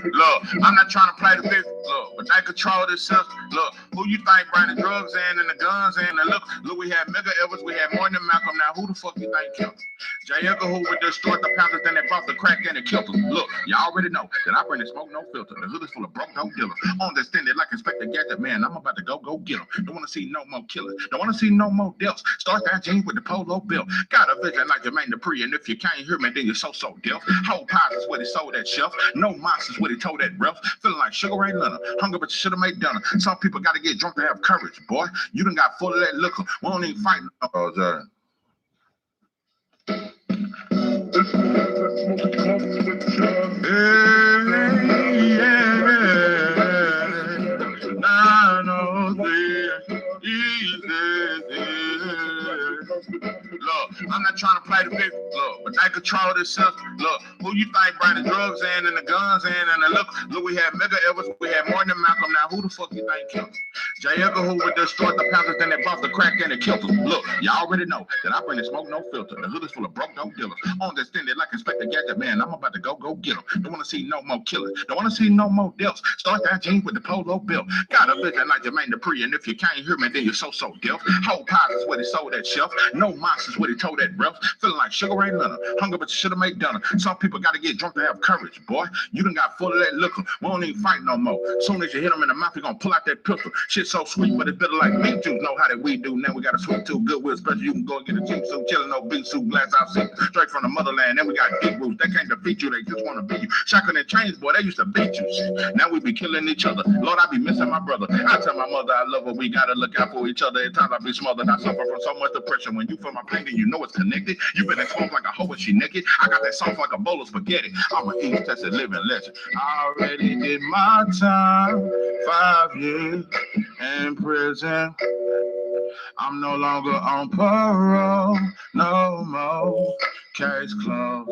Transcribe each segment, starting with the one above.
Look, I'm not trying to play the fifth. Look, but they control this system. Look, who you think bring the drugs in and the guns in? And look, we had Mega Evans, we had more than Malcolm. Now, who the fuck you think killed him? J. Edgar Hoover destroyed the Panthers, then they brought the crack and they killed them. Look, you already know that I bring the smoke, no filter. The hood is full of broke dope dealers. Understand it like Inspector Gadget, man. I'm about to go get them. Don't want to see no more killers. Don't want to see no more deaths. Start that jeans with the polo bill. Got a vision like Jermaine Dupri, and if you can't hear me, then you're so deaf. Whole pies is what he sold that shelf. No monsters what he told that ref. Feeling like Sugar Ray Leonard. Hungry, but you should have made dinner. Some people got to get drunk to have courage, boy. You done got full of that liquor. We don't even fight. Look, I'm not trying to play the big look, but they control this system. Look, who you think bring the drugs in and the guns in? And look, we had Mega Evans, we had more than Malcolm. Now, who the fuck you think killed him? J. Edgar Hoover destroyed the Panthers, then they brought the crack and they killed him. Look, you already know that I bring the smoke, no filter. The hood is full of broke dope dealers. Understand it like Inspector Gadget, man. I'm about to go get them. Don't want to see no more killers. Don't want to see no more deaths. Start that jeans with the polo bill. Got a vision like Jermaine Dupri, and if you can't hear me, then you're so deaf. Whole pies is what he sold that shelf. No monsters what he told that ref. Feeling like Sugar Ray Leonard. Hungry, but you should have made dinner. Some people got to get drunk to have courage, boy. You done got full of that liquor. We don't even fight no more. Soon as you hit him in the mouth, you're gonna pull out that pistol. Shit so sweet, but it's bitter like mint juice. Know how that we do. Now we got a sweet tooth, good with special. You can go and get a cheap suit, chilling no beef soup, glass out seat, straight from the motherland. Then we got deep roots. They can't defeat you. They just want to be you. Shotgun and chains, boy. They used to beat you. Shit. Now we be killing each other. Lord, I be missing my brother. I tell my mother I love her. We gotta look out for each other. At times I be smothered. I suffer from so much depression. When you feel my pain, then you know it's connected. You been exposed like a hoe and she naked. I got that sauce like a bowl of spaghetti. I'm an East Texas living legend. I already did my time. 5 years in prison. I'm no longer on parole. No more. Case closed.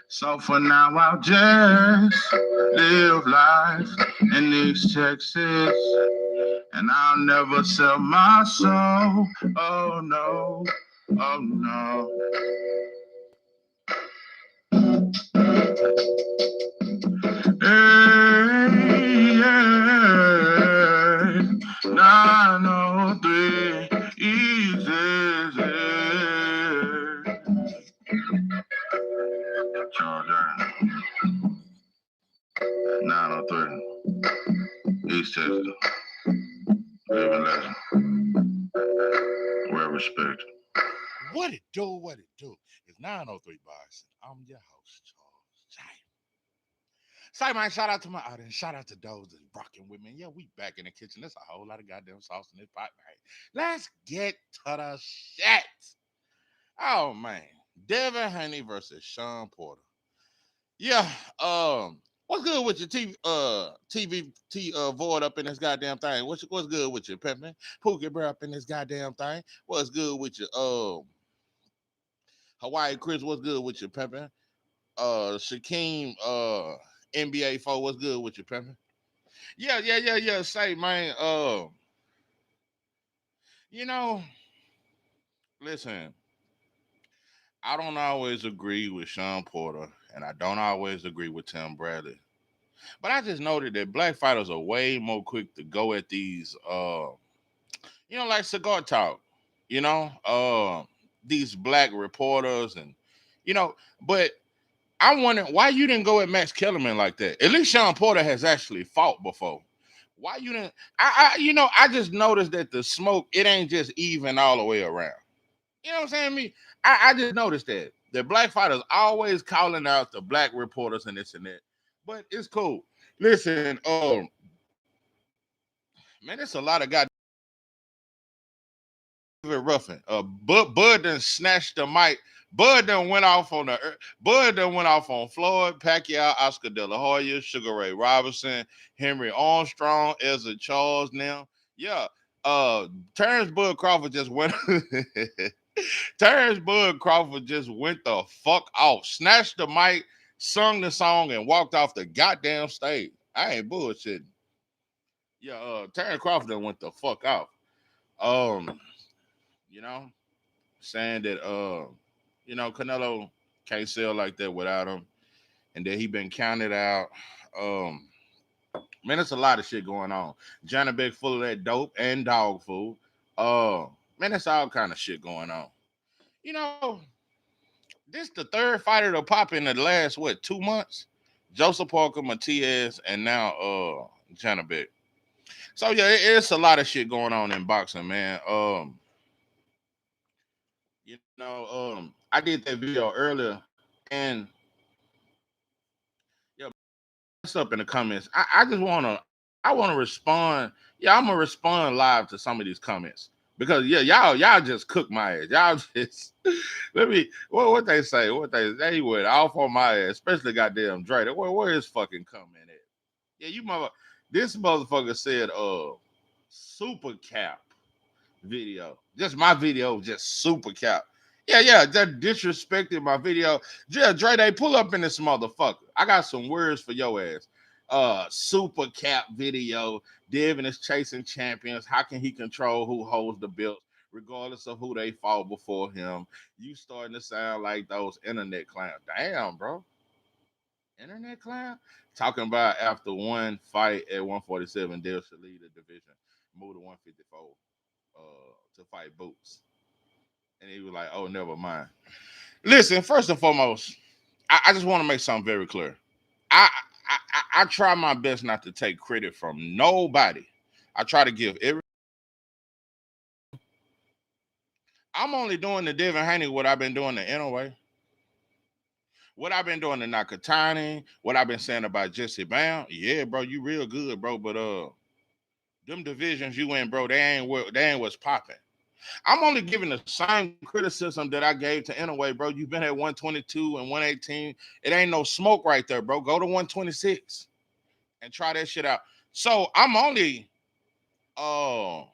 So for now, I'll just live life in East Texas. And I'll never sell my soul. Oh no, oh no. Hey, yeah. 903 easy. Charge 903 East Texas. Living legend. Well respect. What it do? What it do? It's 903 Bars. I'm your host, Charles. Say, man, shout out to my audience. Shout out to those that's rocking with me. Yeah, we back in the kitchen. There's a whole lot of goddamn sauce in this pot, man. Let's get to the shit. Oh, man. Devin Haney versus Shawn Porter. Yeah, what's good with your void up in this goddamn thing? What's good with your pimpin'? Pookie Bear up in this goddamn thing. What's good with your Hawaii Chris? What's good with your pimpin'? Shaquem NBA 4, what's good with your pimpin'? Yeah. Say, man, you know, listen, I don't always agree with Shawn Porter, and I don't always agree with Tim Bradley. But I just noted that black fighters are way more quick to go at these, like cigar talk, these black reporters but I'm wondering why you didn't go at Max Kellerman like that. At least Shawn Porter has actually fought before. Why you didn't? I just noticed that the smoke, it ain't just even all the way around. You know what I'm saying? I just noticed that the black fighters always calling out the black reporters and this and that. But it's cool. Listen, man, there's a lot of guys roughing. Bud done snatched the mic. Bud done went off on Floyd, Pacquiao, Oscar De La Hoya, Sugar Ray Robinson, Henry Armstrong, Ezra Charles. Now, yeah. Terrence Bud Crawford just went. Terrence Bud Crawford just went the fuck off, snatched the mic, sung the song, and walked off the goddamn stage. I ain't bullshitting. Yeah, Terrence Crawford done went the fuck off. Um, saying that Canelo can't sell like that without him, and that he been counted out. Um, man, it's a lot of shit going on. Johnny Beck full of that dope and dog food. Uh, man, that's all kind of shit going on. You know, this the third fighter to pop in the last 2 months. Joseph Parker, Matias, and now Johnny Beck. So yeah, it's a lot of shit going on in boxing, man. I did that video earlier, and yeah, what's up in the comments? I just I wanna respond. Yeah, I'm gonna respond live to some of these comments because yeah, y'all just cook my ass. Y'all just let me what they say, what they would off on my ass, especially goddamn Dre. Where is fucking comment at? Yeah, this motherfucker said super cap video. Just my video, just super cap. Yeah, that disrespected my video. Yeah, Dre, they pull up in this motherfucker. I got some words for your ass. Super cap video. Devin is chasing champions. How can he control who holds the belt, regardless of who they fought before him? You starting to sound like those internet clowns. Damn, bro. Internet clown? Talking about after one fight at 147, Dale should lead the division. Move to 154 to fight Boots. And he was like, oh, never mind. Listen, first and foremost, I just want to make something very clear. I try my best not to take credit from nobody. I try to give every. I'm only doing the Devin Haney what I've been doing the anyway. What I've been doing to Nakatani, what I've been saying about Jesse Bam. Yeah, bro, you real good, bro. But them divisions you in, bro, they ain't what's popping. I'm only giving the same criticism that I gave to Inouye, bro. You've been at 122 and 118. It ain't no smoke right there, bro. Go to 126 and try that shit out. So I'm only so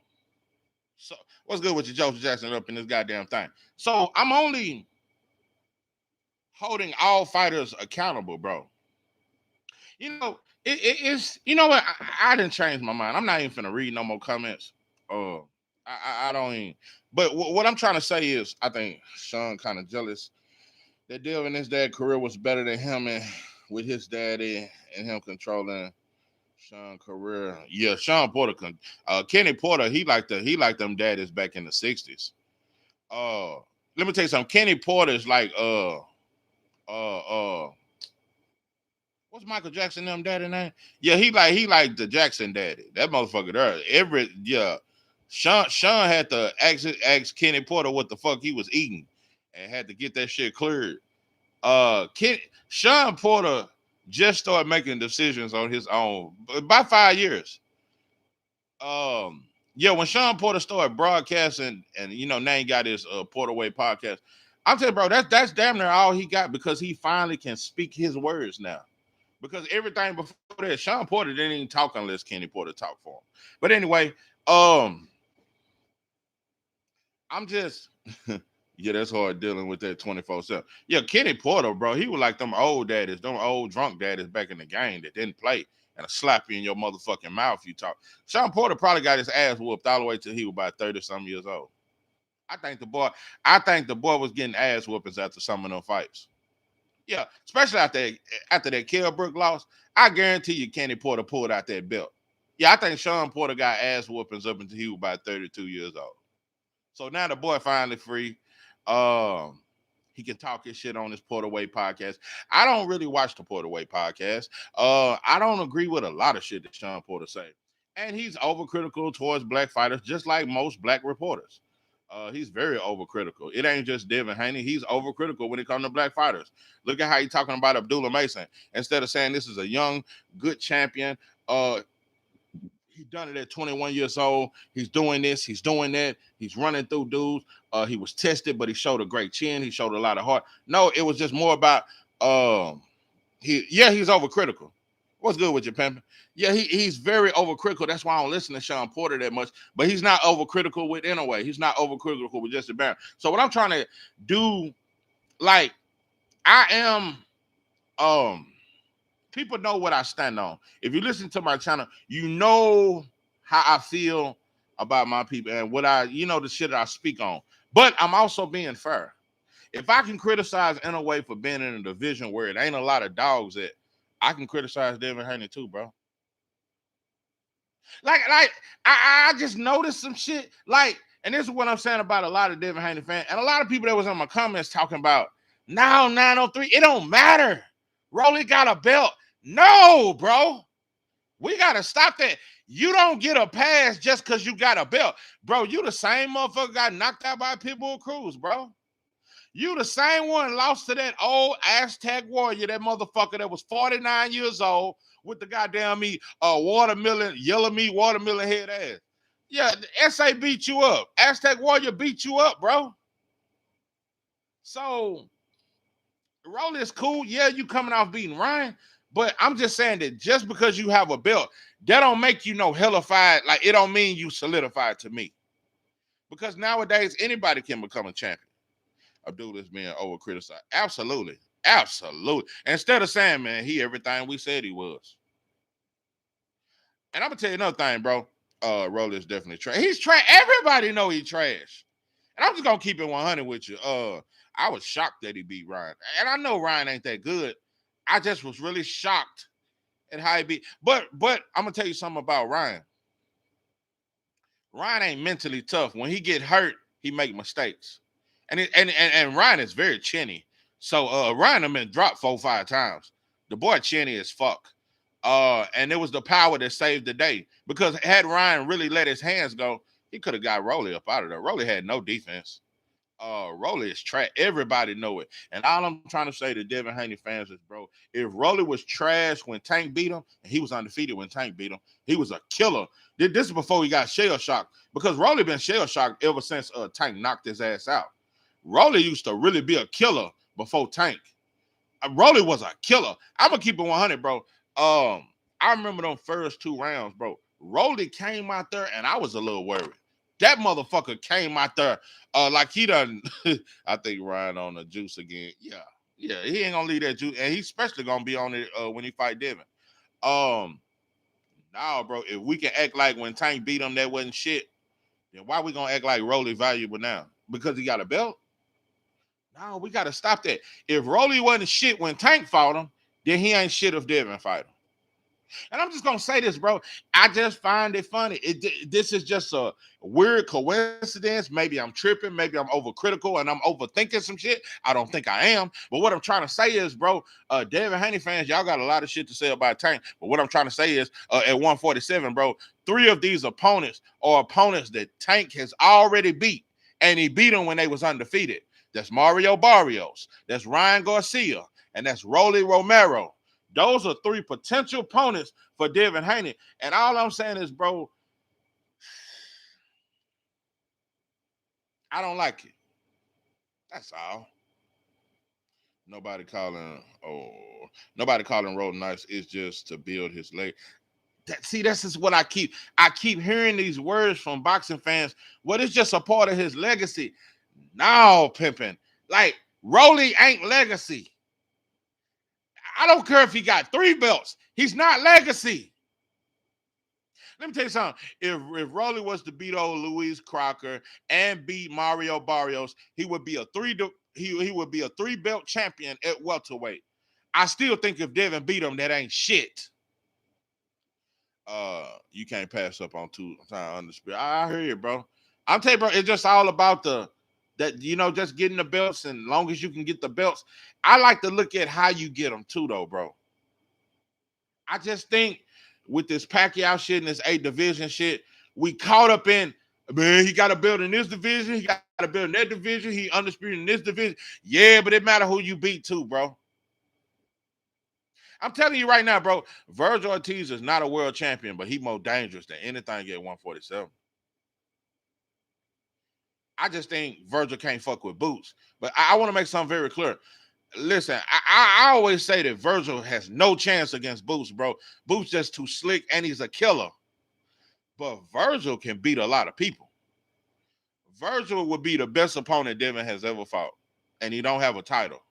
what's good with your Joseph Jackson up in this goddamn thing? So I'm only holding all fighters accountable, bro. You know, it's you know what? I didn't change my mind. I'm not even finna read no more comments. Uh, I don't even. But what I'm trying to say is, I think Shawn kind of jealous that Devin his dad career was better than him, and with his daddy and him controlling Shawn career. Yeah, Shawn Porter, Kenny Porter, he liked them daddies back in the '60s. Uh, let me tell you something. Kenny Porter's like uh what's Michael Jackson them daddy name? Yeah, he like the Jackson daddy. That motherfucker there. Shawn had to ask Kenny Porter what the fuck he was eating and had to get that shit cleared. Shawn Porter just started making decisions on his own about 5 years. Yeah, when Shawn Porter started broadcasting and now he got his Porter Way podcast. I'm telling you, bro, that's damn near all he got because he finally can speak his words now. Because everything before that, Shawn Porter didn't even talk unless Kenny Porter talked for him. But anyway, I'm just yeah, that's hard dealing with that 24/7. Yeah, Kenny Porter, bro, he was like them old daddies, them old drunk daddies back in the game that didn't play and slap you in your motherfucking mouth you talk. Shawn Porter probably got his ass whooped all the way till he was about 30 some years old. I think the boy, was getting ass whoopings after some of them fights. Yeah, especially after that Kellbrook loss, I guarantee you Kenny Porter pulled out that belt. Yeah, I think Shawn Porter got ass whoopings up until he was about 32 years old. So now the boy finally free. Um, he can talk his shit on his Porter Way podcast. I don't really watch the Porter Way podcast. I don't agree with a lot of shit that Shawn Porter say. And he's overcritical towards black fighters, just like most black reporters. He's very overcritical. It ain't just Devin Haney. He's overcritical when it comes to black fighters. Look at how he's talking about Abdullah Mason. Instead of saying this is a young, good champion, he done it at 21 years old. He's doing this. He's doing that. He's running through dudes. He was tested, but he showed a great chin. He showed a lot of heart. No, it was just more about he's overcritical. What's good with you, pimping? Yeah, he's very overcritical. That's why I don't listen to Shawn Porter that much. But he's not overcritical with Inouye. He's not overcritical with Jesse Barron. So what I'm trying to do, like, I am people know what I stand on. If you listen to my channel, you know how I feel about my people and what the shit that I speak on. But I'm also being fair. If I can criticize in a way for being in a division where it ain't a lot of dogs at, I can criticize Devin Haney too, bro. Like I just noticed some shit. Like, and this is what I'm saying about a lot of Devin Haney fans and a lot of people that was in my comments talking about now 903. It don't matter. Rolly got a belt. No, bro. We gotta stop that. You don't get a pass just because you got a belt, bro. You the same motherfucker got knocked out by Pitbull Cruz, bro. You the same one lost to that old Aztec warrior, that motherfucker that was 49 years old with the goddamn watermelon, yellow meat, watermelon head ass. Yeah, the SA beat you up. Aztec warrior beat you up, bro. So Rolly is cool. Yeah, you coming off beating Ryan, but I'm just saying that just because you have a belt, that don't make you no hellified. Like, it don't mean you solidified to me. Because nowadays anybody can become a champion. A dude that's being over criticized. Absolutely. Absolutely. Instead of saying, man, he everything we said he was. And I'm gonna tell you another thing, bro. Rolly is definitely trash. He's trash. Everybody know he trash. And I'm just gonna keep it 100 with you. I was shocked that he beat Ryan. And I know Ryan ain't that good. I just was really shocked at how he beat. But I'm gonna tell you something about Ryan. Ryan ain't mentally tough. When he get hurt, he make mistakes. And Ryan is very chinny. So Ryan have been dropped 4-5 times. The boy chinny as fuck. And it was the power that saved the day. Because had Ryan really let his hands go, he could have got Rolly up out of there. Rolly had no defense. Rolly is trash. Everybody know it. And all I'm trying to say to Devin Haney fans is, bro, if Rolly was trash when Tank beat him, and he was undefeated when Tank beat him, he was a killer. This is before he got shell shocked. Because Rolly been shell shocked ever since Tank knocked his ass out. Rolly used to really be a killer before Tank. Rolly was a killer. I'm gonna keep it 100, bro. I remember them first 2 rounds, bro. Rolly came out there, and I was a little worried. That motherfucker came out there like he done. I think Ryan on the juice again. Yeah, he ain't gonna leave that juice, and he's especially gonna be on it when he fight Devin. Now, bro, if we can act like when Tank beat him that wasn't shit, then why we gonna act like Rolly valuable now? Because he got a belt? No, we gotta stop that. If Rolly wasn't shit when Tank fought him, then he ain't shit if Devin fight him. And I'm just gonna say this, bro. I just find it funny. This is just a weird coincidence. Maybe I'm tripping. Maybe I'm overcritical and I'm overthinking some shit. I don't think I am. But what I'm trying to say is, bro, Devin Haney fans, y'all got a lot of shit to say about Tank. But what I'm trying to say is, at 147, bro, 3 of these opponents are opponents that Tank has already beat, and he beat them when they was undefeated. That's Mario Barrios. That's Ryan Garcia. And that's Rolly Romero. Those are 3 potential opponents for Devin Haney. And all I'm saying is, bro, I don't like it. That's all. Nobody calling Rolling Nice is just to build his leg. This is what I keep hearing these words from boxing fans. Well, it's just a part of his legacy. No, pimping. Like, Rolly ain't legacy. I don't care if he got 3 belts. He's not legacy. Let me tell you something. If Rolly was to beat old Luis Crocker and beat Mario Barrios, he would be a 3-belt champion at welterweight. I still think if Devin beat him, that ain't shit. You can't pass up on 2 time undisputed. I hear you, bro. I'm telling you, bro, it's just all about just getting the belts, and long as you can get the belts. I like to look at how you get them too, though, bro. I just think with this Pacquiao shit and this 8 division shit, we caught up in, man, he got a belt in this division, he got a belt in that division, he undisputed in this division. Yeah, but it matter who you beat too, bro. I'm telling you right now, bro, Virgil Ortiz is not a world champion, but he's more dangerous than anything at 147. I just think Virgil can't fuck with Boots. But I want to make something very clear. Listen, I always say that Virgil has no chance against Boots, bro. Boots just too slick, and he's a killer. But Virgil can beat a lot of people. Virgil would be the best opponent Devin has ever fought, and he don't have a title.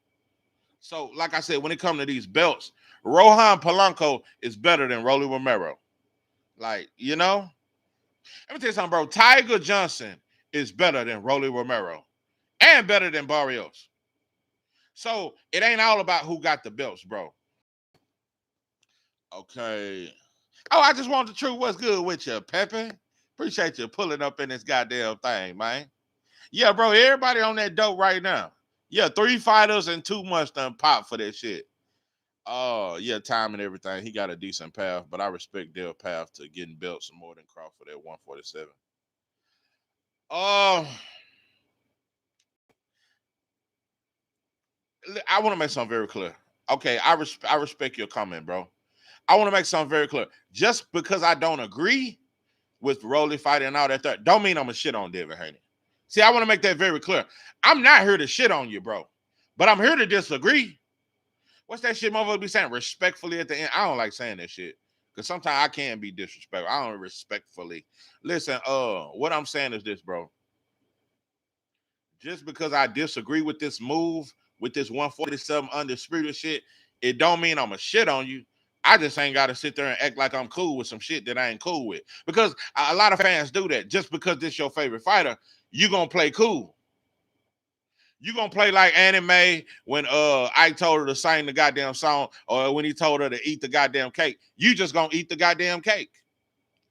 So, like I said, when it comes to these belts, Rohan Polanco is better than Rolly Romero. Like, let me tell you something, bro. Tiger Johnson is better than Rolly Romero and better than Barrios. So it ain't all about who got the belts, bro. Okay. Oh, I just want the truth. What's good with you, Pepe? Appreciate you pulling up in this goddamn thing, man. Yeah, bro. Everybody on that dope right now. Yeah, 3 fighters and 2 months done pop for that shit. Oh, yeah, time and everything. He got a decent path, but I respect their path to getting belts more than Crawford at 147. Oh, I want to make something very clear. Okay, I respect your comment, bro. I want to make something very clear. Just because I don't agree with Rolly fighting and all that, don't mean I'm a shit on Devin Haney. See, I want to make that very clear. I'm not here to shit on you, bro, but I'm here to disagree. What's that shit motherfucker be saying? Respectfully at the end. I don't like saying that shit. Because sometimes I can be disrespectful. I don't respectfully. Listen, what I'm saying is this, bro. Just because I disagree with this move, with this 147 undisputed shit, it don't mean I'm a shit on you. I just ain't got to sit there and act like I'm cool with some shit that I ain't cool with. Because a lot of fans do that. Just because this your favorite fighter, you gonna play cool. You gonna play like Anime when Ike told her to sing the goddamn song, or when he told her to eat the goddamn cake. You just gonna eat the goddamn cake.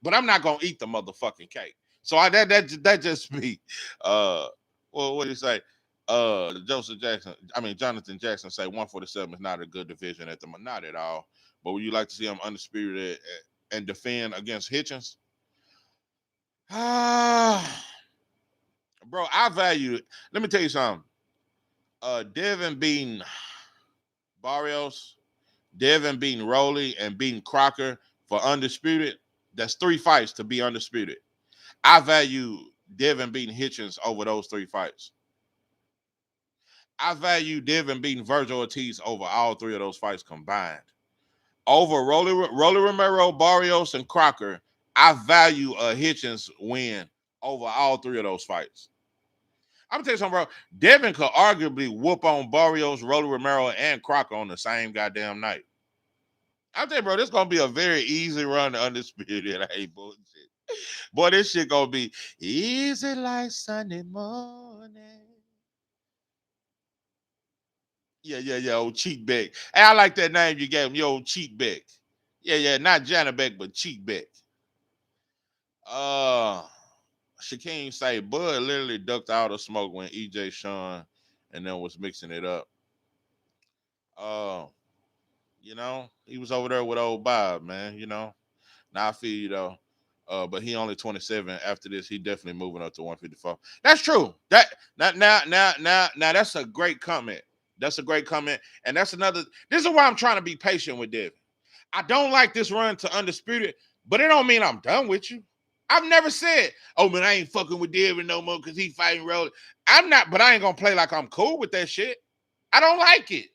But I'm not gonna eat the motherfucking cake. So that just me. Well, what do you say? Jonathan Jackson say 147 is not a good division at the moment. Not at all. But would you like to see him undisputed and defend against Hitchens? Ah, bro, I value it. Let me tell you something. Devin beating Barrios, Devin beating Rowley, and beating Crocker for undisputed. That's 3 fights to be undisputed. I value Devin beating Hitchens over those 3 fights. I value Devin beating Virgil Ortiz over all 3 of those fights combined. Over Rolly Romero, Barrios, and Crocker, I value a Hitchens win over all 3 of those fights. I'm gonna tell you something, bro. Devin could arguably whoop on Barrios, Rolly Romero, and Crocker on the same goddamn night. I'm telling you, bro, this gonna be a very easy run to undisputed. I ain't bullshit. Boy, this shit gonna be easy like Sunday morning. Yeah, old Cheat Beck. Hey, I like that name you gave him, your old Cheat Beck. Yeah, not Janet Beck, but Cheat Beck. Shaquem say Bud literally ducked out of smoke when EJ Shawn and then was mixing it up. Uh, he was over there with old Bob, man, Now I feel you though. But he only 27. After this, he definitely moving up to 154. That's true. Now that's a great comment. That's a great comment. And that's another. This is why I'm trying to be patient with Devin. I don't like this run to undisputed, but it don't mean I'm done with you. I've never said, oh man, I ain't fucking with Devin no more because he fighting Rolley. I'm not, but I ain't gonna play like I'm cool with that shit. I don't like it.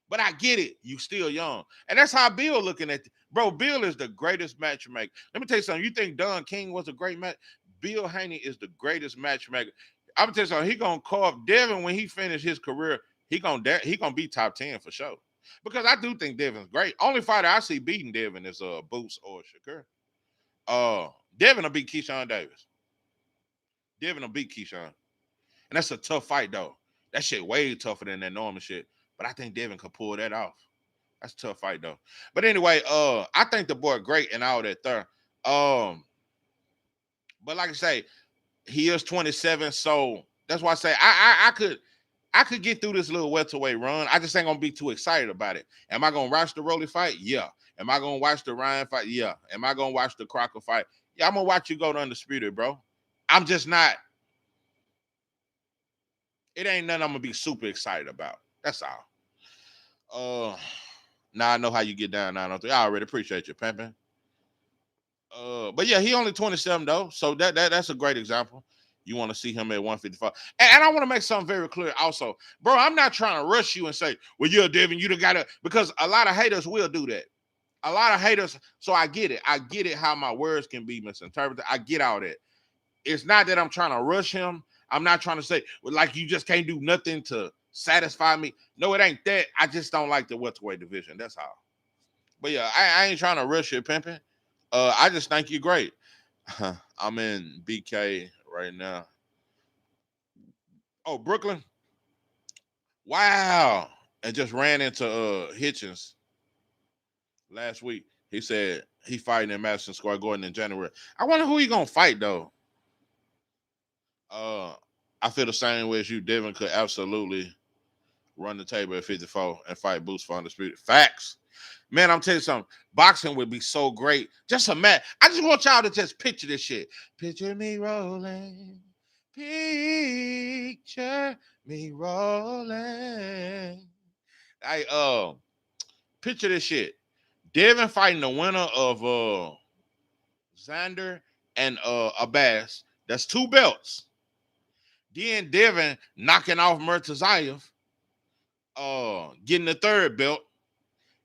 But I get it. You still young. And that's how Bill looking at it. Bro, Bill is the greatest matchmaker. Let me tell you something. You think Don King was a great match? Bill Haney is the greatest matchmaker. I'm gonna tell you something. He gonna carve Devin when he finish his career. He gonna be top 10 for sure. Because I do think Devin's great. Only fighter I see beating Devin is Boots or Shakur. Devin will beat Keyshawn Davis. Devin will beat Keyshawn. And that's a tough fight though. That shit way tougher than that normal shit. But I think Devin could pull that off. That's a tough fight though. But anyway, I think the boy great and all that there. But like I say, he is 27, so that's why I say I could get through this little welterweight run. I just ain't gonna be too excited about it. Am I gonna watch the Rolly fight? Yeah. Am I gonna watch the Ryan fight? Yeah. Am I gonna watch the Crocker fight? Yeah, I'm gonna watch you go to undisputed, bro. I'm just not. It ain't nothing I'm gonna be super excited about. That's all. Now I know how you get down 903. I already appreciate you, pimping. But yeah, he only 27 though, so that's a great example. You want to see him at 155, and I want to make something very clear also, bro. I'm not trying to rush you and say, well, yeah, Devin, you done got to, because a lot of haters will do that. A lot of haters. So I get it. I get it. How my words can be misinterpreted. I get all that. It's not that I'm trying to rush him. I'm not trying to say, well, like you just can't do nothing to satisfy me. No, it ain't that. I just don't like the welterweight division. That's all. But yeah, I ain't trying to rush you, pimping. I just think you're great. I'm in BK right now. Oh, Brooklyn. Wow. And just ran into Hitchens last week. He said he fighting in Madison Square Garden in January. I wonder who he gonna fight though. Uh, I feel the same way as you. Devin could absolutely run the table at 54 and fight Boots for undisputed. Facts. Man, I'm telling you something. Boxing would be so great. Just imagine. I just want y'all to just picture this shit. Picture me rolling. Picture me rolling. I picture this shit. Devin fighting the winner of Xander and Abbas. That's 2 belts. Then Devin knocking off Murtazayev, getting the 3rd belt.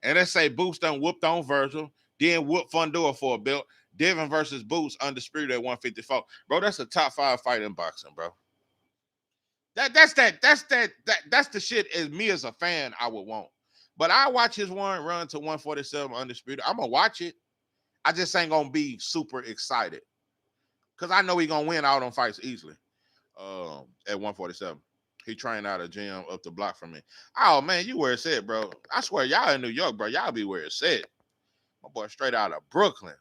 And let's say Boots done whooped on Virgil, then whooped Fundora for a belt. Devin versus Boots undisputed at 154. Bro, that's a top 5 fight in boxing, bro. That's the shit as me as a fan I would want. But I watch his one run to 147 undisputed. I'm gonna watch it. I just ain't gonna be super excited. Cause I know he gonna win all them fights easily. At 147. He trained out of gym up the block from me. Oh man, you where it's at, bro. I swear, y'all in New York, bro. Y'all be where it's at. My boy straight out of Brooklyn.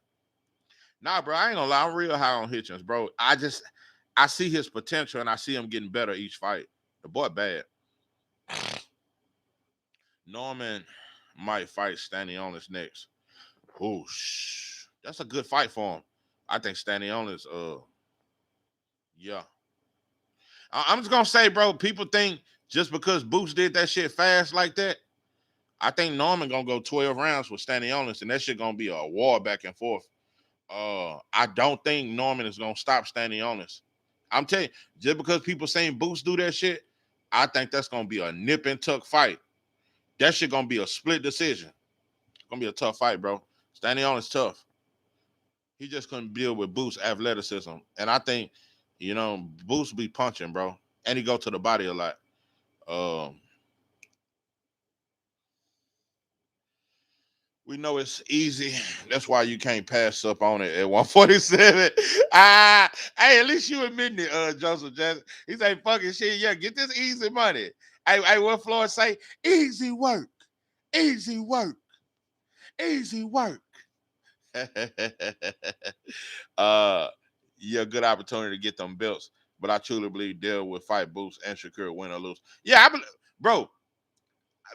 Nah, bro, I ain't gonna lie. I'm real high on Hitchens, bro. I see his potential and I see him getting better each fight. The boy bad. Norman might fight Stanionis next. Oh, that's a good fight for him. I think Stanionis, yeah. I'm just gonna say, bro, people think just because Boots did that shit fast like that, I think Norman gonna go 12 rounds with Stanionis, and that shit gonna be a war back and forth. I don't think Norman is gonna stop Stanionis. I'm telling you, just because people saying Boots do that shit, I think that's gonna be a nip and tuck fight. That shit gonna be a split decision. It's gonna be a tough fight, bro. Stanionis tough. He just couldn't deal with Boots' athleticism, and I think, Boots be punching, bro, and he go to the body a lot. Um, we know it's easy. That's why you can't pass up on it at 147. Hey, at least you admitting it, Joseph Jackson. He say, fucking shit, yeah, get this easy money. Hey, what Floyd say? Easy work, easy work, easy work. uh, yeah, good opportunity to get them belts. But I truly believe Dale will fight Boots and Shakur, win or lose. Yeah, bro.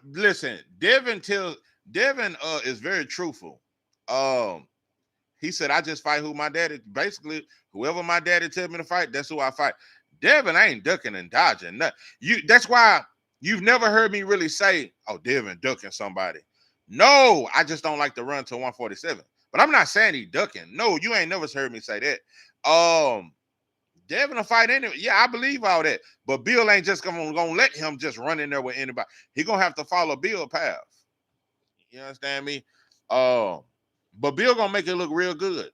Listen, Devin is very truthful. Um, he said, I just fight who my daddy, basically, whoever my daddy tell me to fight, that's who I fight. Devin ain't ducking and dodging. That's why you've never heard me really say, oh, Devin ducking somebody. No, I just don't like to run to 147. But I'm not saying he ducking. No, you ain't never heard me say that. Devin will fight anyway. Yeah, I believe all that. But Bill ain't just gonna let him just run in there with anybody. He gonna have to follow Bill path. You understand me? But Bill gonna make it look real good.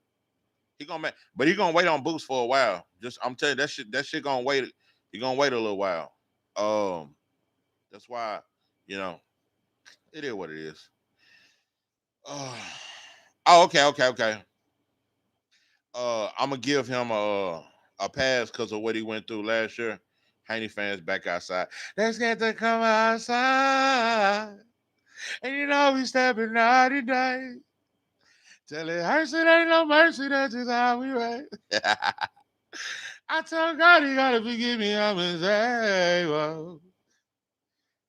But he gonna wait on Boots for a while. Just I'm telling you, that shit gonna wait. He gonna wait a little while. That's why, you know, it is what it is. Okay. I'm gonna give him a pass because of what he went through last year. Haney fans back outside. Let's get to come outside. And we stepping out today. Tell it hurts, it ain't no mercy, that's just how we ride. I tell God he gotta forgive me, I'm insane. Whoa.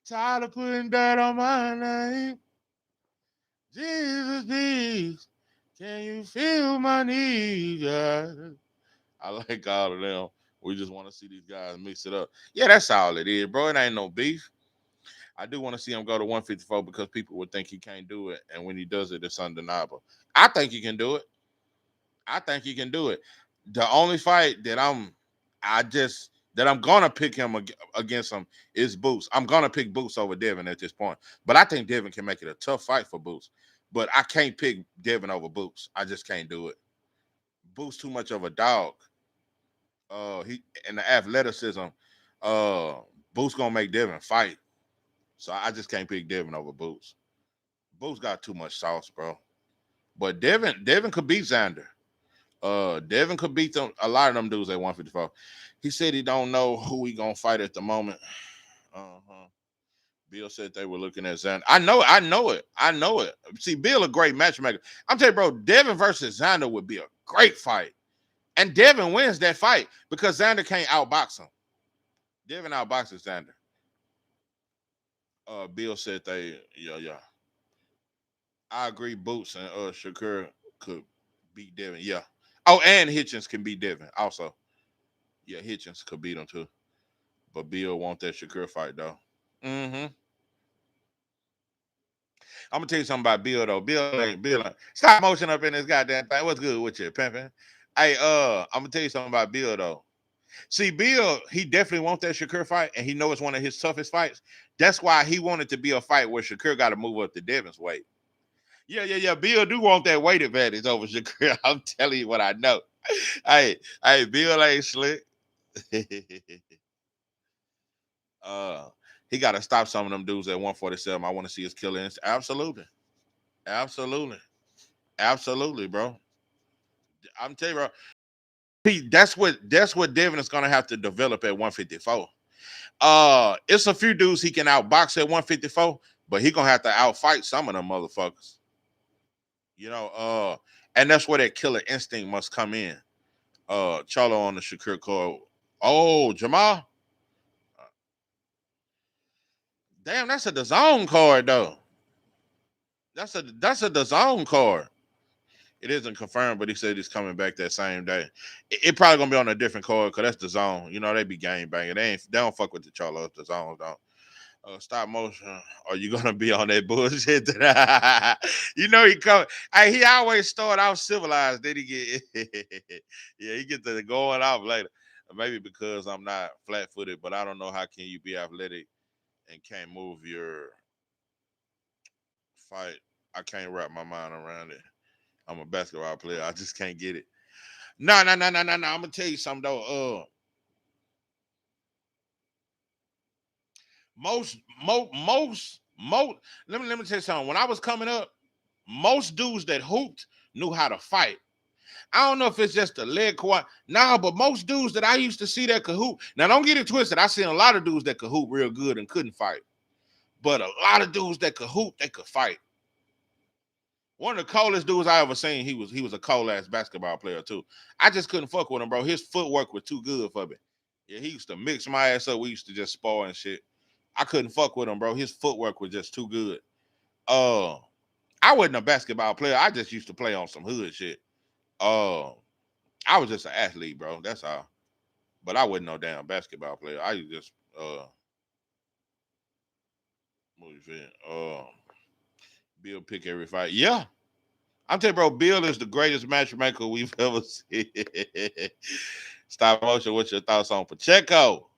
Tired of putting dirt on my name. Jesus, please, can you feel my need? Yeah. I like all of them. We just want to see these guys mix it up. Yeah, that's all it is, bro. It ain't no beef. I do want to see him go to 154 because people would think he can't do it. And when he does it, it's undeniable. I think he can do it. I think he can do it. The only fight that I'm gonna pick him against him is Boots. I'm gonna pick Boots over Devin at this point. But I think Devin can make it a tough fight for Boots. But I can't pick Devin over Boots. I just can't do it. Boots too much of a dog. He and the athleticism. Uh, Boots gonna make Devin fight. So I just can't pick Devin over Boots. Boots got too much sauce, bro. But Devin could beat Xander. Devin could beat them a lot of them dudes at 154. He said he don't know who he gonna fight at the moment. Uh-huh. Bill said they were looking at Xander. I know it. See, Bill a great matchmaker. I'm telling you, bro, Devin versus Xander would be a great fight. And Devin wins that fight because Xander can't outbox him. Devin outboxes Xander. Bill said yeah. I agree. Boots and Shakur could beat Devin. Yeah. Oh, and Hitchens can beat Devin also. Yeah, Hitchens could beat him too. But Bill want that Shakur fight though. Mm-hmm. I'm gonna tell you something about Bill though. Bill. Stop motion up in this goddamn thing. What's good with you, pimping? Hey, I'm gonna tell you something about Bill though. See, Bill, he definitely wants that Shakur fight, and he knows it's one of his toughest fights. That's why he wanted to be a fight where Shakur got to move up to Devin's weight. Yeah. Bill do want that weight advantage over Shakur. I'm telling you what I know. Hey, Bill ain't slick. uh, he got to stop some of them dudes at 147. I want to see his killer. Absolutely, bro. I'm telling you, bro. That's what Devin is gonna have to develop at 154. It's a few dudes he can outbox at 154, but he gonna have to outfight some of them motherfuckers. You know, and that's where that killer instinct must come in. Charlo on the Shakur card. Oh, Jamal. Damn, that's a DAZN card though. That's a DAZN card. It isn't confirmed, but he said he's coming back that same day. It probably gonna be on a different card because that's DAZN. You know, they be game banging. They don't fuck with the Charlo. The zone don't. Stop motion. Are you gonna be on that bullshit? You know he come. Hey, he always start out civilized. Then he get, yeah, he get to going off later. Maybe because I'm not flat footed, but I don't know how can you be athletic and can't move your fight. I can't wrap my mind around it. I'm a basketball player. I just can't get it. No. I'm gonna tell you something though. Most. Let me tell you something. When I was coming up, most dudes that hooped knew how to fight. I don't know if it's just the leg cord. Nah, but most dudes that I used to see that could hoop. Now, don't get it twisted. I seen a lot of dudes that could hoop real good and couldn't fight. But a lot of dudes that could hoop, they could fight. One of the coldest dudes I ever seen, he was a cold ass basketball player too. I just couldn't fuck with him, bro. His footwork was too good for me. Yeah, he used to mix my ass up. We used to just spar and shit. I couldn't fuck with him, bro. His footwork was just too good. Uh, I wasn't a basketball player. I just used to play on some hood shit. Uh, I was just an athlete, bro. That's all. But I wasn't no damn basketball player. I just what you feel? Bill pick every fight. Yeah. I'm telling you, bro, Bill is the greatest matchmaker we've ever seen. Stop motion. What's your thoughts on Pacheco?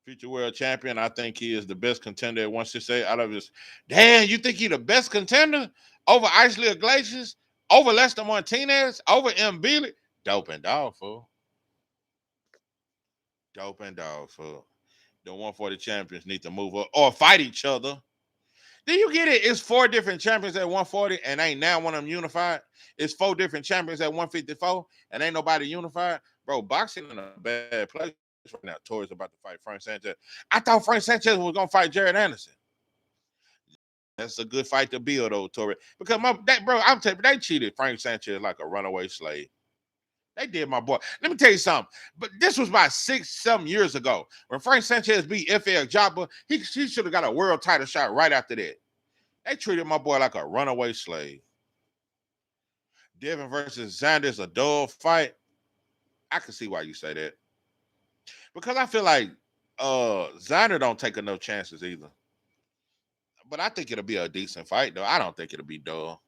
Future world champion. I think he is the best contender at 168 out of his. Damn, you think he the best contender over Isley Iglesias, over Lester Martinez, over M. Beasley? Dope and dog, fool. Dope and dog, fool. The 140 champions need to move up or fight each other. Do you get it? It's 4 different champions at 140 and ain't now one of them unified. It's 4 different champions at 154 and ain't nobody unified. Bro, boxing in a bad place right now. Torres about to fight Frank Sanchez. I thought Frank Sanchez was gonna fight Jared Anderson. That's a good fight to build, though, Torres. Because I'm telling you, they cheated Frank Sanchez like a runaway slave. They did, my boy. Let me tell you something. But this was about 6-7 years ago. When Frank Sanchez beat FL Joppa, he should have got a world title shot right after that. They treated my boy like a runaway slave. Devin versus Xander's a dull fight. I can see why you say that. Because I feel like Xander don't take enough chances either. But I think it'll be a decent fight, though. I don't think it'll be dull.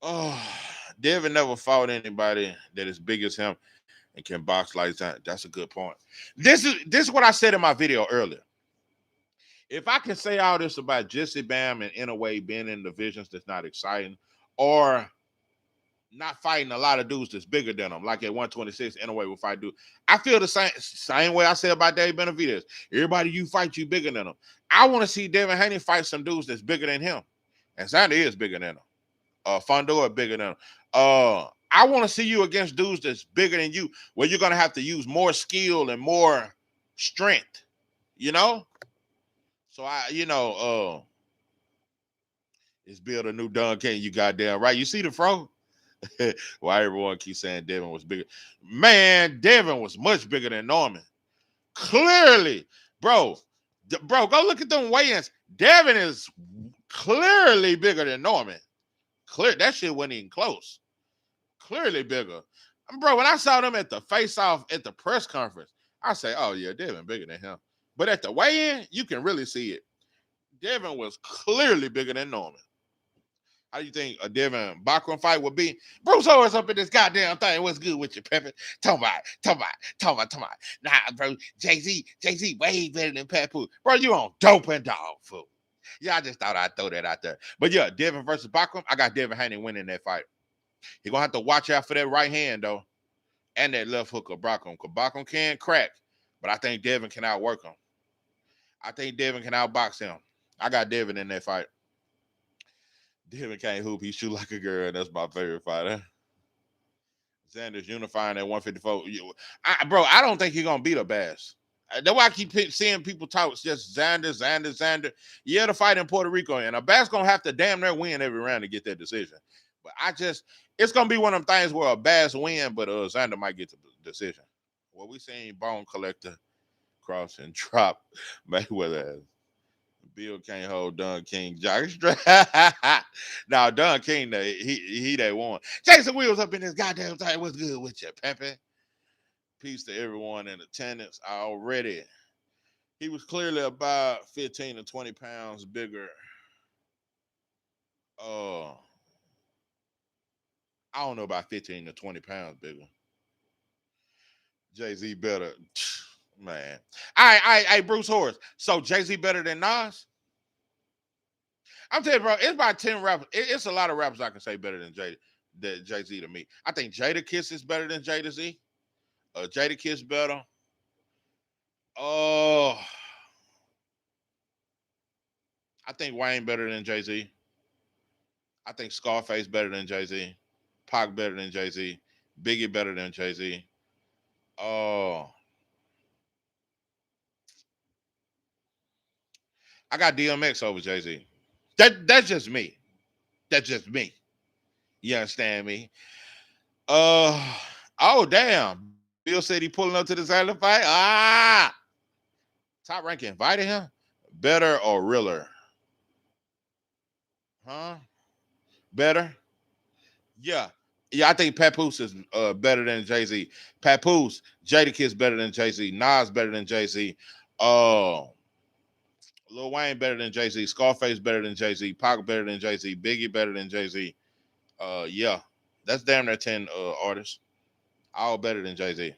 Oh, Devin never fought anybody that is big as him and can box like that. That's a good point. This is what I said in my video earlier. If I can say all this about Jesse Bam and in a way being in divisions that's not exciting, or not fighting a lot of dudes that's bigger than him, like at 126, in a way will fight dude. I feel the same way I said about Dave Benavidez. Everybody you fight, you bigger than him. I want to see Devin Haney fight some dudes that's bigger than him. And Xander is bigger than him. Fondor bigger than him. I want to see you against dudes that's bigger than you, where you're gonna have to use more skill and more strength. you know. So it's build a new Don King. You goddamn right. You see the fro? Why everyone keeps saying Devin was bigger? Man, Devin was much bigger than Norman. Clearly, bro. Bro, go look at them weigh-ins. Devin is clearly bigger than Norman. Clear that shit wasn't even close. Clearly bigger. Bro, when I saw them at the face-off at the press conference, I say, oh yeah, Devin bigger than him. But at the weigh-in, you can really see it. Devin was clearly bigger than Norman. How do you think a Devin Bachman fight would be? Bruce Horace up in this goddamn thing. What's good with you, Peppy? Talk about. Nah, bro, Jay-Z way better than Papoose. Bro, you on dope and dog food. Yeah, I just thought I'd throw that out there. But yeah, Devin versus Bachman, I got Devin Haney winning that fight. He gonna have to watch out for that right hand though, and that left hook of Bachman. Because Bachman can crack, but I think Devin can outwork him. I think Devin can outbox him. I got Devin in that fight. Devin can't hoop. He shoot like a girl. That's my favorite fighter. Xander's unifying at 154. Bro, I don't think he's going to beat a Bass. That's why I keep seeing people talk. It's just Xander. Yeah, the fight in Puerto Rico. And a Bass going to have to damn near win every round to get that decision. But it's going to be one of them things where a Bass win, but Xander might get the decision. Well, we seen Bone Collector cross and drop Mayweather as. Bill can't hold Don King jockstrap. Now Don King, he that won. Jason Wheels up in this goddamn thing. What's good with you, Pepe? Peace to everyone in attendance already. He was clearly about 15 to 20 pounds bigger. I don't know about 15 to 20 pounds bigger. Jay-Z better. Man. All right, Bruce Horace. So Jay-Z better than Nas? I'm telling you, bro, it's about 10 rappers. It's a lot of rappers I can say better than Jay-Z to me. I think Jadakiss is better than Jay-Z. Jadakiss better. Oh, I think Wayne better than Jay-Z. I think Scarface better than Jay-Z. Pac better than Jay-Z. Biggie better than Jay-Z. Oh, I got DMX over Jay-Z. That's just me. That's just me. You understand me? Oh damn. Bill said he pulling up to the silent fight. Top rank invited him. Better or realer? Huh? Better? Yeah. Yeah, I think Papoose is better than Jay-Z. Papoose, Jadakiss better than Jay-Z. Nas better than Jay-Z. Lil Wayne better than Jay-Z. Scarface better than Jay-Z. Pac better than Jay-Z. Biggie better than Jay-Z. Yeah. That's damn near 10 artists. All better than Jay-Z.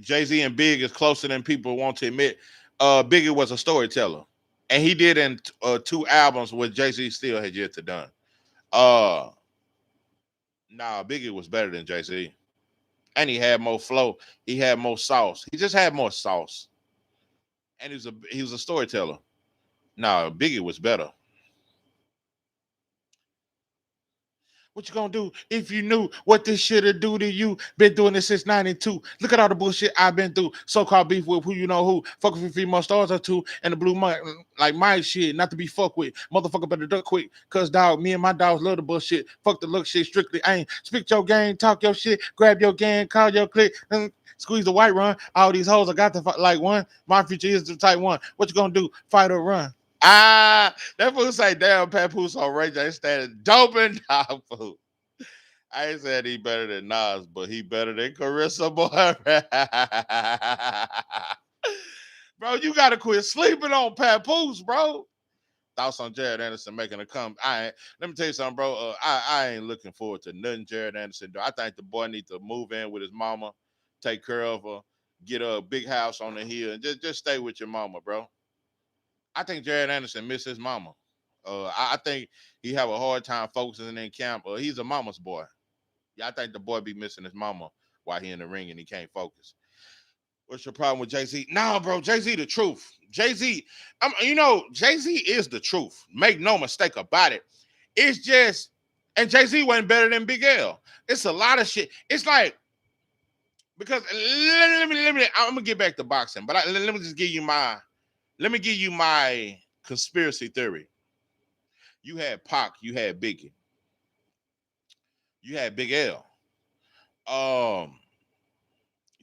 Jay-Z and Big is closer than people want to admit. Biggie was a storyteller. And he did in 2 albums what Jay-Z still had yet to done. Biggie was better than Jay-Z. And he had more flow. He had more sauce. He just had more sauce. And he was a storyteller. Biggie was better. What you gonna do if you knew what this shit'll do to you? Been doing this since 92. Look at all the bullshit I've been through. So-called beef with who you know who. Fuck with 3 more stars or 2 and the blue money. Like my shit, not to be fucked with. Motherfucker better duck quick. Cause dog, me and my dogs love the bullshit. Fuck the look shit strictly. Ain't speak your game, talk your shit, grab your game, call your click, squeeze the white run. All these hoes I got to fight like one. My future is the type 1. What you gonna do? Fight or run? That fool say, damn, Papoose on Ray J standing dope and dog food. I ain't said he better than Nas, but he better than Carissa, boy. Bro, you gotta quit sleeping on Papoose, bro. Thoughts on Jared Anderson making a come? Let me tell you something, bro. I ain't looking forward to nothing Jared Anderson do. I think the boy needs to move in with his mama, take care of her, get a big house on the hill, and just stay with your mama, bro. I think Jared Anderson miss his mama. I think he have a hard time focusing in camp. He's a mama's boy. Yeah, I think the boy be missing his mama while he in the ring and he can't focus. What's your problem with Jay-Z? No, bro, Jay-Z the truth. Jay-Z, Jay-Z is the truth. Make no mistake about it. It's just, and Jay-Z wasn't better than Big L. It's a lot of shit. It's like, Because I'm gonna get back to boxing, but let me just give you my conspiracy theory. You had Pac, you had Biggie, you had Big L. Um,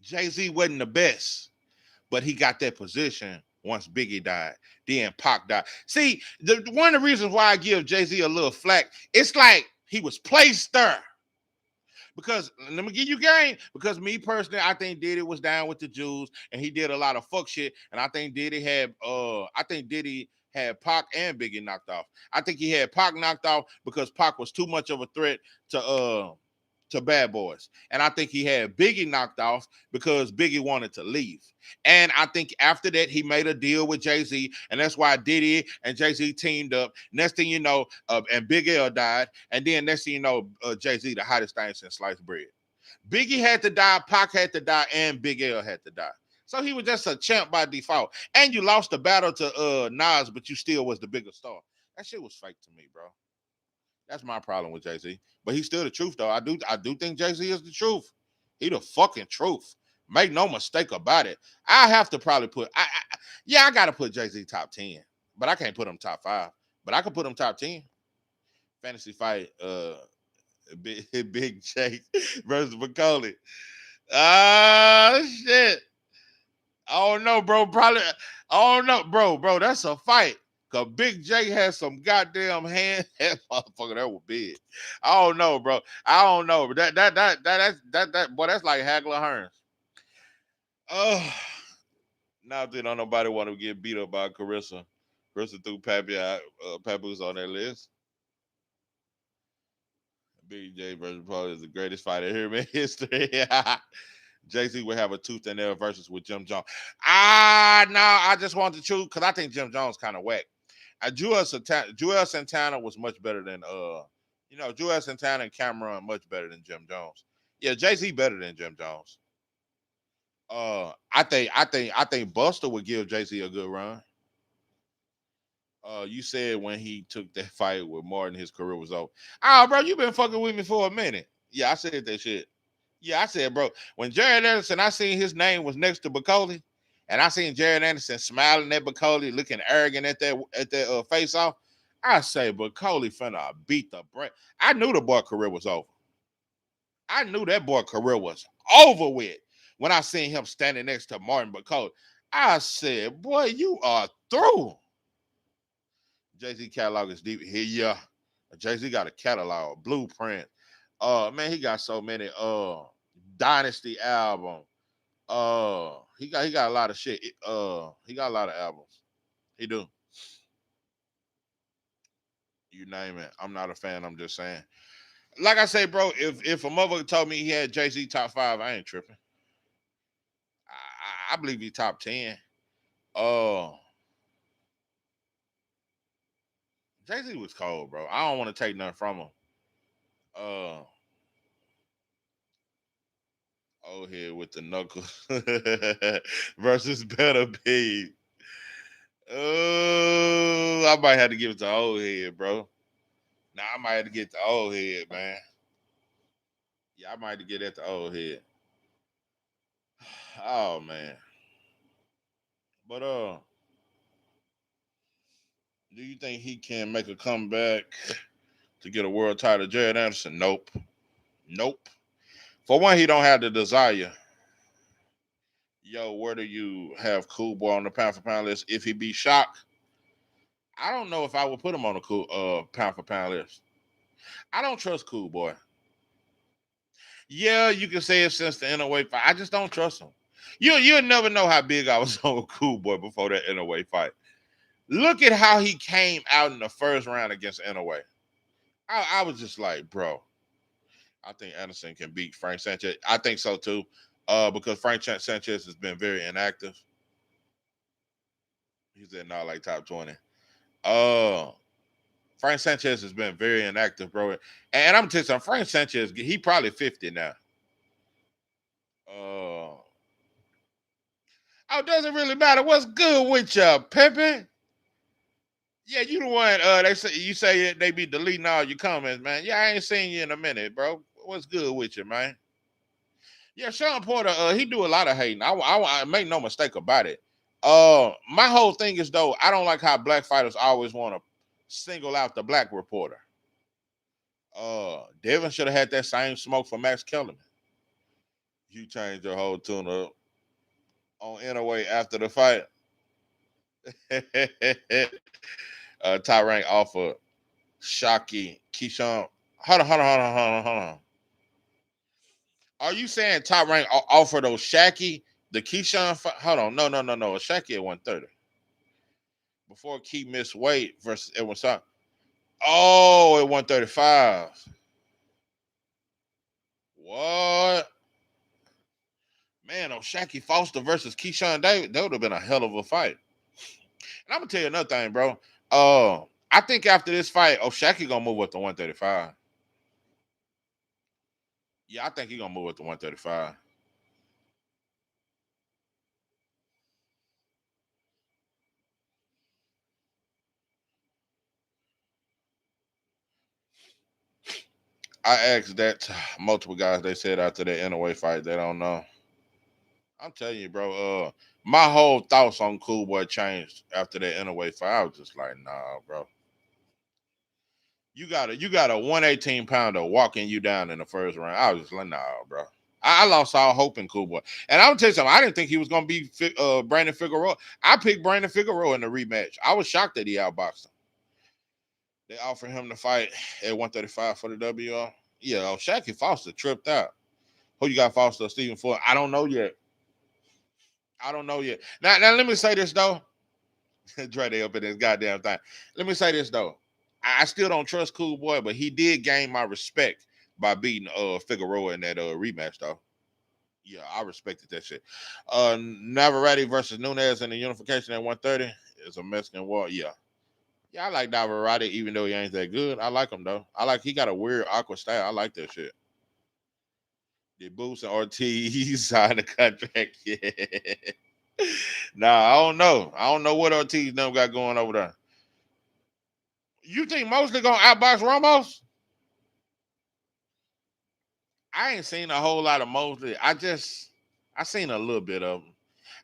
Jay-Z wasn't the best, but he got that position once Biggie died. Then Pac died. See, one of the reasons why I give Jay-Z a little flack, it's like he was placed there. Because let me give you game. Because me personally, I think Diddy was down with the Jews and he did a lot of fuck shit. And I think Diddy had Pac and Biggie knocked off. I think he had Pac knocked off because Pac was too much of a threat to Bad Boys. And I think he had Biggie knocked off because Biggie wanted to leave. And I think after that, he made a deal with Jay-Z. And that's why Diddy and Jay-Z teamed up. Next thing you know, and Big L died. And then next thing you know, Jay-Z, the hottest thing since sliced bread. Biggie had to die, Pac had to die, and Big L had to die. So he was just a champ by default. And you lost the battle to Nas, but you still was the bigger star. That shit was fake to me, bro. That's my problem with Jay-Z. But he's still the truth, though. I do think Jay-Z is the truth. He the fucking truth. Make no mistake about it. I have to probably I gotta put Jay-Z top 10. But I can't put him top 5. But I can put him top 10. Fantasy fight, Big Jake versus Macaulay. Ah, shit. I don't know, bro. Probably, I don't know, bro. That's a fight. Cause Big J has some goddamn hand. That motherfucker, that was big. I don't know, bro. I don't know. But that boy, that's like Hagler Hearns. Oh, now that don't nobody want to get beat up by Carissa. Carissa threw Papoose on that list. Big J versus Paul is the greatest fighter here in history. Jay-Z would have a tooth and nail versus with Jim Jones. No, I just want to choose because I think Jim Jones kind of whack. Joel Santana was much better than Joel Santana and Cameron much better than Jim Jones. Yeah, Jay-Z better than Jim Jones. I think Buster would give Jay-Z a good run. You said when he took that fight with Martin, his career was over. Oh, bro, you been fucking with me for a minute. Yeah, I said that shit. Yeah, I said, bro, when Jared Anderson, I seen his name was next to Bacoli, and I seen Jared Anderson smiling at Bacoli, looking arrogant at that face off. I say, Bacoli finna beat the brain. I knew the boy career was over. I knew that boy career was over with when I seen him standing next to Martin Bacoli. I said, boy, you are through. Jay-Z catalog is deep. Here, yeah. Jay-Z got a catalog, blueprint. Man, he got so many Dynasty album. He got a lot of shit. He got a lot of albums. He do. You name it. I'm not a fan. I'm just saying. Like I say, bro, if a motherfucker told me he had Jay-Z top 5, I ain't tripping. I believe he top 10. Jay-Z was cold, bro. I don't want to take nothing from him. Old head with the knuckles versus Better Be. Oh, I might have to give it to old head, bro. Nah, I might have to get the old head, man. Yeah, I might have to get at the old head. Oh man. But do you think he can make a comeback to get a world title? Jared Anderson? Nope. Nope. For one, he don't have the desire. Yo, where do you have Cool Boy on the pound for pound list? If he be shocked, I don't know if I would put him on the cool pound for pound list. I don't trust Cool Boy. Yeah, you can say it since the NOA fight. I just don't trust him. You'll never know how big I was on Cool Boy before that NOA fight. Look at how he came out in the first round against NOA. I was just like, bro, I think Anderson can beat Frank Sanchez. I think so too. Because Frank Sanchez has been very inactive. He's in now like top 20. Frank Sanchez has been very inactive, bro. And I'm telling you something, Frank Sanchez, he probably 50 now. Oh, doesn't really matter. What's good with you, Pepe? Yeah, you the one. You say they be deleting all your comments, man. Yeah, I ain't seen you in a minute, bro. What's good with you, man? Yeah, Shawn Porter, he do a lot of hating. I make no mistake about it. My whole thing is though, I don't like how black fighters always want to single out the black reporter. Devin should have had that same smoke for Max Kellerman. You changed your whole tune up on Inaway after the fight. Tyrank offered Shocky Keyshawn. Hold on. Are you saying Tyrank offered those Shacky the Keyshawn fight? Hold on, no. Shacky at 130 before Key missed weight versus Edwin Saw. Oh, at 135. What? Man, Shacky Foster versus Keyshawn David, that would have been a hell of a fight. And I'm gonna tell you another thing, bro. I think after this fight, Shacky gonna move up to 135. Yeah, I think he gonna move up to 135. I asked that to multiple guys. They said after the Inaway fight, they don't know. I'm telling you, bro. My whole thoughts on Cool Boy changed after that Inaway fight. I was just like, nah, bro. You got a 118 pounder walking you down in the first round. I was just like, nah, bro. I lost all hope in Cool Boy. And I'm gonna tell you something. I didn't think he was gonna be Brandon Figueroa. I picked Brandon Figueroa in the rematch. I was shocked that he outboxed him. They offered him to fight at 135 for the WR. Yeah, Shacky Foster tripped out. Who you got, Foster or Stephen Ford? I don't know yet. Now let me say this though. Dre they up in this goddamn thing. Let me say this though. I still don't trust Cool Boy, but he did gain my respect by beating Figueroa in that rematch though. Yeah, I respected that shit. Navarrete versus Nunez in the unification at 130 is a Mexican war. Yeah. Yeah, I like Navarrete even though he ain't that good. I like him though. He got a weird awkward style. I like that shit. Did Boots and Ortiz sign the contract? Yeah. Nah, I don't know. I don't know what Ortiz them got going over there. You think Mosley gonna outbox Ramos? I ain't seen a whole lot of Mosley. I seen a little bit of him.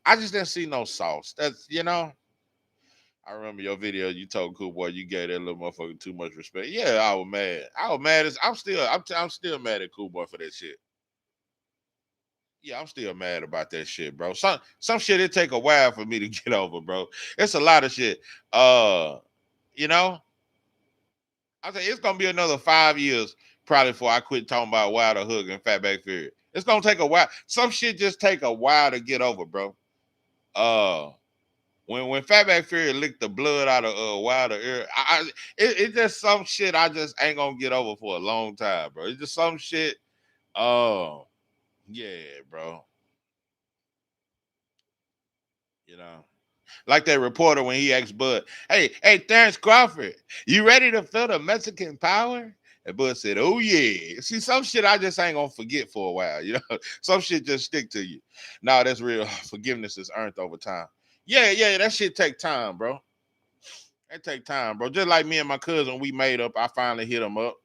I just didn't see no sauce. That's I remember your video. You told Cool Boy you gave that little motherfucker too much respect. Yeah, I was mad. I'm still mad at Cool Boy for that shit. Yeah, I'm still mad about that shit, bro. Some shit it take a while for me to get over, bro. It's a lot of shit. Uh, you know, I say it's gonna be another 5 years probably before I quit talking about Wilder, Hook, and Fatback Fury. It's gonna take a while. Some shit just take a while to get over, bro. Uh, when Fatback Fury licked the blood out of Wilder ear, it's just some shit I just ain't gonna get over for a long time, bro. It's just some shit. Oh, yeah, bro. You know. Like that reporter when he asked Bud, hey, Terrence Crawford, you ready to feel the Mexican power? And Bud said, oh, yeah. See, some shit I just ain't going to forget for a while. You know, some shit just stick to you. Nah, that's real. Forgiveness is earned over time. Yeah, that shit take time, bro. That take time, bro. Just like me and my cousin, we made up. I finally hit him up,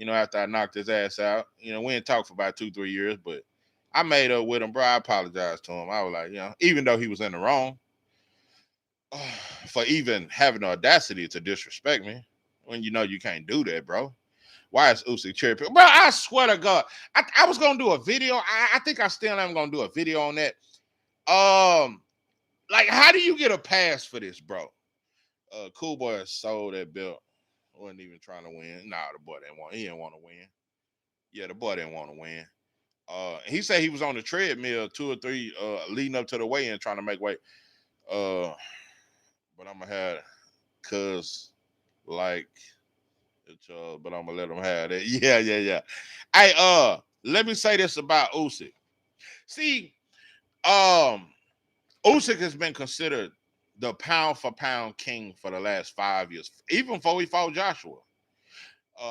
after I knocked his ass out. We didn't talk for about 2-3 years, but I made up with him, bro. I apologized to him. I was like, even though he was in the wrong, for even having the audacity to disrespect me when you know you can't do that, bro. Why is Usyk tripping? Bro, I swear to God, I was gonna do a video. I think I still am gonna do a video on that. Like, how do you get a pass for this, bro? Cool Boy sold that belt. Wasn't even trying to win. Nah, the boy didn't want. He didn't want to win. Yeah, the boy didn't want to win. He said he was on the treadmill 2 or 3 leading up to the weigh-in trying to make weight. But I'm gonna have cuz like but I'm gonna let them have that. Yeah. Hey, let me say this about Usyk. See, Usyk has been considered the pound for pound king for the last 5 years, even before he fought Joshua.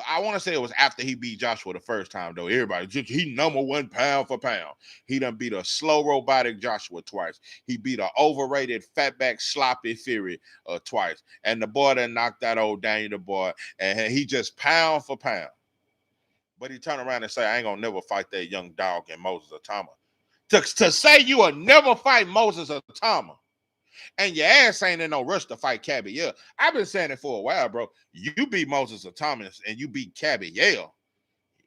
I want to say it was after he beat Joshua the first time, though. Everybody, he number one pound for pound. He done beat a slow, robotic Joshua twice. He beat an overrated, fatback, sloppy Fury twice. And the boy that knocked that old Daniel the boy, and he just pound for pound. But he turned around and say, I ain't going to never fight that young dog in Moses Atama. To say you will never fight Moses or Tama, and your ass ain't in no rush to fight Cabby. Yeah, I've been saying it for a while, bro. You beat Moses or Thomas and you beat Cabby. Yeah.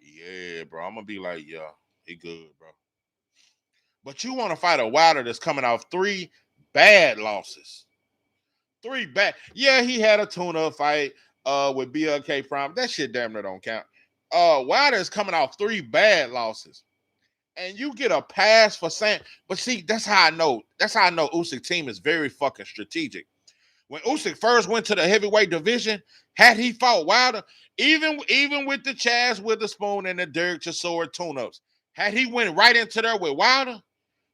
Yeah, bro. I'm gonna be like, yeah, he good, bro. But you want to fight a Wilder that's coming off 3 bad losses. 3 bad. Yeah, he had a tune-up fight with BLK Prime. That shit damn near don't count. Wilder is coming off 3 bad losses. And you get a pass for saying, but see, that's how I know. That's how I know Usyk team is very fucking strategic. When Usyk first went to the heavyweight division, had he fought Wilder, even with the Chaz Witherspoon and the Derek Chisora tune-ups, had he went right into there with Wilder,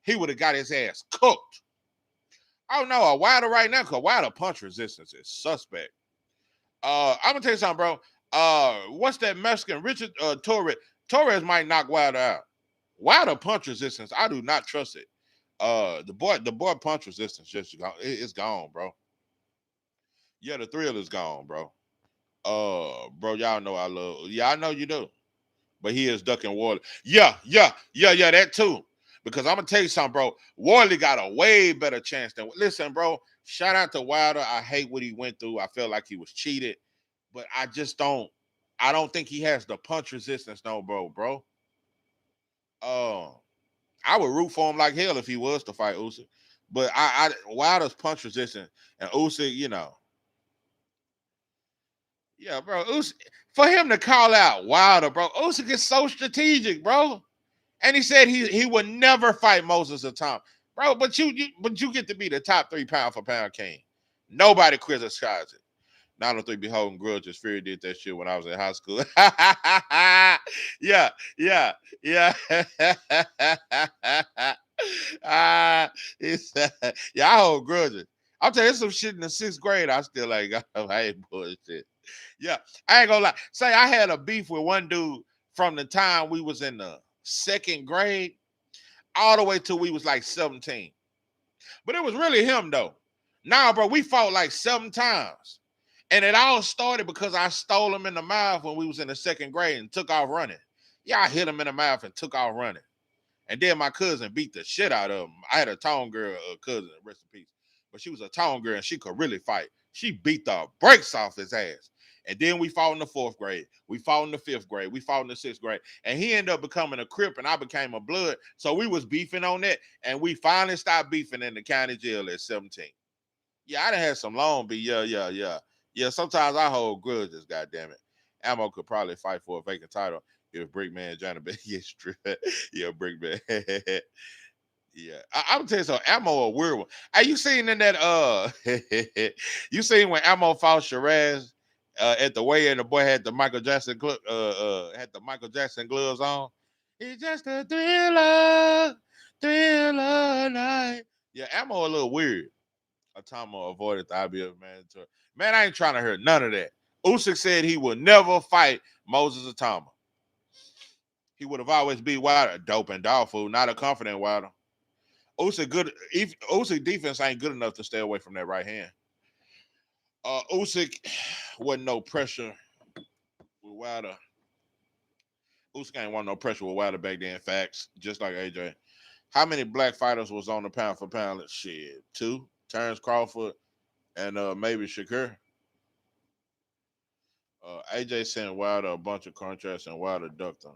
he would have got his ass cooked. Oh no, a Wilder right now, because Wilder punch resistance is suspect. I'm gonna tell you something, bro. What's that Mexican Richard Torres? Torres might knock Wilder out. Wilder punch resistance, I do not trust it. The boy punch resistance just gone. It's gone, bro. Yeah, the thrill is gone, bro. Bro, y'all know I love. Yeah, I know you do. But he is ducking Warley. Yeah, that too. Because I'm gonna tell you something, bro. Warley got a way better chance than. Listen, bro. Shout out to Wilder. I hate what he went through. I felt like he was cheated, but I just don't. I don't think he has the punch resistance, no, bro. I would root for him like hell if he was to fight Usyk. But Wilder's punch resistance and Usyk, you know. Yeah, bro. Usyk, for him to call out Wilder, bro, Usyk is so strategic, bro. And he said he would never fight Moses or Tom. Bro, but you get to be the top 3 pound for pound king. Nobody criticizes it. 903 Beholding Grudges. Fury did that shit when I was in high school. yeah. Yeah, I hold grudges. I'll tell you some shit in the 6th grade. I still like I ain't bullshit. Yeah, I ain't gonna lie. Say I had a beef with one dude from the time we was in the 2nd grade all the way till we was like 17. But it was really him though. Nah, bro, we fought like 7 times. And it all started because I stole him in the mouth when we was in the 2nd grade and took off running. Yeah, I hit him in the mouth and took off running. And then my cousin beat the shit out of him. I had a tone girl cousin, rest in peace. But she was a tone girl and she could really fight. She beat the brakes off his ass. And then we fought in the 4th grade. We fought in the 5th grade. We fought in the 6th grade. And he ended up becoming a Crip and I became a Blood. So we was beefing on that. And we finally stopped beefing in the county jail at 17. Yeah, I done had some long beef. Yeah. Yeah, sometimes I hold grudges, goddammit. Ammo could probably fight for a vacant title if Brickman Johnny B gets stripped. Yeah, Brickman. Yeah, I'm tell you something. Ammo a weird one. Are you seen in that you seen when Ammo fought Shiraz at the weigh-in, the boy had the Michael Jackson gloves on. It's just a thriller night. Yeah, Ammo a little weird. Atama avoided the IBF mandatory. Man, I ain't trying to hear none of that. Usyk said he would never fight Moses Atama. He would have always beat Wilder. Dope and dog food, not a confident Wilder. Usyk defense ain't good enough to stay away from that right hand. Usyk wasn't no pressure with Wilder. Usyk ain't want no pressure with Wilder back then. Facts, just like AJ. How many black fighters was on the pound for pound? Shit, 2. Terrence Crawford and maybe Shakur. AJ sent Wilder a bunch of contracts and Wilder ducked them.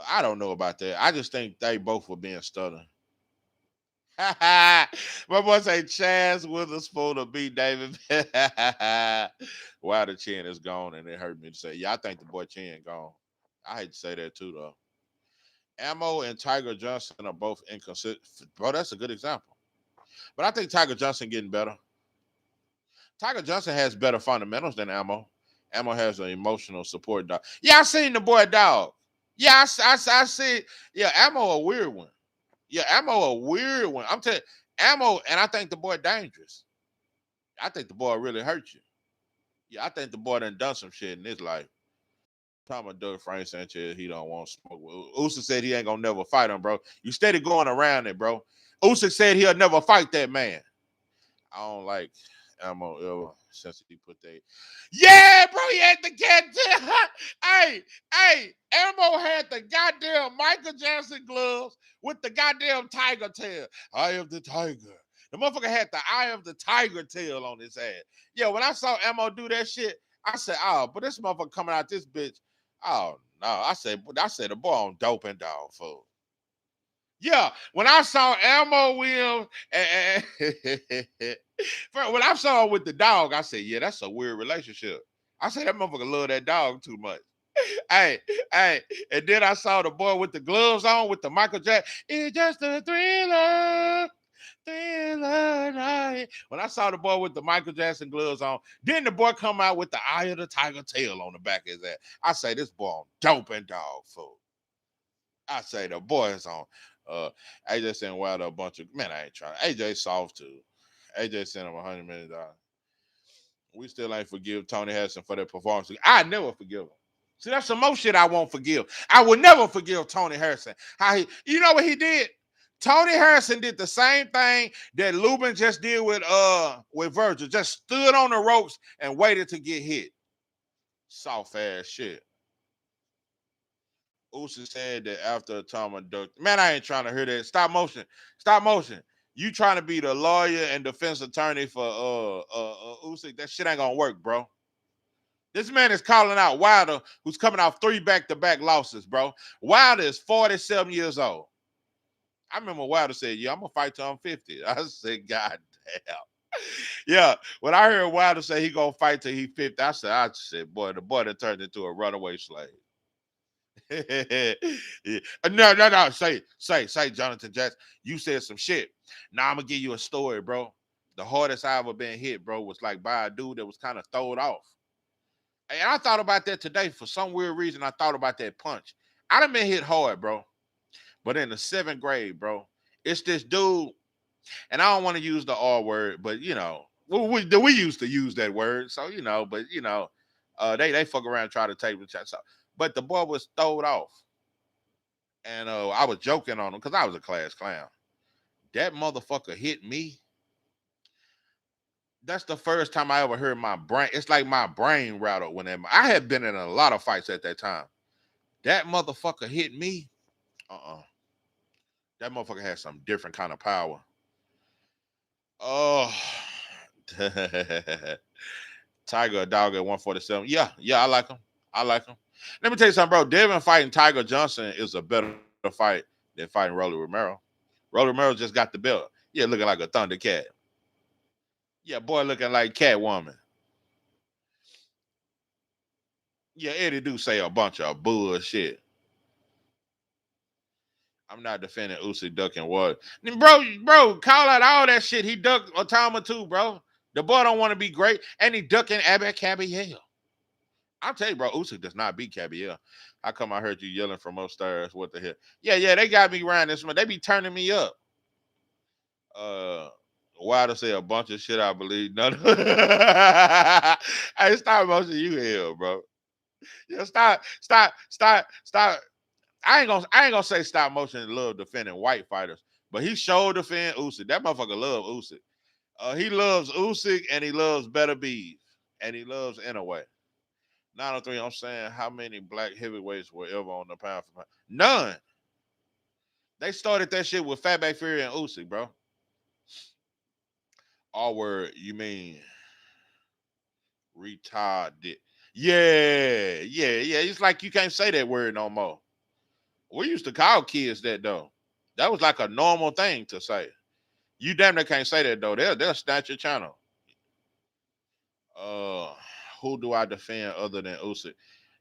I don't know about that. I just think they both were being stubborn. My boy say Chaz Witherspoon to beat David. Wilder chin is gone, and it hurt me to say. Yeah, I think the boy chin gone. I hate to say that too, though. Ammo and Tiger Johnson are both inconsistent. Bro, that's a good example. But I think Tiger Johnson getting better. Tiger Johnson has better fundamentals than Ammo. Ammo has an emotional support dog. Yeah, I seen the boy dog. Yeah, I see. Yeah, Ammo a weird one. Yeah, Ammo a weird one. I'm telling you, Ammo, and I think the boy dangerous. I think the boy really hurt you. Yeah, I think the boy done some shit in his life. Talking about Doug Frank Sanchez, he don't want smoke. Usyk said he ain't gonna never fight him, bro. You steady going around it, bro. Usyk said he'll never fight that man. I don't like ammo ever since he put that. Yeah, bro, he had the goddamn. hey, ammo had the goddamn Michael Jackson gloves with the goddamn tiger tail. Eye of the tiger. The motherfucker had the eye of the tiger tail on his head. Yeah, when I saw ammo do that shit, I said, oh, but this motherfucker coming out this bitch. Oh no, I said the boy on dope and dog food. Yeah, when I saw Elmo Williams, when I saw him with the dog, I said, "Yeah, that's a weird relationship." I said that motherfucker love that dog too much. hey, hey, and then I saw the boy with the gloves on with the Michael Jackson. It's just a thriller night. When I saw the boy with the Michael Jackson gloves on, then the boy come out with the eye of the tiger tail on the back of his ass. I say this boy on dope and dog food. I say the boy is on. AJ sent Wilder a bunch of man. I ain't trying. AJ soft too. AJ sent him $100 million. We still ain't forgive Tony Harrison for that performance. I never forgive him. See, that's some more shit I won't forgive. I will never forgive Tony Harrison. You know what he did? Tony Harrison did the same thing that Lubin just did with Virgil. Just stood on the ropes and waited to get hit. Soft ass shit. Usyk said that after Tama ducked. Man, I ain't trying to hear that. Stop motion. Stop motion. You trying to be the lawyer and defense attorney for Usyk? That shit ain't gonna work, bro. This man is calling out Wilder, who's coming off 3 back-to-back losses, bro. Wilder is 47 years old. I remember Wilder said, "Yeah, I'm gonna fight till I'm 50." I said, "God damn." Yeah, when I heard Wilder say he gonna fight till he 50, I said, boy, the boy that turned into a runaway slave. Yeah. No. Say, Jonathan Jackson. You said some shit. Now I'm gonna give you a story, bro. The hardest I ever been hit, bro, was like by a dude that was kind of throwed off. And I thought about that today for some weird reason. I thought about that punch. I done been hit hard, bro. But in the 7th grade, bro, it's this dude, and I don't want to use the R word, but you know, we used to use that word, so you know, but you know, they fuck around and try to take the chance. But the boy was throwed off. And I was joking on him because I was a class clown. That motherfucker hit me. That's the first time I ever heard my brain. It's like my brain rattled whenever I had been in a lot of fights at that time. That motherfucker hit me. That motherfucker had some different kind of power. Oh, Tiger dog at 147. Yeah, I like him. I like him. Let me tell you something, bro. Devin fighting Tiger Johnson is a better fight than fighting Rolly Romero. Rolly Romero just got the belt. Yeah, looking like a Thundercat. Yeah, boy looking like Catwoman. Yeah, Eddie do say a bunch of bullshit. I'm not defending Usyk ducking water. Bro, call out all that shit. He ducked Otama too, bro. The boy don't want to be great, and he ducking Abba Cabiel. I'll tell you, bro, Usyk does not beat Cabiel. How come I heard you yelling from upstairs? What the hell? Yeah, they got me around this month. They be turning me up. Wilder say a bunch of shit, I believe. None. Hey, stop motion you hell, bro. Yeah, stop. I ain't gonna say stop motion and love defending white fighters, but he showed defend Usyk. That motherfucker love Usyk. He loves Usyk and he loves Better Beef and he loves Inouye. 903, I'm saying how many black heavyweights were ever on the pound for pound? None. They started that shit with Fatback Fury and Usyk, bro. All word, you mean retarded? Yeah. It's like you can't say that word no more. We used to call kids that though. That was like a normal thing to say. You damn near can't say that though. They'll snatch your channel. Uh, who do I defend other than Usyk?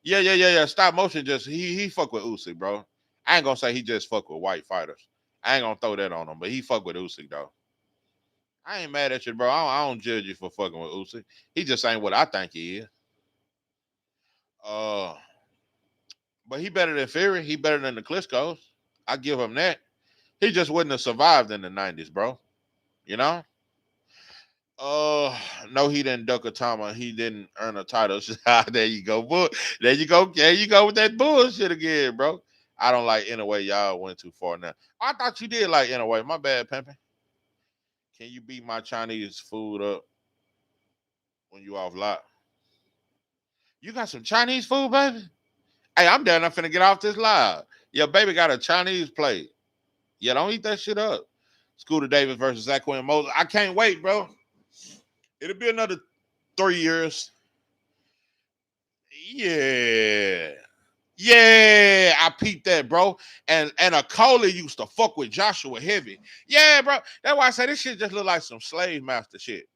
Yeah. Stop motion just he fuck with Usyk, bro. I ain't gonna say he just fuck with white fighters. I ain't gonna throw that on him, but he fuck with Usyk though. I ain't mad at you, bro. I don't judge you for fucking with Usyk. He just ain't what I think he is. Uh, but he better than Fury. He better than the Klitschko's. I give him that. He just wouldn't have survived in the 90s, bro. You know? Uh, no, he didn't duck a Tama. He didn't earn a title. There you go. There you go. There you go with that bullshit again, bro. I don't like Anyway. Y'all went too far now. I thought you did like Anyway. My bad, pimping. Can you beat my Chinese food up? when you off lot. You got some Chinese food, baby? Hey, I'm down. I'm finna get off this live. Your baby got a Chinese plate. Yeah, don't eat that shit up. Scooter Davis versus Zach Quinn Moses. I can't wait, bro. It'll be another 3 years. Yeah. Yeah, I peeped that, bro. And a Coley used to fuck with Joshua heavy. Yeah, bro. That's why I say this shit just look like some slave master shit.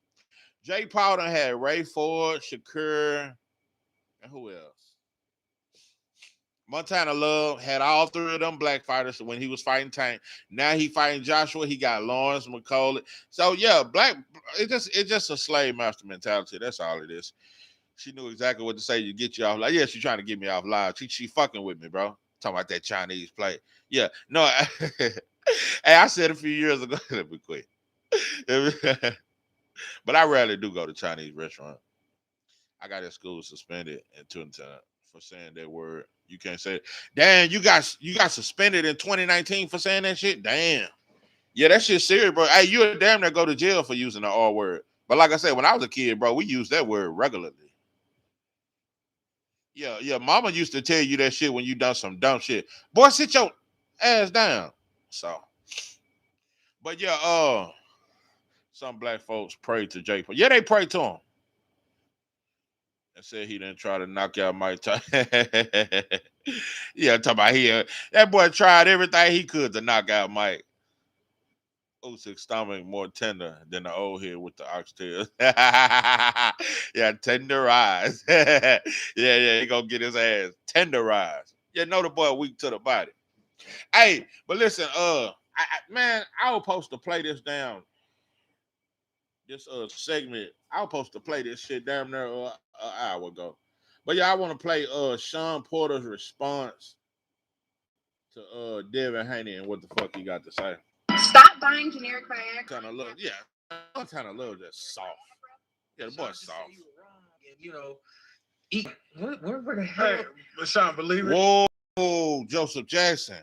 Jay Paul done had Ray Ford, Shakur, and who else? Montana Love had all three of them black fighters when he was fighting Tank. Now he fighting Joshua. He got Lawrence McCauley. So yeah, black. It's just a slave master mentality. That's all it is. She knew exactly what to say to get you off. Like, yeah, she trying to get me off live. She fucking with me, bro. Talking about that Chinese plate. Yeah, no. Hey, I said a few years ago. Let me quit. But I rarely do go to Chinese restaurant. I got at school suspended in 2010 for saying that word. You can't say it. Damn, you got suspended in 2019 for saying that shit? Damn. Yeah, that shit serious, bro. Hey, you a damn near go to jail for using the R word. But like I said, when I was a kid, bro, we used that word regularly. Yeah, mama used to tell you that shit when you done some dumb shit. Boy, sit your ass down. So, but yeah, some black folks prayed to Jay Paul. Yeah, they prayed to him. And said he didn't try to knock out Mike Tyson. Yeah, talking about that boy tried everything he could to knock out Mike. Usyk's stomach more tender than the old head with the oxtail. Yeah, tenderized. Yeah, he gonna get his ass tenderized. Yeah, know the boy weak to the body. Hey, but listen, man, I was supposed to play this down. This segment, I was supposed to play this shit damn near an hour ago. But yeah, I want to play Shawn Porter's response to Devin Haney and what the fuck he got to say. Stop buying generic Viagra. Kind of look, yeah, kind of little just soft. Yeah, the boy's soft. You know, eat. Where the hell? Hey, but Shawn, believe it. Whoa, Joseph Jackson.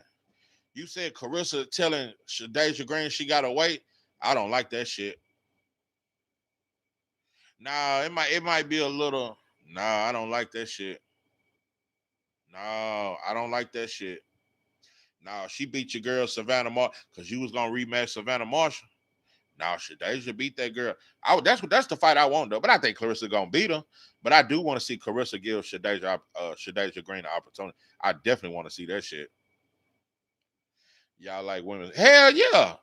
You said Carissa telling Shadeja Green she got to wait. I don't like that shit. Nah, it might be a little. Nah, I don't like that shit. No, I don't like that shit. Nah, she beat your girl Savannah Marshall because you was gonna rematch Savannah Marshall. Now Shadeja beat that girl. That's the fight I want though. But I think Clarissa gonna beat her. But I do want to see Carissa give Shadeja Green the opportunity. I definitely want to see that shit. Y'all like women? Hell yeah!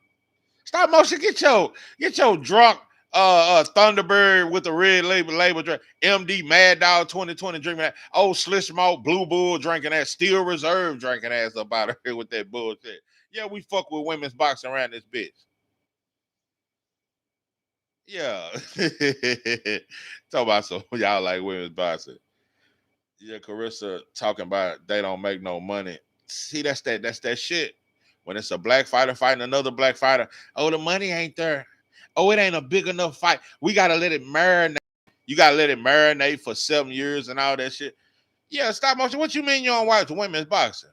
Stop motion. Get your drunk Thunderbird with the red label drink. MD Mad Dog 2020 drinking that. Old Slish Malt Blue Bull drinking that. Steel Reserve drinking ass up out of here with that bullshit. Yeah, we fuck with women's boxing around this bitch. Yeah. Talk about some y'all like women's boxing. Yeah, Carissa talking about they don't make no money. See, that's that shit. When it's a black fighter fighting another black fighter, oh, the money ain't there. Oh, it ain't a big enough fight. We gotta let it marinate. You gotta let it marinate for 7 years and all that shit. Yeah, stop motion. What you mean you don't watch women's boxing?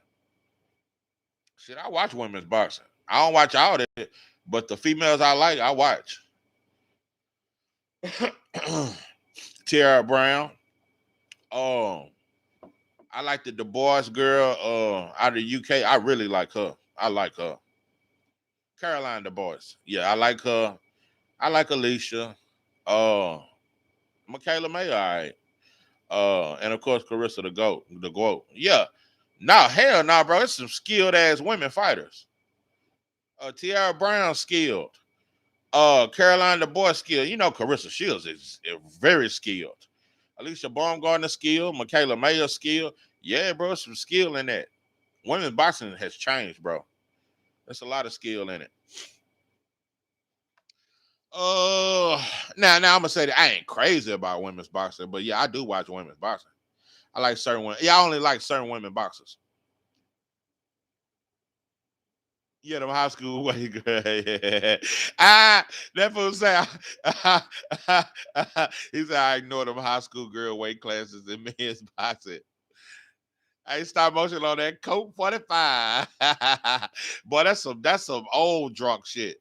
Shit, I watch women's boxing. I don't watch all that, but the females I like, I watch. Tara Brown. I like the Du Bois girl out of the UK. I really like her. I like her. Caroline Du Bois. Yeah, I like her. I like Alicia. Michaela May, all right. And of course Carissa the GOAT. Yeah. Nah, hell nah, bro. It's some skilled ass women fighters. Tiara Brown skilled. Caroline Du Bois skilled. You know Carissa Shields is very skilled. Alicia Baumgartner skilled. Michaela Mayer skilled. Yeah, bro, some skill in that. Women's boxing has changed, bro. There's a lot of skill in it. Now I'm gonna say that I ain't crazy about women's boxing, but yeah, I do watch women's boxing. I like certain women. Yeah, I only like certain women boxers. Yeah, them high school way girl. That fool say he said I ignore them high school girl weight classes in men's boxing. I ain't stop motion on that Coke 45. Boy, that's some old drunk shit.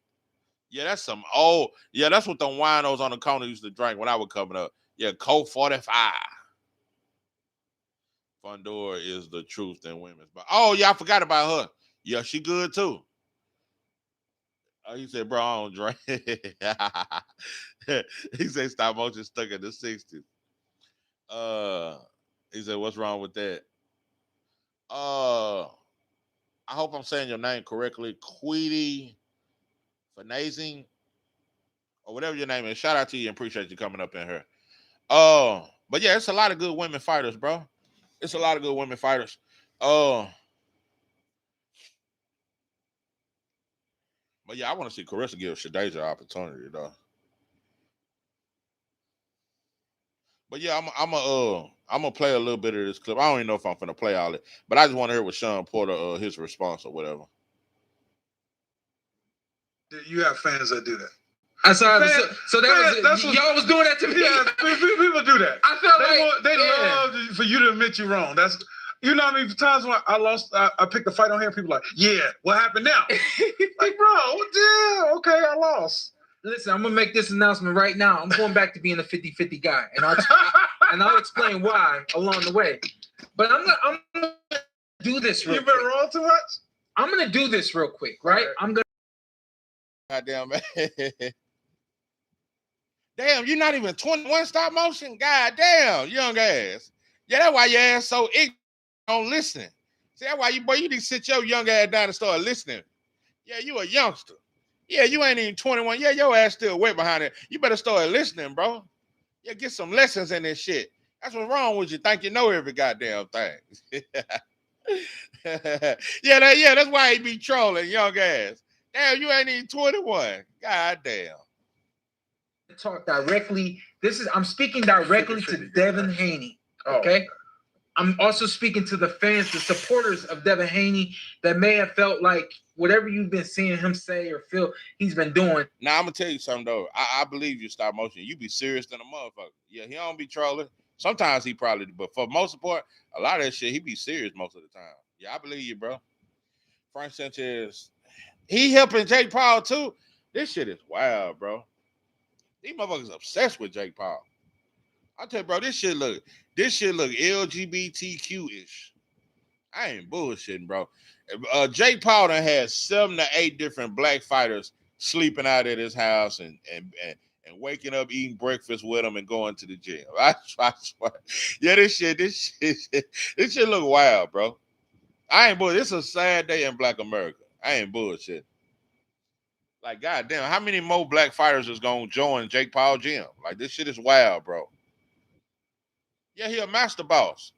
Yeah, that's some old. Yeah, that's what the winos on the corner used to drink when I was coming up. Yeah, Colt 45. Fundora is the truth in women's. But oh yeah, I forgot about her. Yeah, she good too. Oh, he said, bro, I don't drink. He said stop motion stuck in the 60s. Uh he said, what's wrong with that? Uh I hope I'm saying your name correctly. Queedy Fanazing, or whatever your name is. Shout out to you and appreciate you coming up in here. But yeah, it's a lot of good women fighters, bro. It's a lot of good women fighters. Uh but yeah, I want to see Carissa give Shadeja an opportunity though. But yeah, I'm gonna play a little bit of this clip. I don't even know if I'm gonna play all it, but I just want to hear what Shawn Porter his response or whatever. You have fans that do that. I saw so that was y'all was doing that to me. Yeah, people do that. I felt they love for you to admit you're wrong. That's you know how many times when I lost, I picked a fight on here. People like, yeah, what happened now? Like, bro, yeah, okay, I lost. Listen, I'm gonna make this announcement right now. I'm going back to being a 50-50 guy, and I'll explain why along the way. But I'm gonna do this real quick. You've been wrong too much? I'm gonna do this real quick, right? I'm gonna. Goddamn, man. Damn, you're not even 21 stop motion? God damn, young ass. Yeah, that's why your ass so ignorant. Don't listen. See, that's why you need to sit your young ass down and start listening. Yeah, you a youngster. Yeah, you ain't even 21. Yeah, your ass still way behind it. You better start listening, bro. Yeah, get some lessons in this shit. That's what's wrong with you. Think you know every goddamn thing. Yeah, that's why he be trolling young ass. Damn, you ain't even 21. God damn. Talk directly. I'm speaking directly to Devin Haney. Okay. I'm also speaking to the fans, the supporters of Devin Haney that may have felt like whatever you've been seeing him say or feel he's been doing. Now I'm gonna tell you something though. I believe you stop motion. You be serious than a motherfucker. Yeah, he don't be trolling. Sometimes he probably, but for most part, a lot of that shit he be serious most of the time. Yeah, I believe you, bro. Frank Sanchez, he helping Jake Paul too. This shit is wild, bro. These motherfuckers obsessed with Jake Paul. I tell you, bro, this shit look LGBTQ-ish. I ain't bullshitting, bro. Jake Paul done had 7 to 8 different black fighters sleeping out at his house and waking up, eating breakfast with him and going to the gym. I swear. Yeah, this shit look wild, bro. I ain't bullshit. It's a sad day in Black America. I ain't bullshit. Like, goddamn, how many more black fighters is gonna join Jake Paul gym? Like, this shit is wild, bro. Yeah, he a master boss.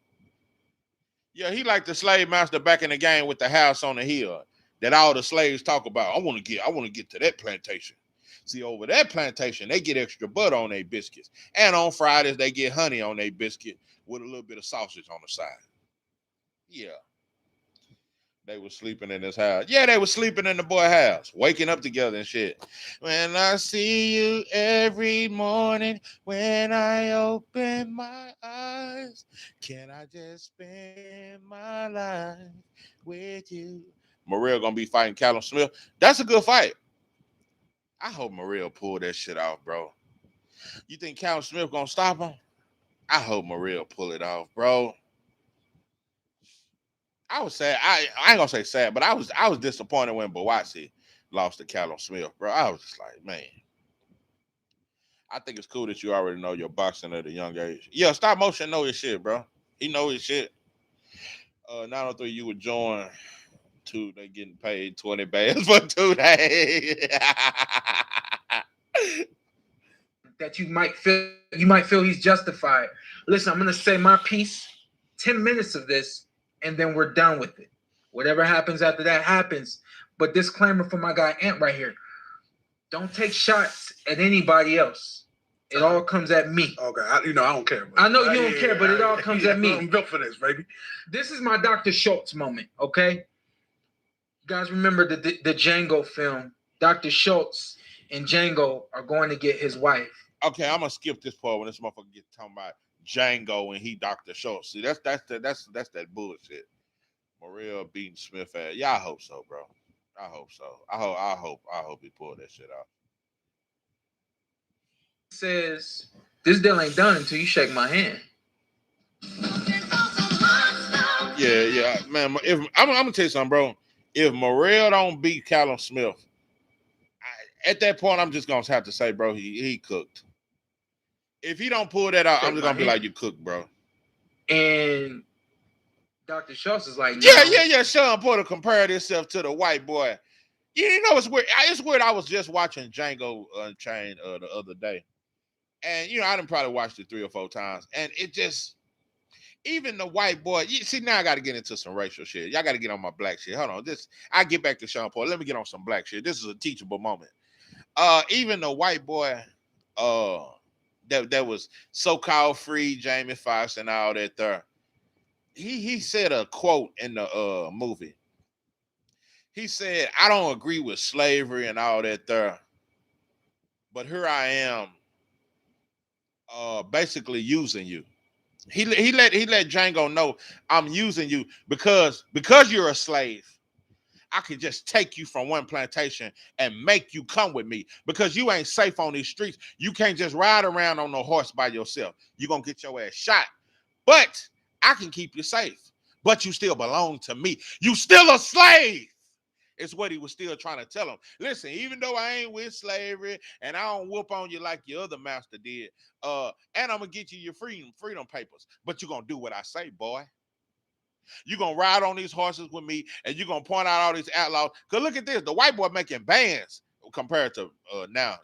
Yeah, he like the slave master back in the game with the house on the hill that all the slaves talk about. I want to get to that plantation. See, over that plantation, they get extra butter on their biscuits. And on Fridays, they get honey on their biscuit with a little bit of sausage on the side. Yeah. They were sleeping in his house. Yeah, they were sleeping in the boy house, waking up together and shit. When I see you every morning, when I open my eyes, can I just spend my life with you? Maria gonna be fighting Callum Smith. That's a good fight. I hope Maria pull that shit off, bro. You think Callum Smith gonna stop him? I hope Maria pull it off, bro. I was sad. I ain't gonna say sad, but I was disappointed when Bawasi lost to Callum Smith, bro. I was just like, man. I think it's cool that you already know your boxing at a young age. Yeah, stop motion know his shit, bro. He know his shit. 903, you would join two. They getting paid 20 bands for 2 days. That you might feel he's justified. Listen, I'm gonna say my piece. 10 minutes of this, and then we're done with it. Whatever happens after that happens. But disclaimer for my guy Ant right here: don't take shots at anybody else. It all comes at me. Okay, I don't care. I know you don't care, but it all comes at me. I'm built for this, baby. This is my Dr. Schultz moment, okay? You guys remember the Django film? Dr. Schultz and Django are going to get his wife. Okay, I'm gonna skip this part when this motherfucker get talking about Django and he Dr. Schultz. See, that's that bullshit. Maria beating Smith ass. Yeah, I hope so, bro. I hope so. I hope he pulled that shit out. Says This deal ain't done until you shake my hand. Yeah, man. If I'm gonna tell you something, bro. If Morrell don't beat Callum Smith, at that point, I'm just gonna have to say, bro, he cooked. If he don't pull that out, I'm just gonna be like, you cooked, bro. And Dr. Schultz is like, yeah. Shawn Porter compared himself to the white boy. You know, it's weird. It's weird. I was just watching Django Unchained the other day, and I done probably watched it 3 or 4 times, and it just. Even the white boy, see, now I got to get into some racial shit. Y'all got to get on my black shit. Hold on. I get back to Shawn Porter. Let me get on some black shit. This is a teachable moment. Even the white boy, that was so-called free Jamie Foxx and all that there. He said a quote in the movie. He said, I don't agree with slavery and all that there, but here I am basically using you. He let Django know, I'm using you because you're a slave. I can just take you from one plantation and make you come with me because you ain't safe on these streets. You can't just ride around on no horse by yourself. You're going to get your ass shot. But I can keep you safe. But you still belong to me. You still a slave. It's what he was still trying to tell him. Listen, even though I ain't with slavery and I don't whoop on you like your other master did, and I'm going to get you your freedom papers, but you're going to do what I say, boy. You're going to ride on these horses with me, and you're going to point out all these outlaws. Because look at this. The white boy making bands compared to now.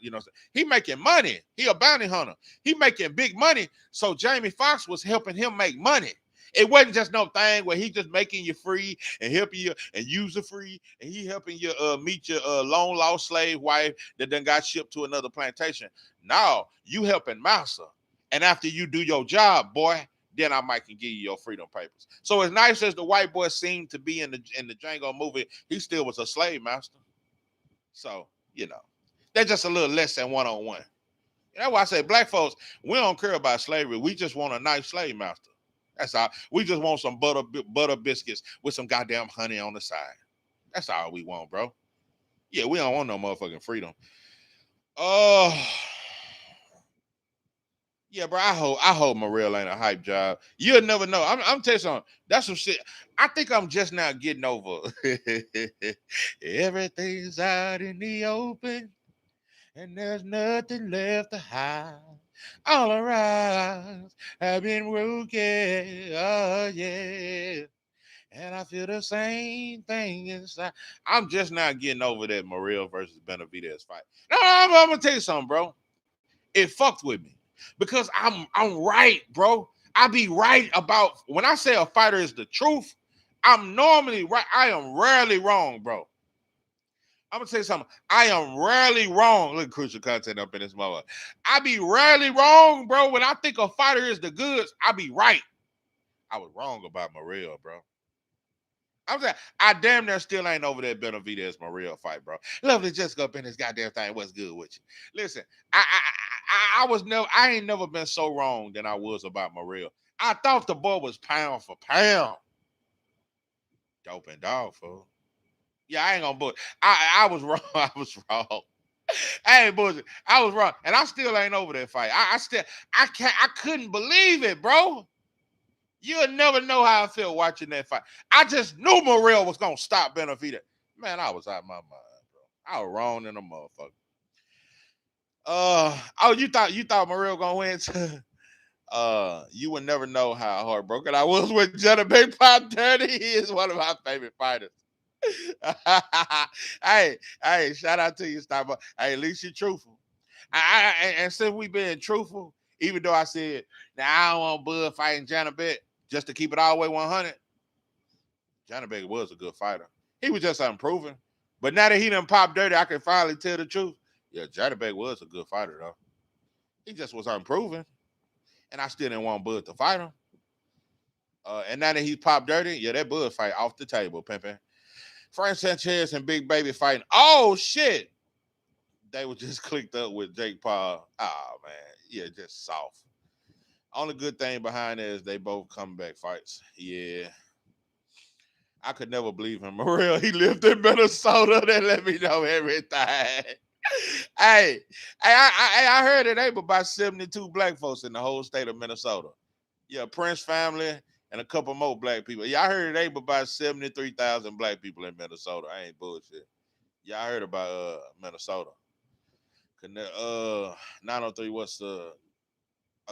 He making money. He a bounty hunter. He making big money. So Jamie Foxx was helping him make money. It wasn't just no thing where he just making you free and helping you and user free, and he helping you meet your long lost slave wife that done got shipped to another plantation. Now you helping master, and after you do your job, boy, then I might can give you your freedom papers. So as nice as the white boy seemed to be in the Django movie, he still was a slave master. So that's just a little less than one-on-one. That's why I say black folks, we don't care about slavery. We just want a nice slave master. That's all. We just want some butter biscuits with some goddamn honey on the side. That's all we want, bro. Yeah, we don't want no motherfucking freedom. Oh, yeah, bro. I hope Morrell ain't a hype job. You'll never know. I'm telling you something. That's some shit. I think I'm just now getting over. Everything's out in the open, and there's nothing left to hide. All our eyes have been broken. Oh, yeah. And I feel the same thing inside. I'm just not getting over that Morrell versus Benavidez fight. No, I'm going to tell you something, bro. It fucked with me. Because I'm right, bro. I be right about, when I say a fighter is the truth, I'm normally right. I am rarely wrong, bro. I'm gonna tell you something. I am rarely wrong. Look, crucial content up in this mother. I be rarely wrong, bro. When I think a fighter is the goods, I be right. I was wrong about Morrell, bro. I'm saying I damn near still ain't over that Benavidez Morrell fight, bro. Lovely just up in this goddamn thing. What's good with you? Listen, I ain't never been so wrong than I was about Morrell. I thought the boy was pound for pound. Dope and dog, fool. Yeah, I ain't gonna bullshit. I was wrong. I was wrong. I ain't bullshit. I was wrong, and I still ain't over that fight. I couldn't believe it, bro. You'll never know how I felt watching that fight. I just knew Morrell was gonna stop Benavidez. Man, I was out of my mind, bro. I was wrong in a motherfucker. You thought Morrell gonna win? You would never know how heartbroken I was when Jenna Big Pop Dirty. He is one of my favorite fighters. hey, shout out to you, Starbucks. Hey, at least you're truthful. And since we been truthful, even though I said, now I don't want Bud fighting Janabek, just to keep it all the way 100, Janabek was a good fighter. He was just improving. But now that he done popped dirty, I can finally tell the truth. Yeah, Janabek was a good fighter, though. He just was improving. And I still didn't want Bud to fight him. And now that he's popped dirty, yeah, that Bud fight off the table, pimping. Frank Sanchez and Big Baby fighting. Oh, shit. They were just clicked up with Jake Paul. Oh, man. Yeah, just soft. Only good thing behind it is they both comeback fights. Yeah. I could never believe him. Morrell, he lived in Minnesota. They let me know everything. Hey, I heard it ain't about 72 black folks in the whole state of Minnesota. Yeah, Prince family and a couple more black people. Yeah, I heard it ain't about 73,000 black people in Minnesota. I ain't bullshit. Yeah, I heard about Minnesota. 903, what's a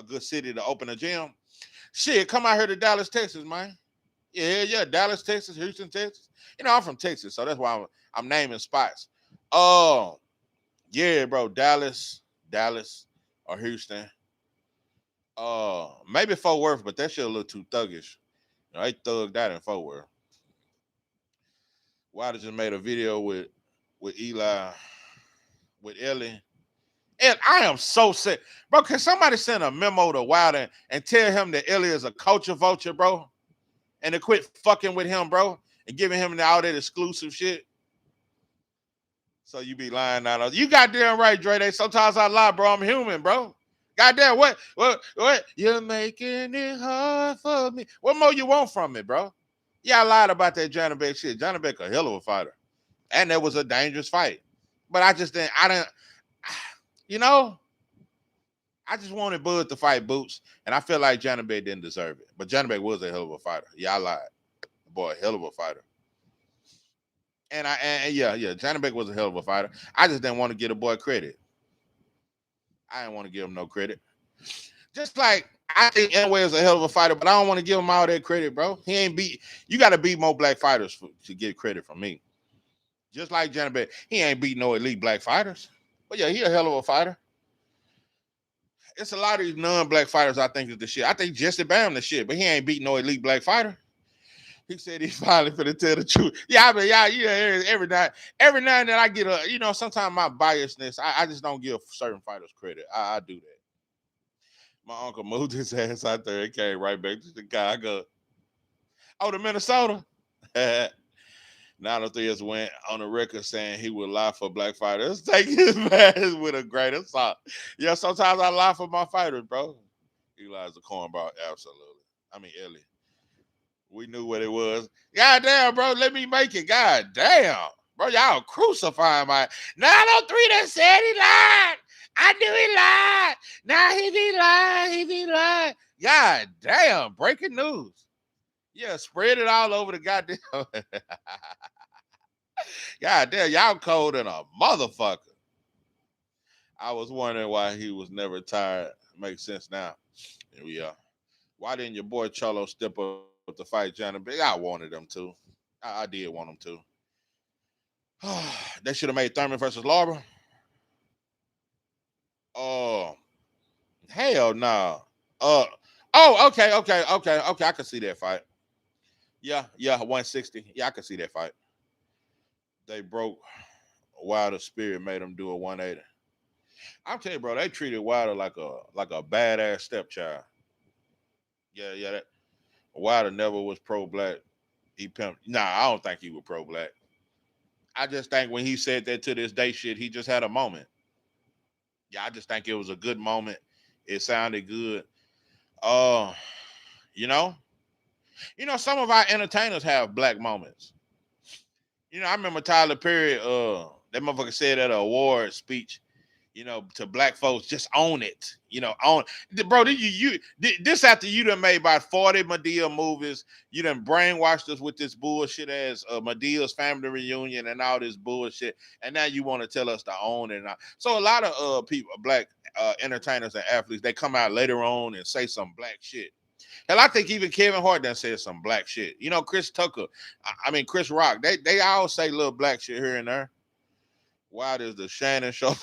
good city to open a gym? Shit, come out here to Dallas, Texas, man. Yeah, Dallas, Texas, Houston, Texas. You know, I'm from Texas, so that's why I'm naming spots. Oh, yeah, bro, Dallas, or Houston. Maybe Fort Worth, but that shit a little too thuggish. You know, they thugged out in Fort Worth. Wilder just made a video with Eli, with Ellie. And I am so sick. Bro, can somebody send a memo to Wilder and tell him that Ellie is a culture vulture, bro? And to quit fucking with him, bro, and giving him all that exclusive shit. So you be lying now. You goddamn right, Dre. Sometimes I lie, bro. I'm human, bro. Goddamn, what? You're making it hard for me. What more you want from me, bro? Yeah, I lied about that Johnny Beck shit. Johnny Beck a hell of a fighter. And that was a dangerous fight. But I didn't, you know, I just wanted Bud to fight Boots. And I feel like Johnny Beck didn't deserve it. But Johnny Beck was a hell of a fighter. Yeah, I lied. Boy, a hell of a fighter. And Johnny Beck was a hell of a fighter. I just didn't want to give the boy credit. I didn't want to give him no credit. Just like I think Anway is a hell of a fighter, but I don't want to give him all that credit, bro. He ain't beat. You got to beat more black fighters to get credit from me. Just like Johnny Beck, he ain't beat no elite black fighters. But yeah, he a hell of a fighter. It's a lot of these non-black fighters I think is the shit. I think Jesse Bam the shit, but he ain't beat no elite black fighter. He said he's finally finna tell the truth. Yeah, I mean, yeah, every now and then I get sometimes my biasness, I just don't give certain fighters credit. I do that. My uncle moved his ass out there and came right back to the guy. I go, oh, to Minnesota? 903 has went on the record saying he would lie for black fighters. Take his ass with a grain of salt. Yeah, sometimes I lie for my fighters, bro. Eli's a cornball, absolutely. I mean, Ellie. We knew what it was. God damn, bro, let me make it. God damn. Bro, y'all crucifying my 903 that said he lied. I knew he lied. Now he be lying. God damn, breaking news. Yeah, spread it all over the goddamn. God damn, y'all cold than a motherfucker. I was wondering why he was never tired. Makes sense now. Here we are. Why didn't your boy Cholo step up to fight Johnny Beck? I wanted him to. I did want him to. They should have made Thurman versus Larber. Oh, hell no. Okay. I can see that fight. Yeah, 160. Yeah, I can see that fight. They broke Wilder's spirit, made him do a 180. I'm telling you, bro, they treated Wilder like a badass stepchild. Yeah, that Wilder never was pro-black. He pimped. Nah, I don't think he was pro-black. I just think when he said that to this day shit, he just had a moment. Yeah, I just think it was a good moment. It sounded good. Uh, you know, some of our entertainers have black moments. I remember Tyler Perry, that motherfucker said at an award speech, to black folks, just own it. Own. Bro, this after you done made about 40 Madea movies, you done brainwashed us with this bullshit as Madea's family reunion and all this bullshit, and now you want to tell us to own it. So a lot of people, black entertainers and athletes, they come out later on and say some black shit. Hell, I think even Kevin Hart done said some black shit. Chris Tucker, Chris Rock, they all say little black shit here and there. Why does the Shannon Sharp?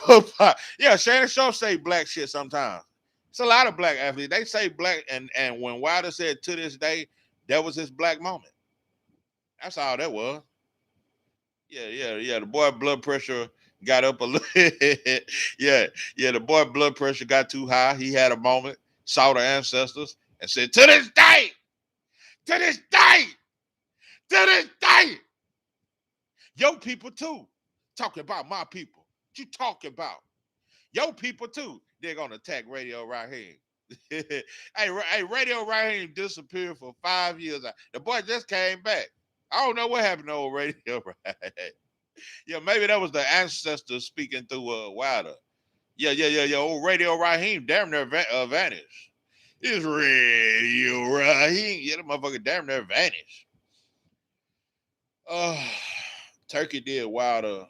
Yeah, Shannon Sharp say black shit sometimes. It's a lot of black athletes. They say black, and when Wilder said to this day, that was his black moment. That's all that was. Yeah. The boy blood pressure got up a little. yeah. The boy blood pressure got too high. He had a moment, saw the ancestors, and said, to this day, your people too. Talking about my people. What you talking about? Your people too. They're gonna attack Radio Raheem. hey, Radio Raheem disappeared for 5 years. The boy just came back. I don't know what happened to old Radio Raheem. Yeah, maybe that was the ancestors speaking through Wilder. Yeah. Old Radio Raheem damn near vanished. It's Radio Raheem. Yeah, the motherfucker damn near vanished. Turkey did Wilder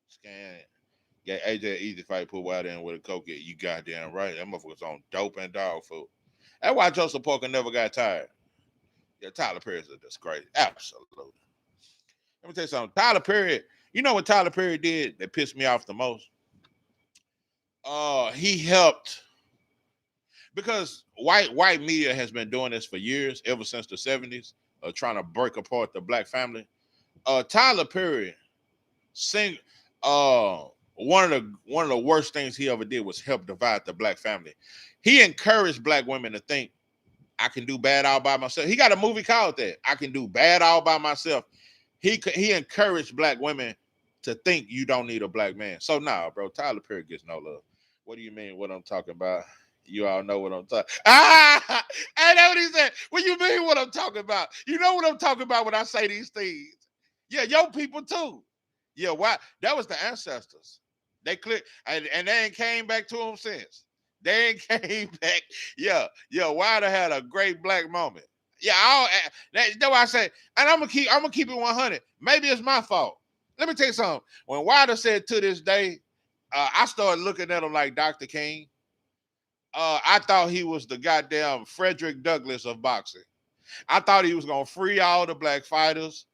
scan. Yeah, AJ easy fight, put Wilder in with a coke. You goddamn right. That motherfucker's on dope and dog food. That's why Joseph Parker never got tired. Yeah, Tyler Perry's a disgrace. Absolutely. Let me tell you something. Tyler Perry, you know what Tyler Perry did that pissed me off the most? He helped because white media has been doing this for years, ever since the 70s, trying to break apart the black family. Tyler Perry one of the worst things he ever did was help divide the black family. He encouraged black women to think, I can do bad all by myself. He got a movie called that, I Can Do Bad All By Myself. He encouraged black women to think you don't need a black man. So nah, bro, Tyler Perry gets no love. What do you mean what I'm talking about? You all know what I'm talking. Ah, and that's what he said. What do you mean what I'm talking about? You know what I'm talking about when I say these things. Yeah, your people too. Yeah, why? That was the ancestors. They clicked and they ain't came back to them since. They ain't came back. Yeah. Wilder had a great black moment. Yeah, that's why I say, and I'm gonna keep it 100. Maybe it's my fault. Let me tell you something. When Wilder said to this day, I started looking at him like Dr. King. I thought he was the goddamn Frederick Douglass of boxing. I thought he was gonna free all the black fighters.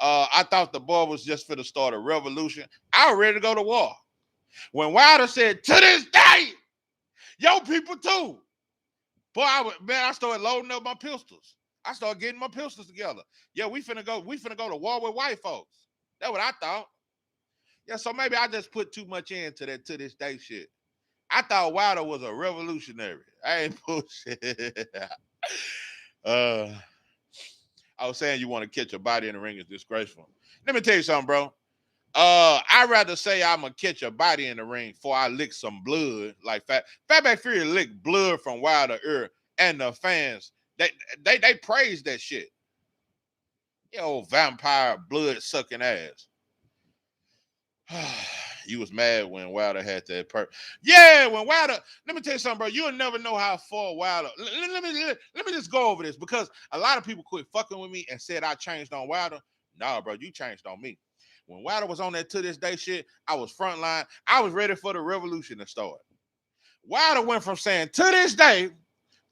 I thought the boy was just for the start a revolution. I was ready to go to war. When Wilder said, to this day, yo people too. Boy, I started loading up my pistols. I started getting my pistols together. Yeah, we finna go to war with white folks. That's what I thought. Yeah, so maybe I just put too much into that to this day shit. I thought Wilder was a revolutionary. I ain't bullshit. I was saying you want to catch a body in the ring is disgraceful. Let me tell you something, bro. I'd rather say I'm gonna catch a body in the ring before I lick some blood. Like Fatback Fury licked blood from Wilder ear, and the fans they praise that shit. You old vampire blood sucking ass. You was mad when Wilder had that Yeah, when Wilder. Let me tell you something, bro. You'll never know how far Wilder. Let me just go over this because a lot of people quit fucking with me and said I changed on Wilder. Nah, bro, you changed on me. When Wilder was on that to this day shit, I was frontline. I was ready for the revolution to start. Wilder went from saying to this day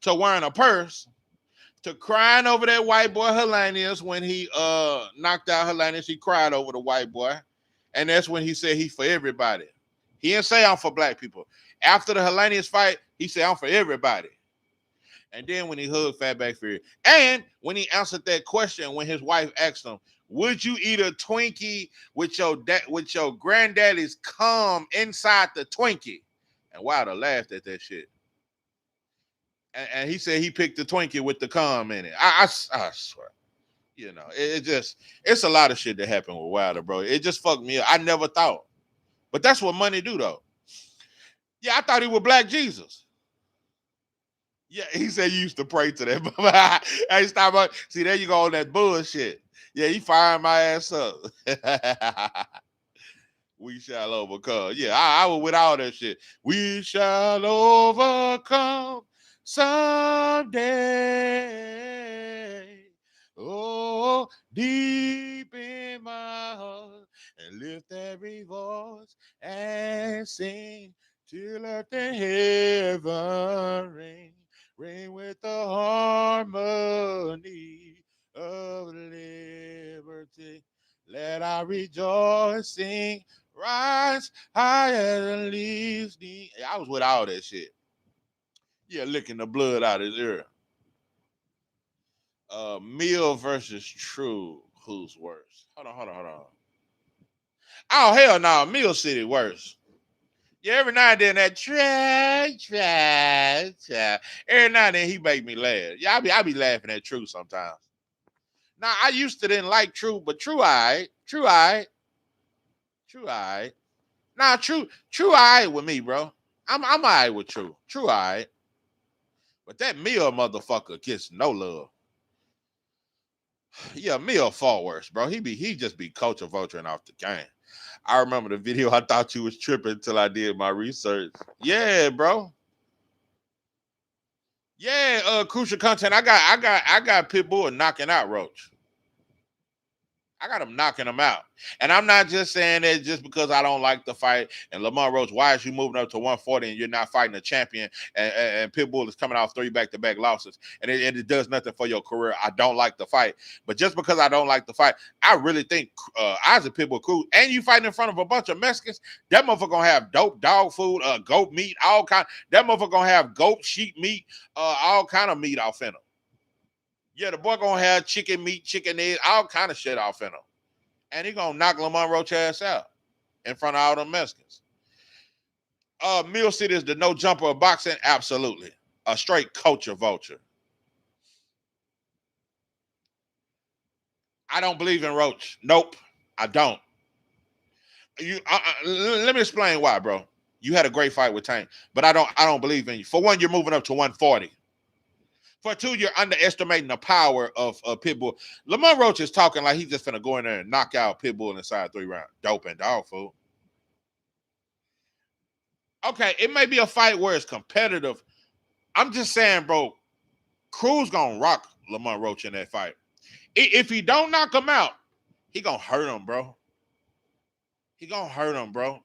to wearing a purse to crying over that white boy Hellenius when he knocked out Hellenius. He cried over the white boy. And that's when he said he for everybody. He didn't say I'm for black people. After the Hellenius fight, he said I'm for everybody. And then when he hugged Fatback Fury, and when he answered that question when his wife asked him, would you eat a Twinkie with your granddaddy's cum inside the Twinkie? And Wilder laughed at that shit. And he said he picked the Twinkie with the cum in it. I swear. You know, it's a lot of shit that happened with Wilder, bro. It just fucked me up. I never thought. But that's what money do, though. Yeah, I thought he was Black Jesus. Yeah, he said you used to pray to that. Hey, stop. See, there you go on that bullshit. Yeah, he fired my ass up. We shall overcome. Yeah, I was with all that shit. We shall overcome someday. Oh, deep in my heart, and lift every voice and sing till earth and heaven ring with the harmony of liberty. Let our rejoicing rise higher than leaves the. I was with all that shit. Yeah, licking the blood out of his ear. Mill versus True, who's worse? Hold on. Oh, hell no, Mill City worse. Yeah, every now and then that try. Every now and then he make me laugh. Yeah, I be laughing at True sometimes. Now, I used to didn't like True, but True I. Nah, True I with me, bro. I'm all right with True. True I. But that Mill motherfucker gets no love. Yeah, Mil far worse, bro. He just be culture vulturing off the game. I remember the video. I thought you was tripping until I did my research. Yeah, bro. Yeah, crucial content. I got Pitbull knocking out Roach. I got him knocking him out. And I'm not just saying that just because I don't like the fight. And Lamar Roach, why is you moving up to 140 and you're not fighting a champion? And Pitbull is coming off 3 back-to-back losses. And it does nothing for your career. I don't like the fight. But just because I don't like the fight, I really think Isaac Pitbull Cruz, and you fighting in front of a bunch of Mexicans, that motherfucker gonna have dope dog food, goat meat, all kind. That motherfucker gonna have goat, sheep meat, all kind of meat off in him. Yeah, the boy gonna have chicken meat, chicken eggs, all kind of shit off in him. And he gonna knock Lamar Roach ass out in front of all them Mexicans. Mill City is the no jumper of boxing? Absolutely. A straight culture vulture. I don't believe in Roach. Nope, I don't. Let me explain why, bro. You had a great fight with Tank, but I don't believe in you. For one, you're moving up to 140. For two, you're underestimating the power of Pitbull. Lamar Roach is talking like he's just finna go in there and knock out Pitbull inside 3 rounds. Dope and dog food. Okay, it may be a fight where it's competitive. I'm just saying, bro, Cruz gonna rock Lamar Roach in that fight. If he don't knock him out, he gonna hurt him, bro. He gonna hurt him, bro.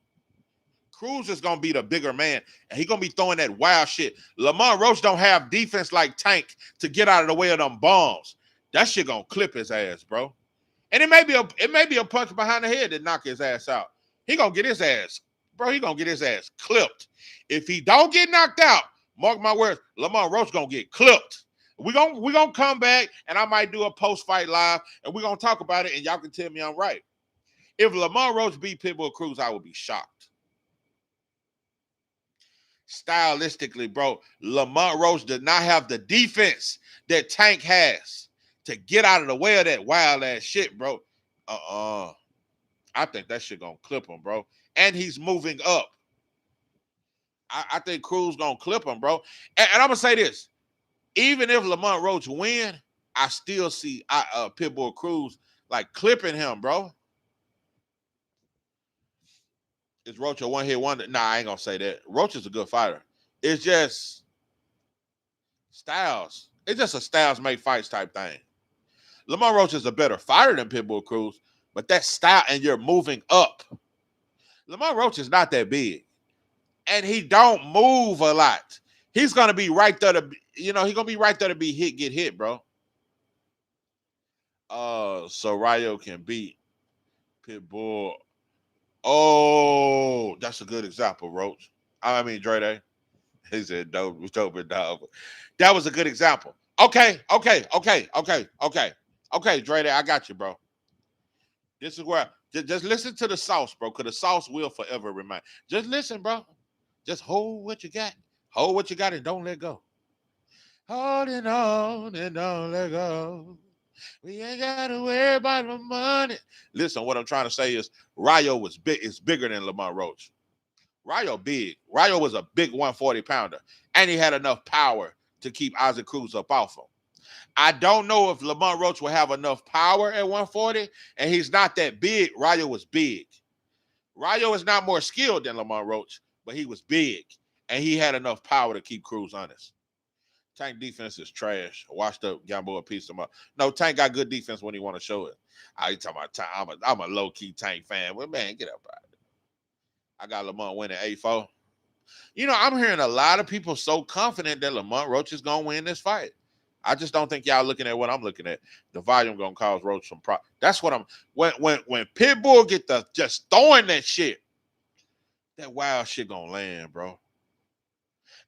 Cruz is gonna be the bigger man, and he gonna be throwing that wild shit. Lamar Roach don't have defense like Tank to get out of the way of them bombs. That shit gonna clip his ass, bro. And it may be a punch behind the head that knock his ass out. He gonna get his ass, bro. He gonna get his ass clipped. If he don't get knocked out, mark my words, Lamar Roach gonna get clipped. We gonna come back, and I might do a post-fight live, and we're gonna talk about it, and y'all can tell me I'm right. If Lamar Roach beat Pitbull Cruz, I would be shocked. Stylistically, bro, Lamar Roach does not have the defense that Tank has to get out of the way of that wild ass shit, bro. I think that shit gonna clip him, bro. And he's moving up. I think Cruz gonna clip him, bro. And I'm gonna say this: even if Lamar Roach win, I still see Pitbull Cruz like clipping him, bro. Is Roach a one-hit wonder? Nah, I ain't gonna say that. Roach is a good fighter. It's just styles. It's just a styles make fights type thing. Lamar Roach is a better fighter than Pitbull Cruz, but that style and you're moving up. Lamar Roach is not that big, and he don't move a lot. He's gonna be right there to, he's gonna be right there to be hit, get hit, bro. So Rayo can beat Pitbull. Oh, that's a good example, Roach. I mean, Dre Day. He said, dope and dog. That was a good example. Okay, Dre Day, I got you, bro. This is where, just listen to the sauce, bro, because the sauce will forever remain. Just listen, bro. Just hold what you got. Hold what you got and don't let go. Holding on and don't let go. We ain't got to worry about the money. Listen, what I'm trying to say is Rayo was big. It's bigger than Lamar Roach. Rayo big. Rayo was a big 140 pounder, and he had enough power to keep Isaac Cruz up off him. I don't know if Lamar Roach will have enough power at 140, and he's not that big. Rayo was big. Rayo is not more skilled than Lamar Roach, but he was big, and he had enough power to keep Cruz honest. Tank defense is trash. Washed up Gamboa pieced him up. No, Tank got good defense when he want to show it. You talking about Tank? I'm a low-key Tank fan. Well, man, get up out of it. I got Lamar winning 8-4. I'm hearing a lot of people so confident that Lamar Roach is going to win this fight. I just don't think y'all looking at what I'm looking at. The volume going to cause Roach some problems. That's what I'm – when Pitbull get the just throwing that shit, that wild shit going to land, bro.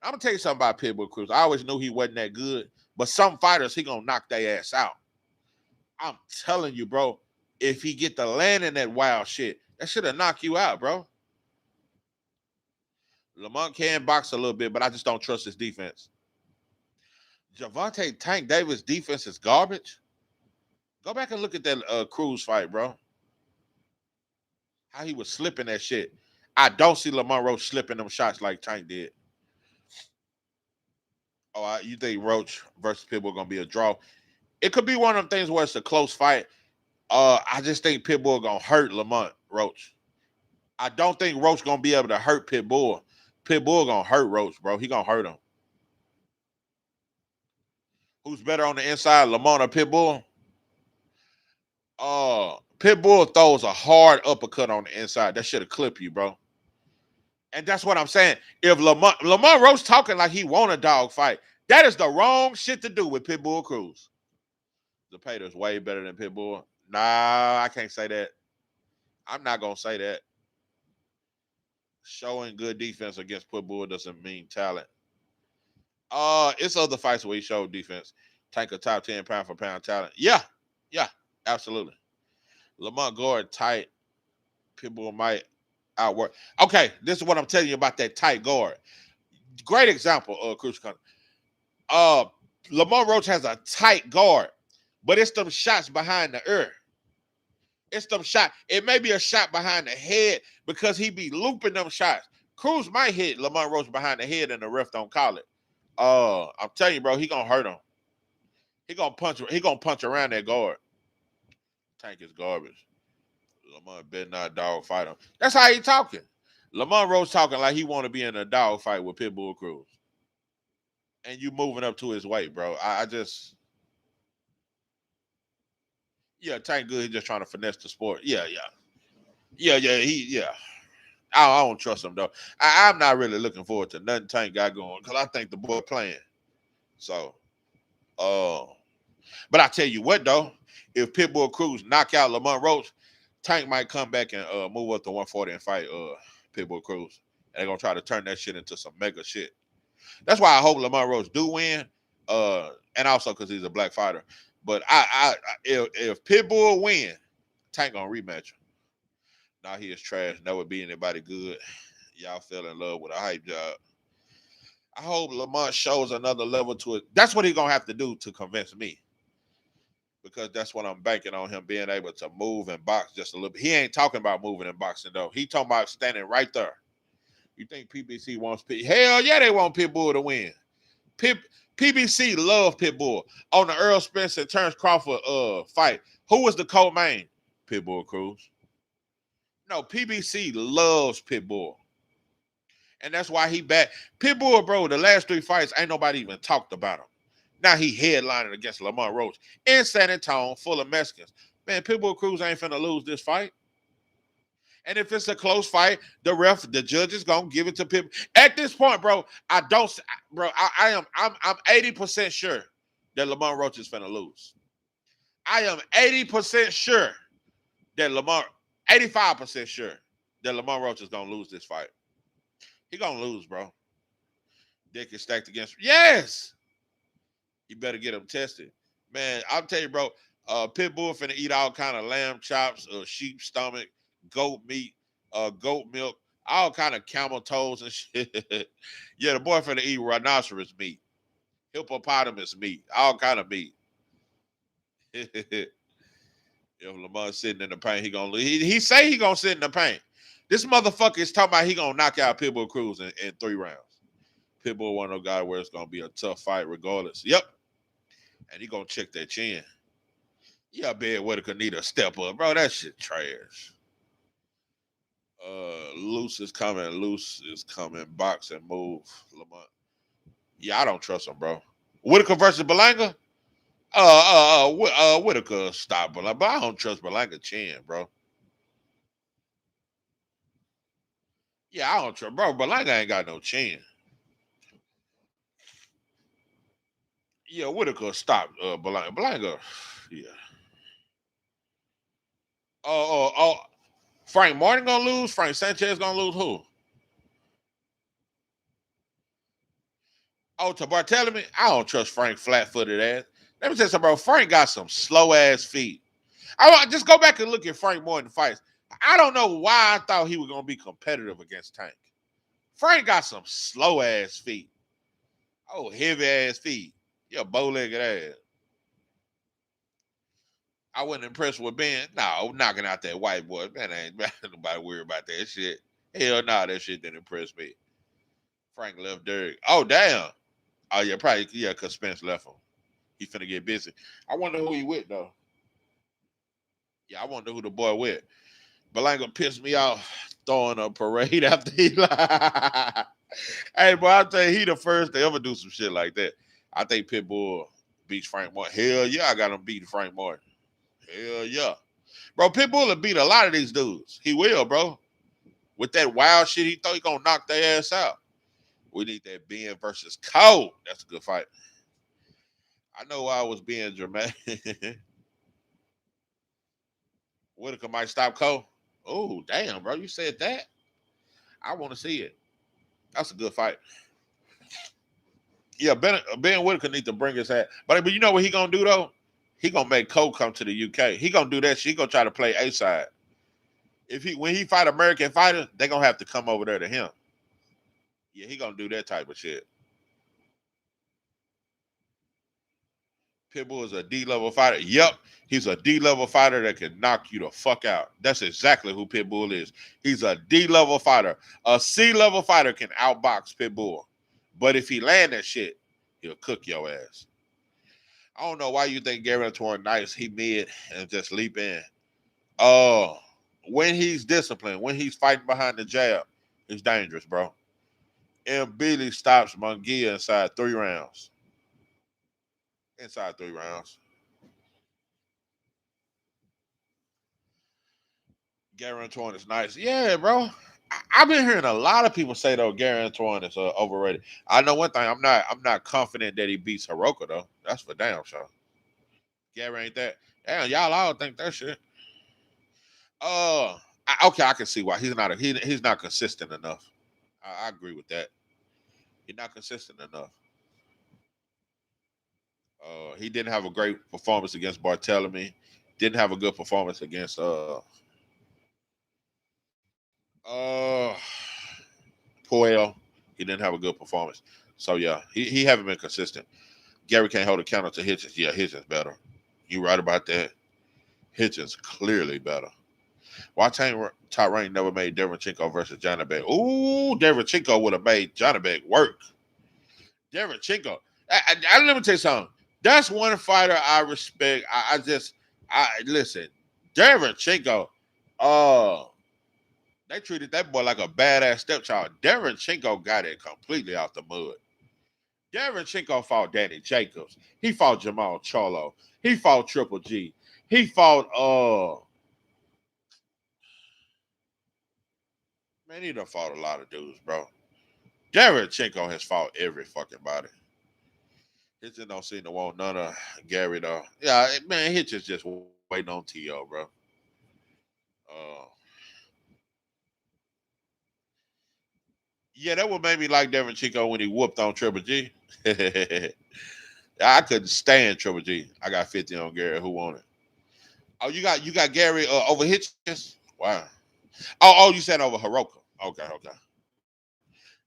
I'm going to tell you something about Pitbull Cruz. I always knew he wasn't that good, but some fighters, he going to knock their ass out. I'm telling you, bro, if he get to land in that wild shit, that should have knocked you out, bro. Lamont can box a little bit, but I just don't trust his defense. Gervonta Tank Davis' defense is garbage. Go back and look at that Cruz fight, bro. How he was slipping that shit. I don't see Lamar Roach slipping them shots like Tank did. Oh, you think Roach versus Pitbull going to be a draw? It could be one of them things where it's a close fight. I just think Pitbull gonna hurt Lamont Roach. I don't think Roach gonna be able to hurt Pitbull. Pitbull gonna hurt Roach, bro. He gonna hurt him. Who's better on the inside, Lamont or Pitbull? Pitbull throws a hard uppercut on the inside. That should have clipped you, bro. And that's what I'm saying. If Lamont Roach talking like he want a dog fight, that is the wrong shit to do with Pitbull Cruz. The Pater's way better than Pitbull. Nah, I can't say that. I'm not gonna say that. Showing good defense against Pitbull doesn't mean talent. It's other fights where he showed defense. Tank a top 10 pound for pound talent. Yeah, absolutely. Lamont Gordon tight. Pitbull might outwork. Okay, this is what I'm telling you about that tight guard. Great example of Cruz Country. Lamont Roach has a tight guard, but it's them shots behind the ear. It's them shots. It may be a shot behind the head because he be looping them shots. Cruz might hit Lamont Roach behind the head and the ref don't call it. I'm telling you, bro, he gonna hurt him. He gonna punch around that guard. Tank is garbage. Lamont better not dog fight him. That's how he talking. Lamont Roach talking like he want to be in a dog fight with Pitbull Cruz. And you moving up to his weight, bro. I just... Yeah, Tank good. He just trying to finesse the sport. Yeah. I don't trust him, though. I'm not really looking forward to nothing Tank got going because I think the boy playing. So, but I tell you what, though, if Pitbull Cruz knock out Lamont Roach, Tank might come back and move up to 140 and fight Pitbull Cruz. And they're going to try to turn that shit into some mega shit. That's why I hope Lamont Roach do win, and also because he's a black fighter. But if Pitbull win, Tank gonna rematch him. Now he is trash. Never be anybody good. Y'all fell in love with a hype job. I hope Lamont shows another level to it. That's what he's gonna have to do to convince me. Because that's what I'm banking on him being able to move and box just a little bit. He ain't talking about moving and boxing though. He talking about standing right there. You think PBC wants Pitbull? Hell yeah, they want Pitbull to win. PBC love Pitbull. On the Earl Spence and Terrence Crawford fight, who was the co-main? Pitbull Cruz. No, PBC loves Pitbull. And that's why he back. Pitbull, bro, the last 3 fights, ain't nobody even talked about him. Now he headlining against Lamont Roach in San Antonio, full of Mexicans. Man, Pitbull Cruz ain't finna lose this fight. And if it's a close fight, the judge is gonna give it to Pitbull. At this point, bro, I'm 80% sure that Lamont Roach is finna lose. I am 80% sure that 85% sure that Lamont Roach is gonna lose this fight. He gonna lose, bro. Dick is stacked against him. Yes. You better get him tested. Man, I'll tell you, bro, Pitbull finna eat all kind of lamb chops, sheep stomach, goat meat, goat milk, all kind of camel toes and shit. Yeah, the boy finna eat rhinoceros meat, hippopotamus meat, all kind of meat. If Lamar's sitting in the paint, he gonna lose. He say he gonna sit in the paint. This motherfucker is talking about he gonna knock out Pitbull Cruz in 3 rounds. Pitbull one of those guys where it's gonna be a tough fight regardless. Yep. And he gonna check that chin. Yeah, Ben Whitaker need a step up, bro. That shit trash. Loose is coming. Box and move. Lamont. Yeah, I don't trust him, bro. Whitaker versus Berlanga? Whitaker stop Berlanga, but I don't trust Berlanga chin, bro. Yeah, I don't trust, bro. Berlanga ain't got no chin. Yeah, Whitaker stop Berlanga. Berlanga, yeah. Frank Martin gonna lose? Frank Sanchez gonna lose who? Oh, to Barthélemy? I don't trust Frank flat-footed ass. Let me tell you something, bro. Frank got some slow-ass feet. I just go back and look at Frank Martin fights. I don't know why I thought he was gonna be competitive against Tank. Frank got some slow-ass feet. Oh, heavy-ass feet. Yeah, bow-legged ass. I wasn't impressed with Ben. No, knocking out that white boy. Man, ain't nobody worried about that shit. Hell no, that shit didn't impress me. Frank left Derek. Oh, damn. Oh, yeah, probably, yeah, because Spence left him. He finna get busy. I wonder who he with though. Yeah, I wonder who the boy with. But ain't gonna piss me off throwing a parade after he lied. Hey, boy, I tell you, he the first to ever do some shit like that. I think Pitbull beats Frank Martin. Hell yeah, I got him beating Frank Martin. Hell yeah. Bro, Pitbull will beat a lot of these dudes. He will, bro. With that wild shit he thought he gonna knock their ass out. We need that Ben versus Cole. That's a good fight. I know I was being dramatic. Whitaker might stop Cole. Oh, damn, bro. You said that? I want to see it. That's a good fight. Yeah, Ben Whitaker need to bring his hat. But you know what he gonna do though? He gonna make Cole come to the UK. He gonna do that shit. He gonna try to play A side. When he fight American fighters, they gonna have to come over there to him. Yeah, he gonna do that type of shit. Pitbull is a D-level fighter. Yep, he's a D-level fighter that can knock you the fuck out. That's exactly who Pitbull is. He's a D-level fighter. A C-level fighter can outbox Pitbull. But if he land that shit, he'll cook your ass. I don't know why you think Gary Antoine nice, he mid and just leap in. When he's disciplined, when he's fighting behind the jab, he's dangerous, bro. And Billy stops Munguia inside 3 rounds. Inside 3 rounds. Gary Antoine is nice. Yeah, bro. I've been hearing a lot of people say though Gary Antoine is overrated. I know one thing. I'm not confident that he beats Hiroka though. That's for damn sure. Gary ain't that. Damn, y'all all think that shit. Okay, I can see why he's not consistent enough. I agree with that. He's not consistent enough. He didn't have a great performance against Barthélemy. Didn't have a good performance against Poel. He didn't have a good performance. So yeah, he haven't been consistent. Gary can't hold a counter to Hitchens. Yeah, Hitchens better. You right about that. Hitchens clearly better. Why Tyrann never made Derevchenko versus Janibek? Ooh, Derevchenko would have made Janibek work. Derevchenko. Let me tell you something. That's one fighter I respect. I listen. Derevchenko. They treated that boy like a badass stepchild. Derevchenko got it completely out the mud. Derevchenko fought Danny Jacobs. He fought Jamal Charlo. He fought Triple G. He fought man, he done fought a lot of dudes, bro. Derevchenko has fought every fucking body. Hitchens don't seem to want none of Gary though. Yeah, man, Hitchens just waiting on T.O., bro. Yeah, that would make me like Derevchenko when he whooped on Triple G. I couldn't stand Triple G. I got 50 on Gary. Who won it? Oh, you got Gary over Hitchens? Wow. Oh, you said over Hiroka. Okay.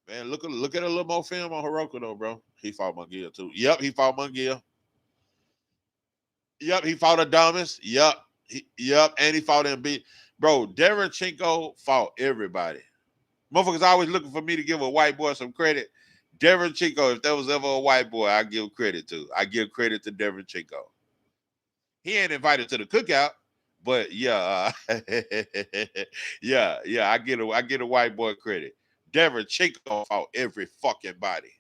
Man, look at a little more film on Hiroka though, bro. He fought Munguia too. Yep, he fought Munguia. Yep, he fought Adames. Yep, and he fought Embiid. Bro, Derevchenko fought everybody. Motherfuckers always looking for me to give a white boy some credit. Derevchenko, if there was ever a white boy, I give credit to. I give credit to Derevchenko. He ain't invited to the cookout, but yeah, yeah. I get a white boy credit. Derevchenko fought every fucking body.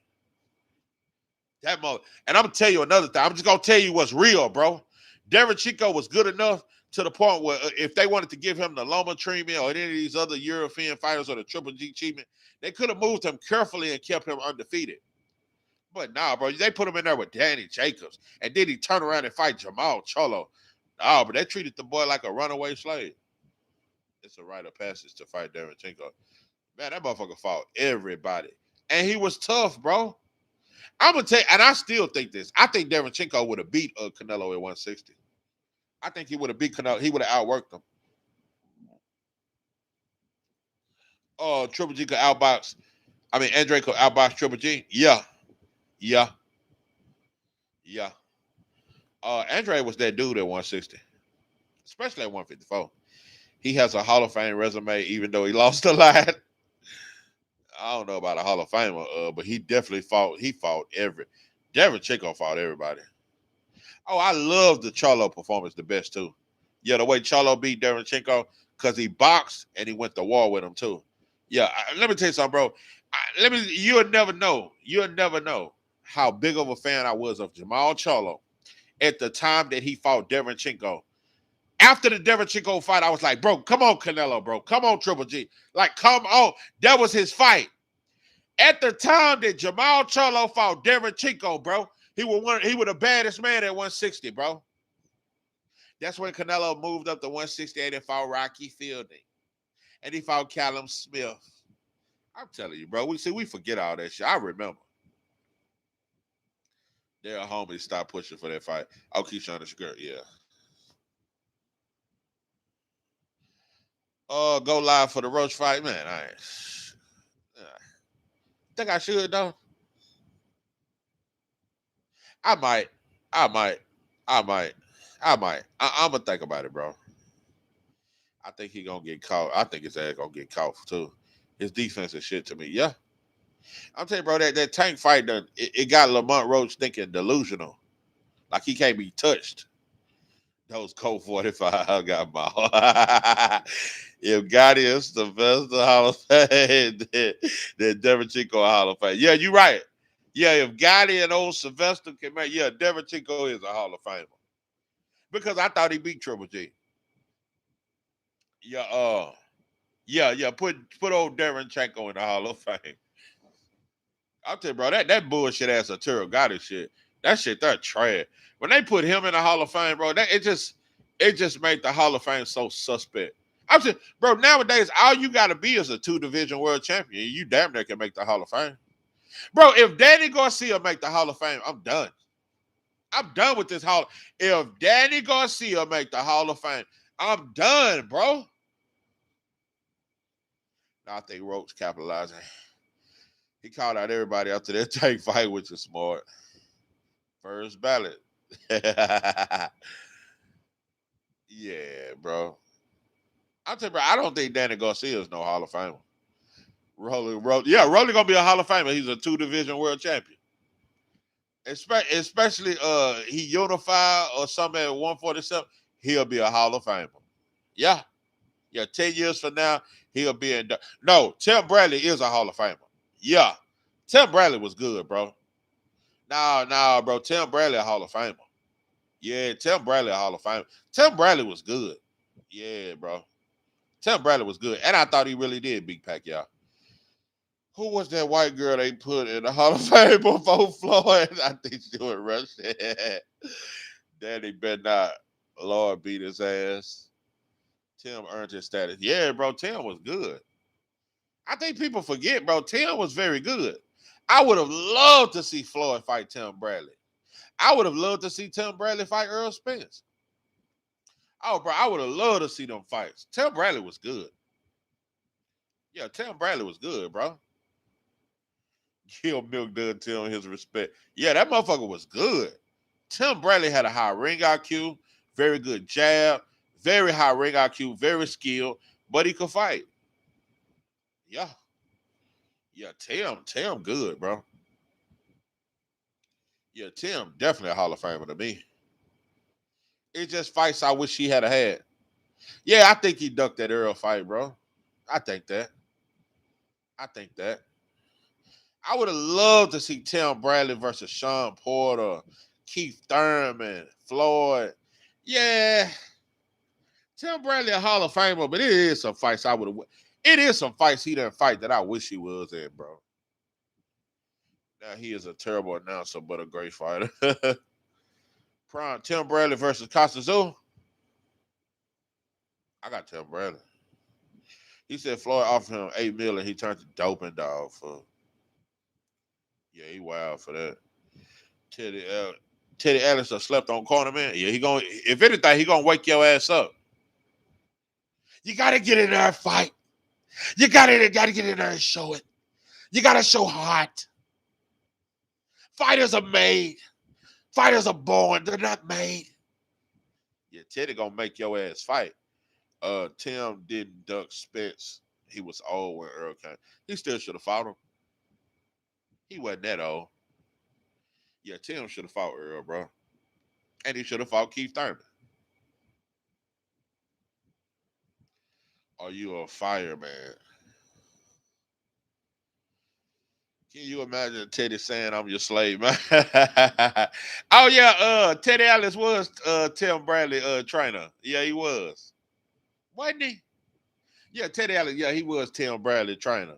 That mother, and I'm gonna tell you another thing. I'm just gonna tell you what's real, bro. Derevchenko was good enough to the point where if they wanted to give him the Loma treatment or any of these other European fighters or the Triple G treatment, they could have moved him carefully and kept him undefeated. But nah, bro, they put him in there with Danny Jacobs, and then he turned around and fight Jamal Charlo. Nah, but they treated the boy like a runaway slave. It's a rite of passage to fight Derevchenko. Man, that motherfucker fought everybody, and he was tough, bro. I'm gonna tell you, and I still think this. I think Derevchenko would have beat Canelo at 160. I think he would have beat Canelo. He would have outworked him. Triple G could outbox. I mean, Andre could outbox Triple G. Yeah. Andre was that dude at 160, especially at 154. He has a Hall of Fame resume, even though he lost a lot. I don't know about a Hall of Famer, but he definitely fought. He fought Derevchenko fought everybody. Oh, I love the Charlo performance the best too. Yeah, the way Charlo beat Derenchenko because he boxed and he went to war with him too. Yeah, let me tell you something, bro. You'll never know. You'll never know how big of a fan I was of Jamal Charlo at the time that he fought Derenchenko. After the Derenchenko fight, I was like, bro, come on, Canelo, bro. Come on, Triple G. Like, come on. That was his fight. At the time that Jamal Charlo fought Derenchenko, bro, he was the baddest man at 160, bro. That's when Canelo moved up to 168 and fought Rocky Fielding. And he fought Callum Smith. I'm telling you, bro. We forget all that shit. I remember. Their homies stopped pushing for that fight. I'll keep showing the skirt, yeah. Go live for the Roach fight, man. I think I should though. I might. I might. I might. I'm gonna think about it, bro. I think he gonna get caught. I think his ass gonna get caught too. His defense is shit to me. Yeah. I'm telling you, bro, that tank fight done it got Lamont Roach thinking delusional. Like he can't be touched. Those Colt 45 got my heart. If Gotti is the best Hall of Fame, then Derenchenko Hall of Fame. Yeah, you're right. Yeah, if Gotti and old Sylvester can make, yeah, Derenchenko is a Hall of Famer. Because I thought he beat Triple G. Yeah, yeah. Put old Derenchenko in the Hall of Fame. I'll tell you, bro, that bullshit ass Arturo Gotti shit. That shit, that trash. When they put him in the Hall of Fame, bro, it just made the Hall of Fame so suspect. I'm saying, bro, nowadays all you gotta be is a 2-division world champion. You damn near can make the Hall of Fame. Bro, if Danny Garcia make the Hall of Fame, I'm done. I'm done with this Hall. If Danny Garcia make the Hall of Fame, I'm done, bro. Now I think Roach capitalizing. He called out everybody after that tank fight, which is smart. First ballot. Yeah, bro. I'll tell you, bro, I don't think Danny Garcia is no Hall of Famer. Rolly gonna be a Hall of Famer. He's a 2-division world champion. Especially he unified or something at 147, he'll be a Hall of Famer. Yeah. 10 years from now, he'll be in. No, Tim Bradley is a Hall of Famer. Yeah. Tim Bradley was good, bro. Nah, bro. Tim Bradley a Hall of Famer. Yeah, Tim Bradley a Hall of Famer. Tim Bradley was good. Yeah, bro. Tim Bradley was good. And I thought he really did beat Pacquiao. Who was that white girl they put in the Hall of Fame before Floyd? I think she was Russian. Danny better not. Lord beat his ass. Tim earned his status. Yeah, bro. Tim was good. I think people forget, bro. Tim was very good. I would have loved to see Floyd fight Tim Bradley. I would have loved to see Tim Bradley fight Earl Spence. Oh, bro, I would have loved to see them fights. Tim Bradley was good. Yeah, Tim Bradley was good, bro. Kill Milk Dud Tim his respect. Yeah, that motherfucker was good. Tim Bradley had a high ring IQ, very good jab, very high ring IQ, very skilled, but he could fight. Yeah. Yeah, Tim good, bro. Yeah, Tim definitely a Hall of Famer to me. It's just fights I wish he had. Yeah, I think he ducked that Earl fight, bro. I think that. I would have loved to see Tim Bradley versus Shawn Porter, Keith Thurman, Floyd. Yeah, Tim Bradley a Hall of Famer, but it is some fights I would have. It is some fights he didn't fight that I wish he was in, bro. Now he is a terrible announcer, but a great fighter. Prime Tim Bradley versus Costa. I got Tim Bradley. He said Floyd offered him $8 million. He turned to doping dog for. Yeah, he wild for that. Teddy Allison slept on corner, man. Yeah, he going. If anything, he gonna wake your ass up. You gotta get in there and fight. You gotta get in there and show it. You gotta show heart. Fighters are made. Fighters are born. They're not made. Yeah, Teddy gonna make your ass fight. Tim didn't duck Spence. He was old when Earl came. He still should have fought him. He wasn't that old. Yeah, Tim should have fought Earl, bro. And he should have fought Keith Thurman. Are you a fireman? Can you imagine Teddy saying I'm your slave, man? Oh yeah, Teddy Atlas was Tim Bradley trainer. Yeah, he was. Wasn't he? Yeah, Teddy Atlas, yeah, he was Tim Bradley trainer.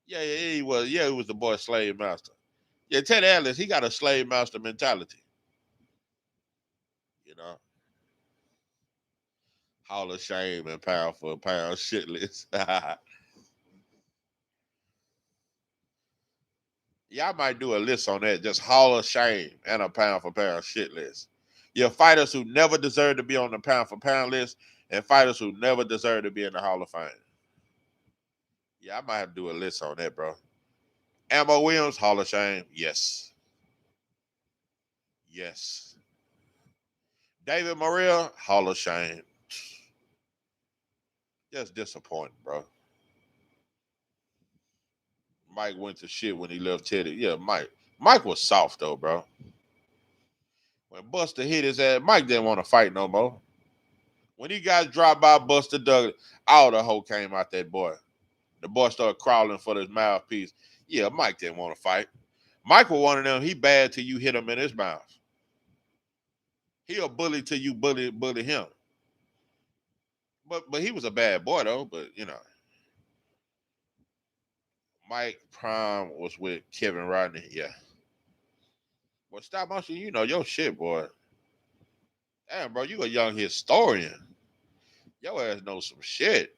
Yeah, he was. Yeah, he was the boy slave master. Yeah, Teddy Atlas, he got a slave master mentality. You know. Hall of Shame and pound for pound shitless. Yeah, I might do a list on that. Just Hall of Shame and a pound for pound shit list. Yeah, fighters who never deserve to be on the pound for pound list and fighters who never deserve to be in the Hall of Fame. Yeah, I might have to do a list on that, bro. Ammo Williams, Hall of Shame. Yes. Yes. David Morrell, Hall of Shame. Just disappointing, bro. Mike went to shit when he left Teddy. Yeah, Mike. Mike was soft, though, bro. When Buster hit his ass, Mike didn't want to fight no more. When he got dropped by Buster Douglas, all the hoe came out that boy. The boy started crawling for his mouthpiece. Yeah, Mike didn't want to fight. Mike was one of them. He bad till you hit him in his mouth. He a bully till you bully him. But he was a bad boy though. But you know, Mike Prime was with Kevin Rodney. Yeah. Well, stop motion. You know your shit, boy. Damn, bro, you a young historian. Your ass knows some shit.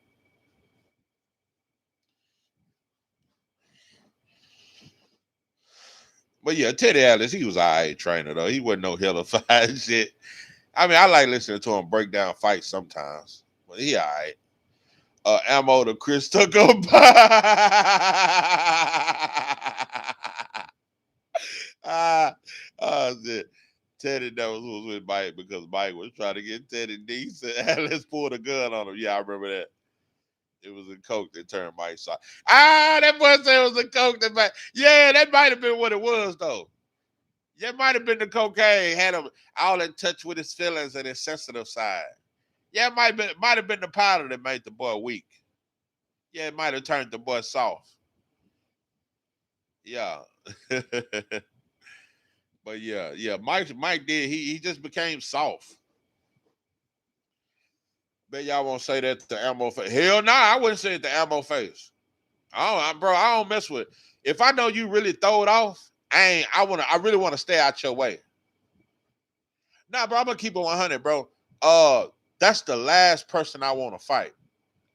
But yeah, Teddy Atlas, he was all right trainer though. He wasn't no hell of fight shit. I mean, I like listening to him break down fights sometimes. But he all right. Ammo to Chris Tucker. Shit. Teddy never was with Mike because Mike was trying to get Teddy decent. Atlas pulled a gun on him. Yeah, I remember that. It was a coke that turned Mike soft. That boy said it was a coke that might. Yeah, that might have been what it was though. That might have been the cocaine had him all in touch with his feelings and his sensitive side. Yeah, it might have been the powder that made the boy weak. Yeah, it might have turned the boy soft. Yeah. But yeah, Mike did. He just became soft. Bet y'all won't say that to Ammo Face. Hell nah, I wouldn't say it to Ammo Face. I don't mess with it. If I know you really throw it off, I really want to stay out your way. Nah, bro, I'm gonna keep it 100, bro. That's the last person I want to fight.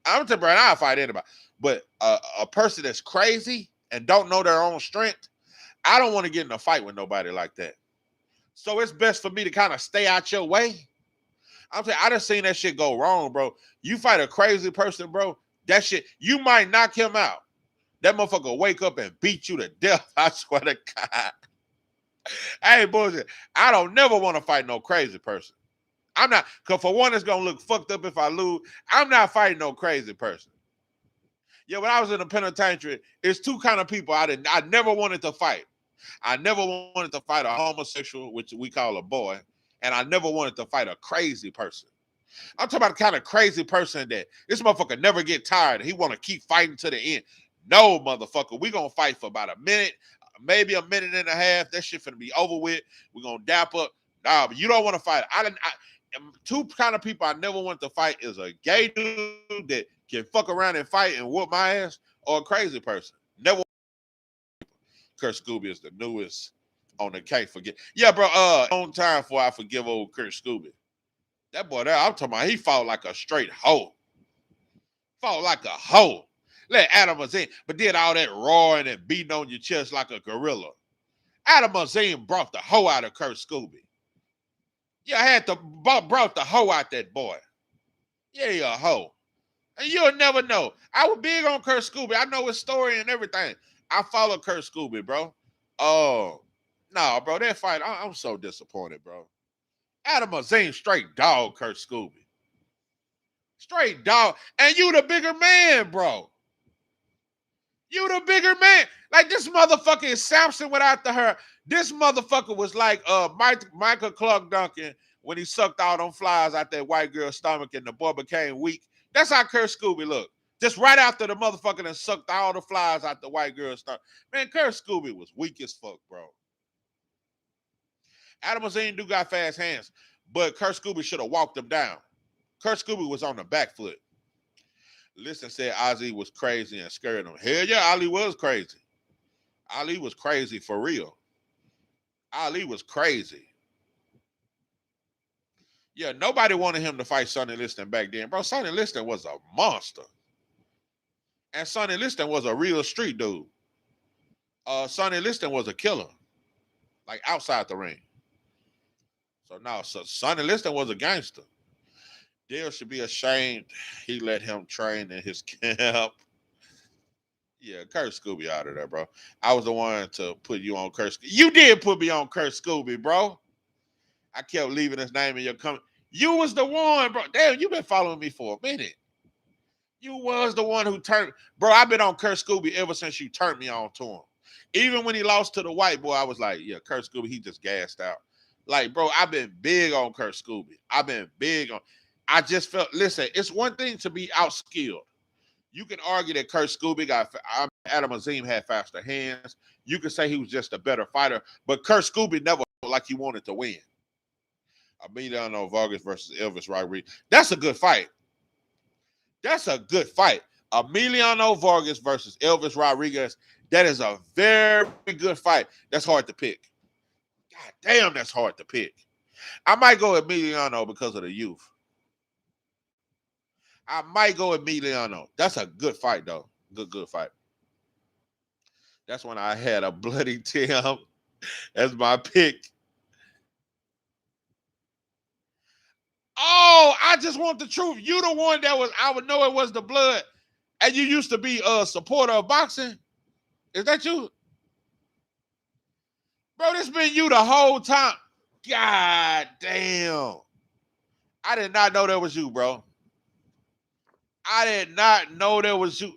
I'm telling you, bro, I'll fight anybody. But a person that's crazy and don't know their own strength, I don't want to get in a fight with nobody like that. So it's best for me to kind of stay out your way. I'm saying I done seen that shit go wrong, bro. You fight a crazy person, bro. That shit, you might knock him out. That motherfucker wake up and beat you to death. I swear to God. Hey, bullshit. I don't never want to fight no crazy person. I'm not, because for one, it's going to look fucked up if I lose. I'm not fighting no crazy person. Yeah, when I was in the penitentiary, it's two kind of people I never wanted to fight. I never wanted to fight a homosexual, which we call a boy, and I never wanted to fight a crazy person. I'm talking about the kind of crazy person that this motherfucker never get tired. He want to keep fighting to the end. No, motherfucker, we gonna fight for about a minute, maybe a minute and a half. That shit finna be over with. We're gonna dap up. Nah, but you don't want to fight. Two kind of people I never want to fight is a gay dude that can fuck around and fight and whoop my ass, or a crazy person. Never. Kurt Scooby is the newest on the can't forget. Yeah, bro. On time before I forgive old Kurt Scooby. That boy there, I'm talking about, he fought like a straight hoe. Fought like a hoe. Let Adam Azim, but did all that roaring and beating on your chest like a gorilla. Adam Azim brought the hoe out of Kurt Scooby. Yeah, brought the hoe out that boy. Yeah, you a hoe. And you'll never know. I was big on Kurt Scooby. I know his story and everything. I follow Kurt Scooby, bro. Oh, no, bro, that fight, I'm so disappointed, bro. Adam Azim straight dog Kurt Scooby. Straight dog. And you the bigger man, bro. You the bigger man. Like this motherfucker is Samson without the hair. This motherfucker was like Michael Clark Duncan when he sucked all them flies out that white girl's stomach and the boy became weak. That's how Kurt Scooby looked. Just right after the motherfucker that sucked all the flies out the white girl's stomach. Man, Kurt Scooby was weak as fuck, bro. Adam Levine do got fast hands, but Kurt Scooby should have walked him down. Kurt Scooby was on the back foot. Listen said Ozzy was crazy and scared him. Hell yeah, Ali was crazy. Ali was crazy for real. Ali was crazy. Yeah, nobody wanted him to fight Sonny Liston back then. Bro, Sonny Liston was a monster. And Sonny Liston was a real street dude. Sonny Liston was a killer. Like outside the ring. So now Sonny Liston was a gangster. Dale should be ashamed he let him train in his camp. Yeah, Kurt Scooby out of there, bro. I was the one to put you on Kurt Scooby. You did put me on Kurt Scooby, bro. I kept leaving his name in your comment. You was the one, bro. Damn, you been following me for a minute. You was the one who turned. Bro, I've been on Kurt Scooby ever since you turned me on to him. Even when he lost to the white boy, I was like, yeah, Kurt Scooby, he just gassed out. Like, bro, I've been big on Kurt Scooby. I've been big on. I just felt, listen, it's one thing to be outskilled. You can argue that Kurt Scooby Adam Azim had faster hands. You can say he was just a better fighter, but Kurt Scooby never felt like he wanted to win. Emiliano Vargas versus Elvis Rodriguez. That's a good fight. That's a good fight. Emiliano Vargas versus Elvis Rodriguez. That is a very good fight. That's hard to pick. God damn, that's hard to pick. I might go Emiliano because of the youth. I might go Emiliano. That's a good fight, though. Good fight. That's when I had a bloody Tim as my pick. Oh, I just want the truth. You the one that was, I would know it was the blood. And you used to be a supporter of boxing. Is that you? Bro, this been you the whole time. God damn. I did not know that was you, bro. I did not know that was you.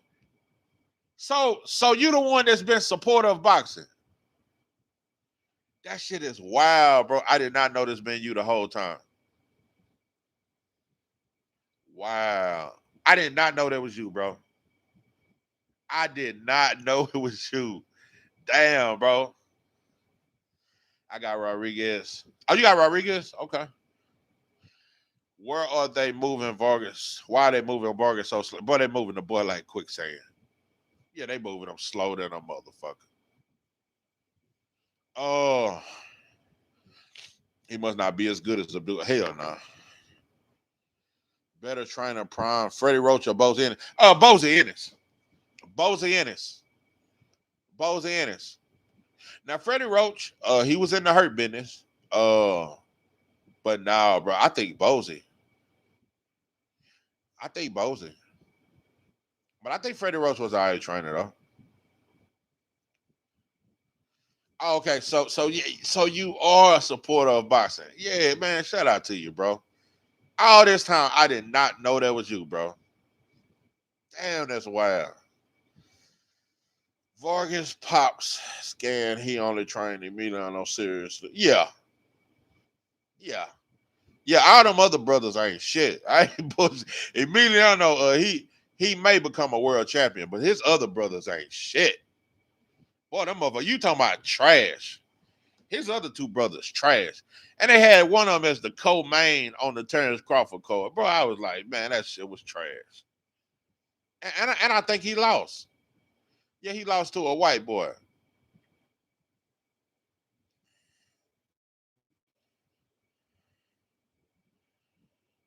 So you the one that's been supporter of boxing. That shit is wild, bro. I did not know this been you the whole time. Wow. I did not know that was you, bro. I did not know it was you. Damn, bro. I got Rodriguez. Oh, you got Rodriguez? Okay. Where are they moving Vargas? Why are they moving Vargas so slow? Boy, they moving the boy like quicksand. Yeah, they moving him slow than a motherfucker. Oh. He must not be as good as the dude. Hell no. Nah. Better trainer prime. Freddie Roach or Bozy Ennis? Bozy Ennis. Bozy Ennis. Bozy Ennis. Now, Freddie Roach, he was in the hurt business. But now, bro, I think Bozy. But I think Freddie Roach was an alright trainer, though. Oh, okay, so you are a supporter of boxing. Yeah, man, shout out to you, bro. All this time, I did not know that was you, bro. Damn, that's wild. Vargas pops scan. He only trained Emiliano seriously. Yeah. All them other brothers ain't shit. I ain't bullshit. Emiliano, he may become a world champion, but his other brothers ain't shit. Boy, them motherfuckers, you talking about trash. His other two brothers trash. And they had one of them as the co-main on the Terrence Crawford card. Bro, I was like, man, that shit was trash. And I think he lost. Yeah, he lost to a white boy.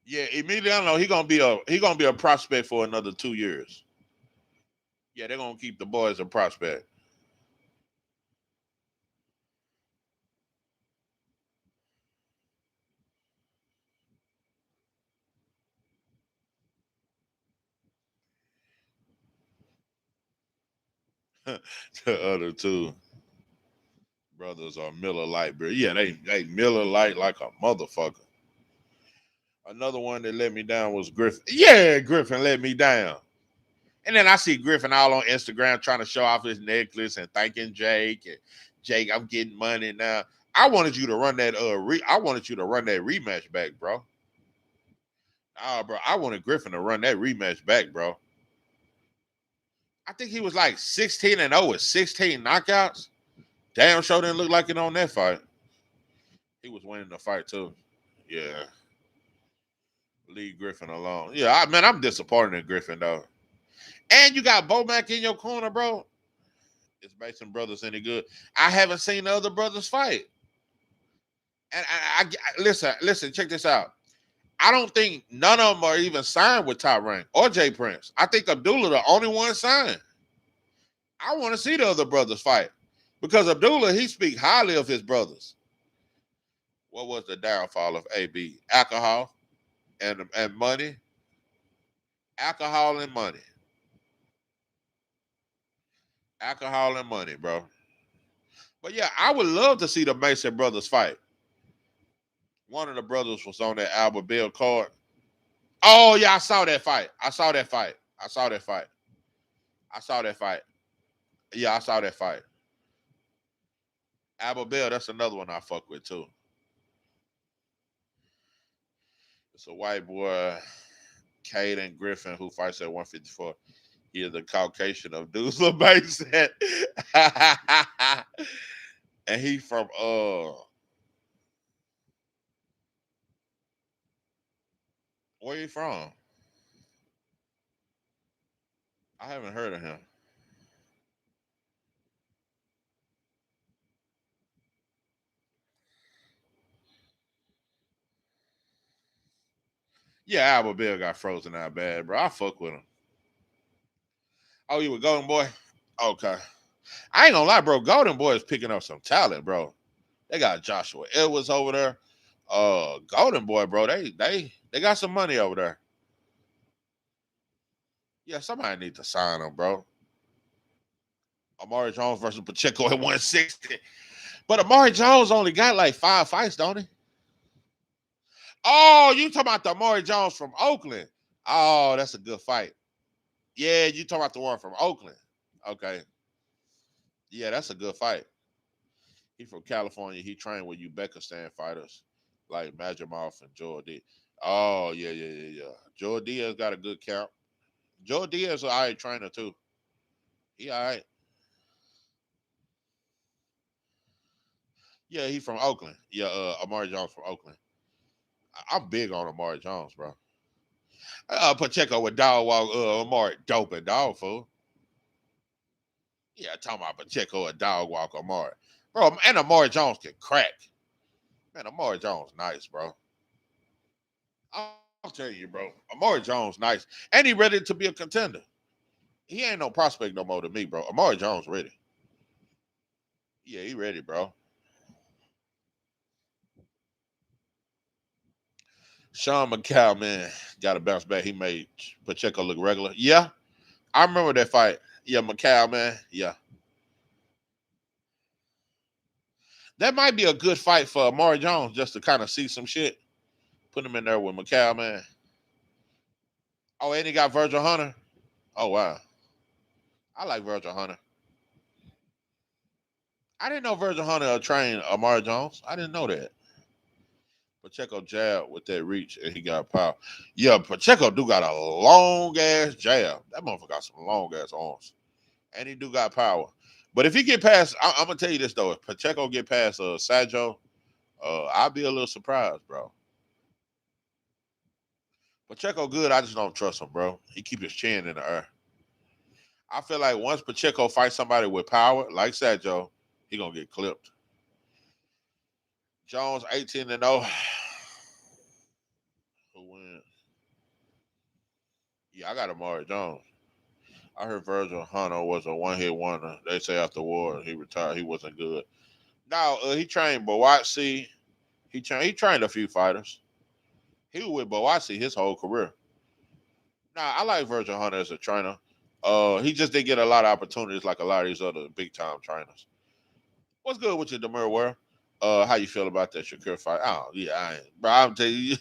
Yeah, Emiliano, he gonna be a prospect for another 2 years. Yeah, they're gonna keep the boy as a prospect. The other two brothers are Miller Lite, bro. Yeah, they Miller Lite like a motherfucker. Another one that let me down was Griffin. Yeah, Griffin let me down. And then I see Griffin all on Instagram trying to show off his necklace and thanking Jake. And Jake, I'm getting money now. I wanted you to run that I wanted you to run that rematch back, bro. Bro, I wanted Griffin to run that rematch back, bro. I think he was like 16-0 with 16 knockouts. Damn sure didn't look like it on that fight. He was winning the fight too. Yeah. Leave Griffin alone. Yeah, I'm disappointed in Griffin though. And you got Bomac in your corner, bro. It's Mason Brothers any good? I haven't seen the other brothers fight. And I listen, check this out. I don't think none of them are even signed with Top Rank or Jay Prince. I think Abdullah the only one signed. I want to see the other brothers fight because Abdullah, he speaks highly of his brothers. What was the downfall of AB? Alcohol and money. Alcohol and money. Alcohol and money, bro. But yeah, I would love to see the Mason brothers fight. One of the brothers was on that Albert Bill card. Oh, yeah, I saw that fight. Yeah, I saw that fight. Albert Bill, that's another one I fuck with too. It's a white boy, Caden Griffin, who fights at 154. He is the Caucasian of Dusla Mason. And he from where you from? I haven't heard of him. Yeah, Albert Bill got frozen out bad, bro. I fuck with him. Oh, you with Golden Boy? Okay. I ain't gonna lie, bro. Golden Boy is picking up some talent, bro. They got Joshua Edwards over there. Golden Boy, bro. They got some money over there. Yeah, somebody need to sign him, bro. Amari Jones versus Pacheco at 160. But Amari Jones only got like 5 fights, don't he? Oh, you talking about the Amari Jones from Oakland. Oh, that's a good fight. Yeah, you talking about the one from Oakland. Okay. Yeah, that's a good fight. He from California. He trained with Uzbekistan fighters like Majimov and Joe Diaz. Oh, yeah. Joe Diaz got a good count. Joe Diaz an all right trainer too. He all right. Yeah, he from Oakland. Yeah, Amari Jones from Oakland. I'm big on Amari Jones, bro. Pacheco with dog walk Amari doping dog fool. Yeah, talking about Pacheco a dog walk Amari. Bro, and Amari Jones can crack. Man, Amari Jones nice, bro. I'm telling you, bro. Amari Jones nice. And he ready to be a contender. He ain't no prospect no more to me, bro. Amari Jones ready. Yeah, he ready, bro. Shawn McCall, man, got to bounce back. He made Pacheco look regular. Yeah, I remember that fight. Yeah, McCall, man. Yeah. That might be a good fight for Amari Jones just to kind of see some shit. Put him in there with McCall, man. Oh, and he got Virgil Hunter. Oh, wow. I like Virgil Hunter. I didn't know Virgil Hunter trained Amari Jones. I didn't know that. Pacheco jab with that reach and he got power. Yeah, Pacheco do got a long ass jab. That motherfucker got some long ass arms. And he do got power. But if he get past, I'm gonna tell you this though. If Pacheco get past Sajo, I'll be a little surprised, bro. Pacheco good, I just don't trust him, bro. He keep his chin in the air. I feel like once Pacheco fights somebody with power, like Sajo, he gonna get clipped. Jones 18-0. Who wins? Yeah, I got Amari Jones. I heard Virgil Hunter was a one-hit wonder. They say after war he retired. He wasn't good. Now he trained Bawatsi. He trained a few fighters. He was with Bawatsi his whole career. Now I like Virgil Hunter as a trainer. He just didn't get a lot of opportunities like a lot of these other big time trainers. What's good with you, Demir Ware? How you feel about that Shakur fight? Oh, yeah, bro, I'm telling you,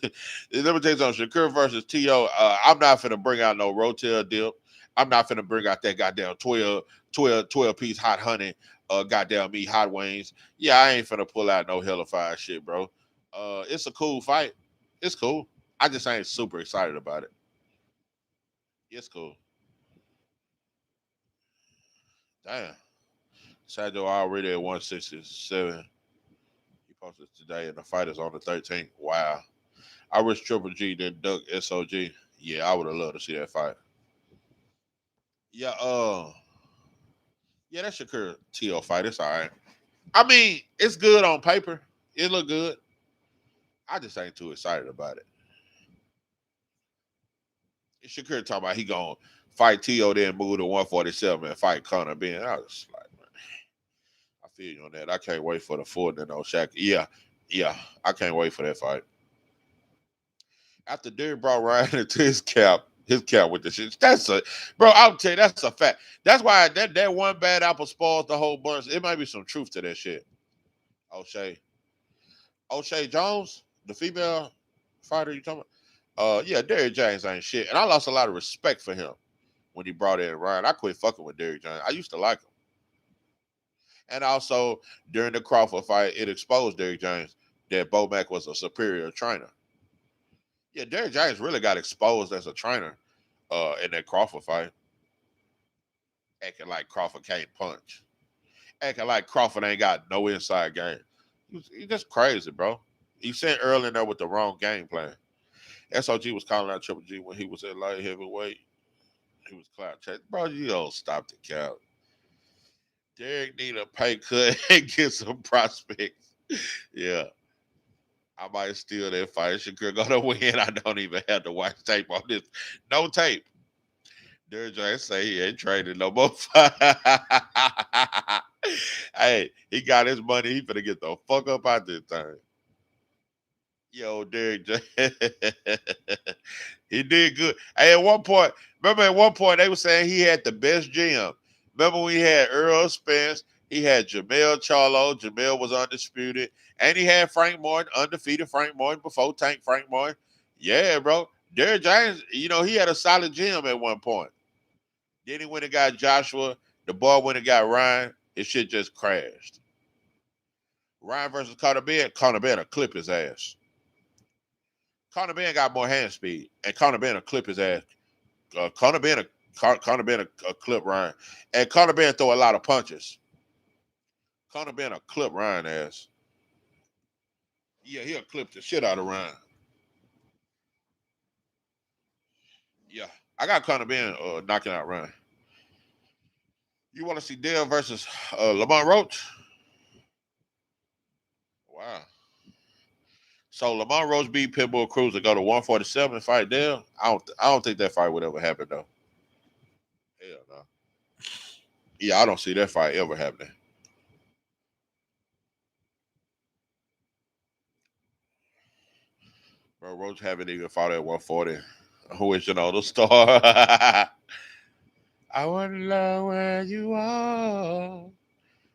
let me tell you something. Shakur versus T.O., I'm not finna bring out no Rotel dip. I'm not finna bring out that goddamn 12 piece hot honey, goddamn me hot wings. Yeah, I ain't finna pull out no hellified shit, bro. It's a cool fight. It's cool. I just ain't super excited about it. It's cool. Damn. Sado already at 167. He posted today, and the fight is on the 13th. Wow. I wish Triple G didn't duck SOG. Yeah, I would have loved to see that fight. Yeah, yeah, that Shakur TL fight. It's all right. I mean, it's good on paper. It look good. I just ain't too excited about it. Shakur talking about he gonna fight T.O. then move to 147 and fight Conor Ben. I was like, man, I feel you on that. I can't wait for the full no Shaq. Yeah, I can't wait for that fight. After Derek brought Ryan into his cap with the shit. That's a bro. I'll tell you, that's a fact. That's why that one bad apple spoils the whole bunch. It might be some truth to that shit. O'Shea Jones, the female fighter you talking about? Yeah, Derrick James ain't shit. And I lost a lot of respect for him when he brought in Ryan. I quit fucking with Derrick James. I used to like him. And also during the Crawford fight, it exposed Derrick James that Bo Mack was a superior trainer. Yeah, Derrick James really got exposed as a trainer in that Crawford fight. Acting like Crawford can't punch. Acting like Crawford ain't got no inside game. He's just crazy, bro. He sent early in there with the wrong game plan. SOG was calling out Triple G when he was at light heavyweight. He was cloud chasing. Bro, you don't stop the count. Derek need a pay cut and get some prospects. Yeah. I might steal that fight. Shakur gonna win. I don't even have to watch tape on this. No tape. Derek James say he ain't trading no more. Hey, he got his money. He finna get the fuck up out this thing. Yo, Derek James. He did good. Hey, at one point they were saying he had the best gym. Remember when he had Earl Spence, he had Jamel Charlo. Jamel was undisputed. And he had Frank Martin, undefeated Frank Martin before Tank Frank Martin. Yeah, bro. Derek James, he had a solid gym at one point. Then he went and got Joshua. The boy went and got Ryan. His shit just crashed. Ryan versus Conor Ben. Conor Ben will clip his ass. Conor Ben got more hand speed, and Conor Ben will clip his ass. Conor Ben will clip Ryan, and Conor Ben throw a lot of punches. Conor Ben will clip Ryan ass. Yeah, he'll clip the shit out of Ryan. Yeah, I got Conor Ben knocking out Ryan. You want to see Dale versus Lamont Roach? Wow. So Lamont Roach beat Pitbull Cruz to go to 147 and fight Dale. I don't think that fight would ever happen though. Hell no. Yeah, I don't see that fight ever happening. Bro, Roach haven't even fought at 140. Who is the star? I wanna know where you are.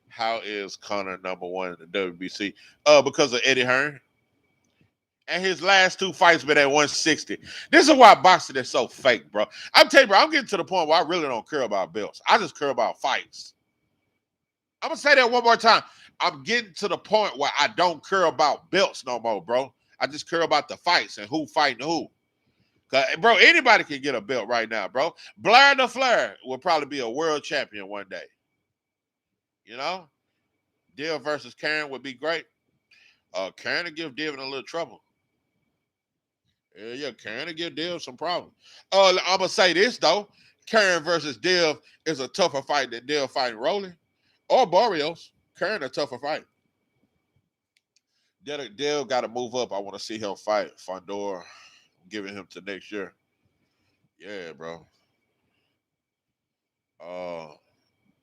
How is Conor number one in the WBC? Because of Eddie Hearn. And his last two fights been at 160. This is why boxing is so fake, bro. I'm telling you, bro, I'm getting to the point where I really don't care about belts. I just care about fights. I'm going to say that one more time. I'm getting to the point where I don't care about belts no more, bro. I just care about the fights and who fighting who. Bro, anybody can get a belt right now, bro. Blair the Flair will probably be a world champion one day. Dill versus Karen would be great. Karen will give Devin a little trouble. Yeah, Karen will give Dill some problems. I'm going to say this, though. Karen versus Dill is a tougher fight than Dill fighting Rolling or Barrios. Karen a tougher fight. Dill got to move up. I want to see him fight Fondor. I'm giving him to next year. Yeah, bro.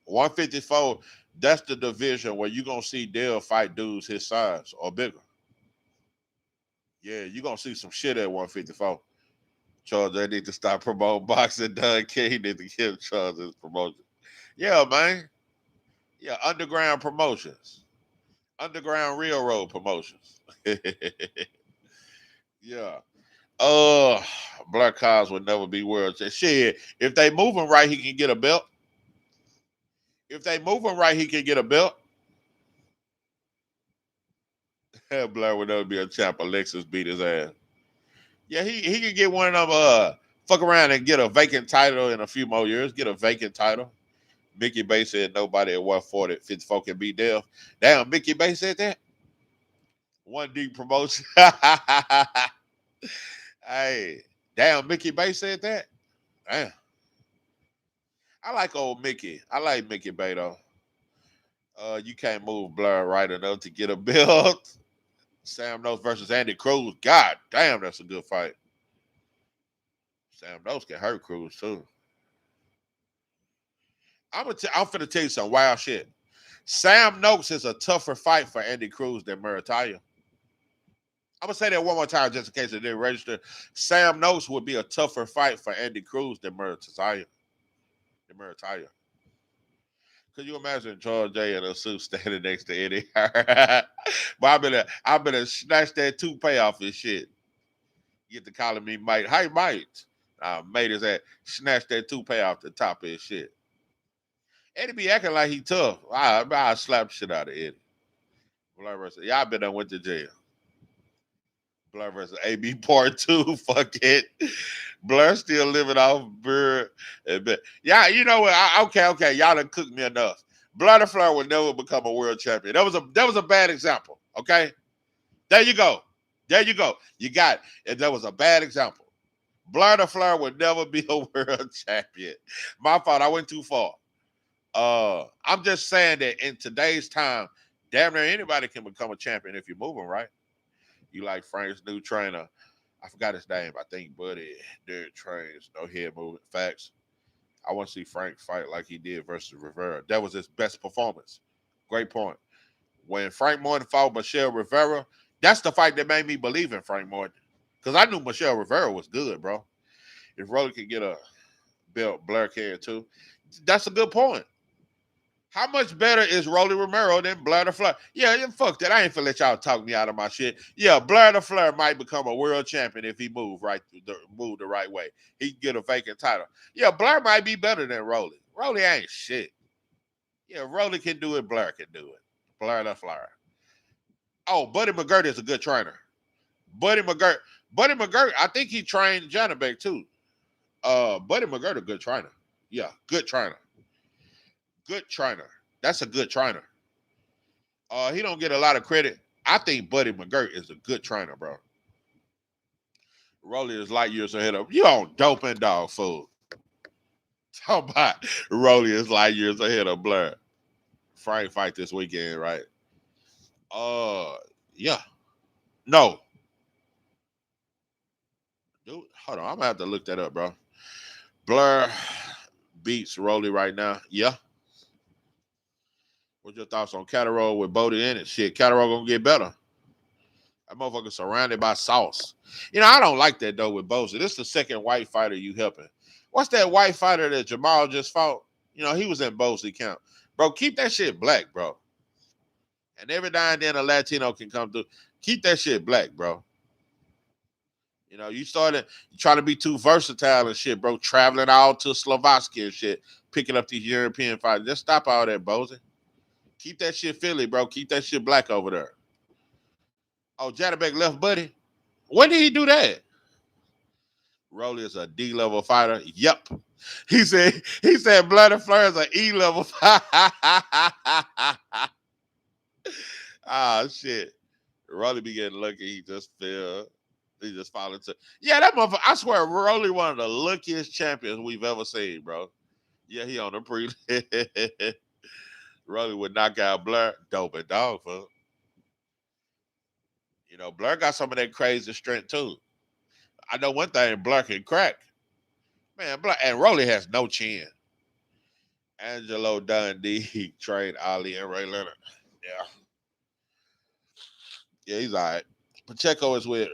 154, that's the division where you're going to see Dill fight dudes his size or bigger. Yeah, you're going to see some shit at 154. Charles, they need to stop promoting boxing. Doug King need to give Charles his promotion. Yeah, man. Yeah, underground promotions. Underground railroad promotions. Yeah. Black cars would never be world champion. Shit, if they move him right, he can get a belt. If they move him right, he can get a belt. Blair would never be a champ. Alexis beat his ass. Yeah, he could get one of them. Fuck around and get a vacant title in a few more years. Get a vacant title. Mickey Bay said nobody at 140 54 can beat Dev. Damn, Mickey Bay said that. One deep promotion. Hey, damn, Mickey Bay said that. Damn. I like old Mickey. I like Mickey Bay though. You can't move Blair right enough to get a belt. Sam Nose versus Andy Cruz. God damn, that's a good fight. Sam Nose can hurt Cruz too. I'm finna tell you some wild shit. Sam Noakes is a tougher fight for Andy Cruz than Murataya. I'm gonna say that one more time just in case it didn't register. Sam Noakes would be a tougher fight for Andy Cruz than Murataya. Could you imagine George J in a suit standing next to Eddie? But I better snatch that toupee off his shit. Get to calling me Mike. Hey, Mike. Made his ass snatch that toupee off the top of his shit. Eddie be acting like he tough. I slap shit out of Eddie. Blur versus, y'all been done went to jail. Blur versus AB Part 2. Fuck it. Blur still living off beer. Yeah, you know what? Okay. Y'all done cooked me enough. Blur the Fleur will never become a world champion. That was a bad example. Okay? There you go. You got it. That was a bad example. Blur the Fleur would never be a world champion. My fault. I went too far. I'm just saying that in today's time, damn near anybody can become a champion if you're moving right. You like Frank's new trainer. I forgot his name. I think Buddy Derek trains. No head moving. Facts. I want to see Frank fight like he did versus Rivera. That was his best performance. Great point. When Frank Morton fought Michelle Rivera, that's the fight that made me believe in Frank Morton. Because I knew Michelle Rivera was good, bro. If Rolly could get a belt, Blair can too. That's a good point. How much better is Rolly Romero than Blair the Fleur? Yeah, fuck that. I ain't finna let y'all talk me out of my shit. Yeah, Blair the Fleur might become a world champion if he move the right way. He can get a vacant title. Yeah, Blair might be better than Rolly. Rolly ain't shit. Yeah, Rolly can do it. Blair can do it. Blair the Fleur. Oh, Buddy McGirt is a good trainer. Buddy McGirt, I think he trained Janabek too. Buddy McGirt a good trainer. Yeah, good trainer. Good trainer. That's a good trainer. He don't get a lot of credit. I think Buddy McGirt is a good trainer, bro. Rolly is light years ahead of you on dope and dog food. Talk about Rolly is light years ahead of Blair. Frank fight this weekend, right? Yeah. No. Dude, hold on. I'm gonna have to look that up, bro. Blair beats Rolly right now. Yeah. What's your thoughts on Catterall with Bodie in it? Shit, Catterall gonna get better. That motherfucker surrounded by sauce. You know, I don't like that though with Bosa. This is the second white fighter you helping. What's that white fighter that Jamal just fought? You know, he was in Bosa camp. Bro, keep that shit black, bro. And every now and then a Latino can come through. Keep that shit black, bro. You know, you trying to be too versatile and shit, bro. Traveling all to Slovakia and shit, picking up these European fighters. Just stop all that, Bosa. Keep that shit Philly, bro. Keep that shit black over there. Oh, Janabek left Buddy? When did he do that? Rolly is a D-level fighter. Yep. He said Blood and Fleur is an E-level fighter. Ah, shit. Rolly be getting lucky. He just fell into. Yeah, that motherfucker. I swear, Rolly one of the luckiest champions we've ever seen, bro. Yeah, he on the pre. Rolly would knock out Blair. Dope and dog, fuck. You know, Blair got some of that crazy strength too. I know one thing, Blair can crack. Man, Blair and Rolly has no chin. Angelo Dundee trained Ali and Ray Leonard. Yeah. Yeah, he's all right. Pacheco is with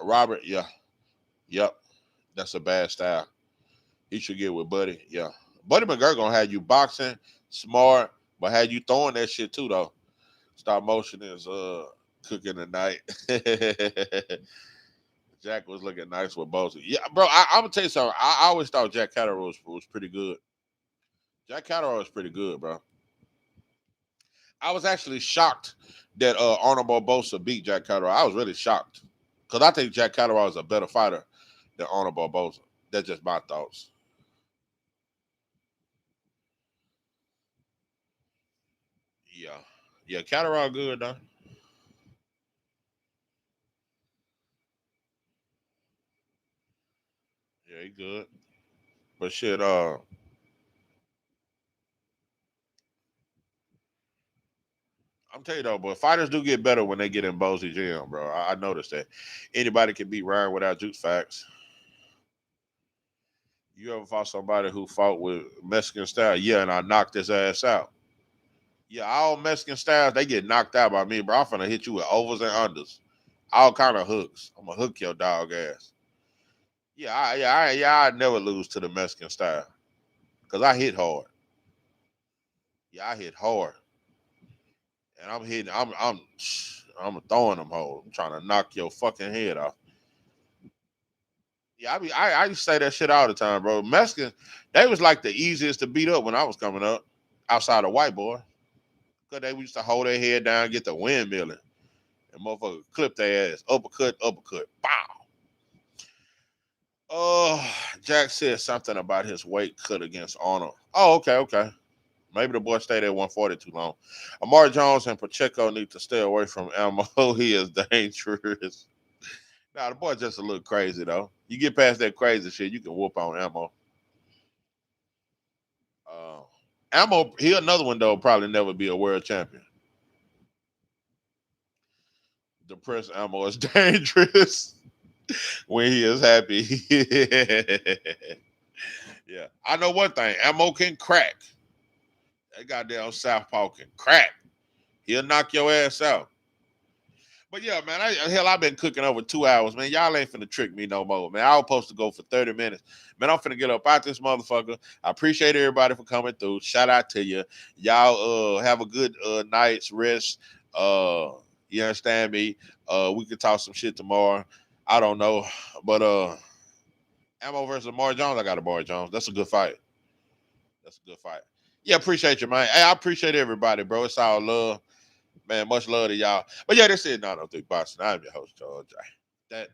Robert. Yeah. Yep. That's a bad style. He should get with Buddy. Yeah. Buddy McGirt gonna have you boxing, smart, but had you throwing that shit too, though. Stop motion is cooking tonight. Jack was looking nice with Bosa. Yeah, bro. I'm gonna tell you something. I always thought Jack Catterall was pretty good. Jack Catterall was pretty good, bro. I was actually shocked that Arnold Barbosa beat Jack Catterall. I was really shocked because I think Jack Catterall is a better fighter than Arnold Barbosa. That's just my thoughts. Yeah, yeah, Catterall good though. Yeah, he good. But shit, I'm telling you though, but fighters do get better when they get in Bozy gym, bro. I noticed that. Anybody can beat Ryan without juice facts. You ever fought somebody who fought with Mexican style? Yeah, and I knocked his ass out. Yeah, all Mexican styles, they get knocked out by me, bro. I'm finna hit you with overs and unders. All kind of hooks. I'm gonna hook your dog ass. I never lose to the Mexican style. Cause I hit hard. Yeah, I hit hard. And I'm throwing them hoes. I'm trying to knock your fucking head off. Yeah, I used to say that shit all the time, bro. Mexicans, they was like the easiest to beat up when I was coming up, outside of white boy. Cause they used to hold their head down, get the windmilling, and motherfucker clip their ass, uppercut, uppercut, bow. Oh, Jack said something about his weight cut against Arnold. Oh, okay. Maybe the boy stayed at 140 too long. Amari Jones and Pacheco need to stay away from Elmo. He is dangerous. Nah, the boy just a little crazy though. You get past that crazy shit, you can whoop on Elmo. Uh, Elmo, he another one though. Probably never be a world champion. Depressed Elmo is dangerous when he is happy. Yeah, I know one thing. Elmo can crack. That goddamn Southpaw can crack. He'll knock your ass out. But yeah, man, I've been cooking over 2 hours, man. Y'all ain't finna trick me no more, man. I was supposed to go for 30 minutes. Man, I'm finna get up out this motherfucker. I appreciate everybody for coming through. Shout out to you. Y'all have a good night's rest. You understand me? We could talk some shit tomorrow. I don't know. But Ammo versus Amari Jones, I got Amari Jones. That's a good fight. That's a good fight. Yeah, appreciate you, man. Hey, I appreciate everybody, bro. It's all love. Man, much love to y'all. But yeah, that's it. No, I don't think Boston. I'm your host, George. That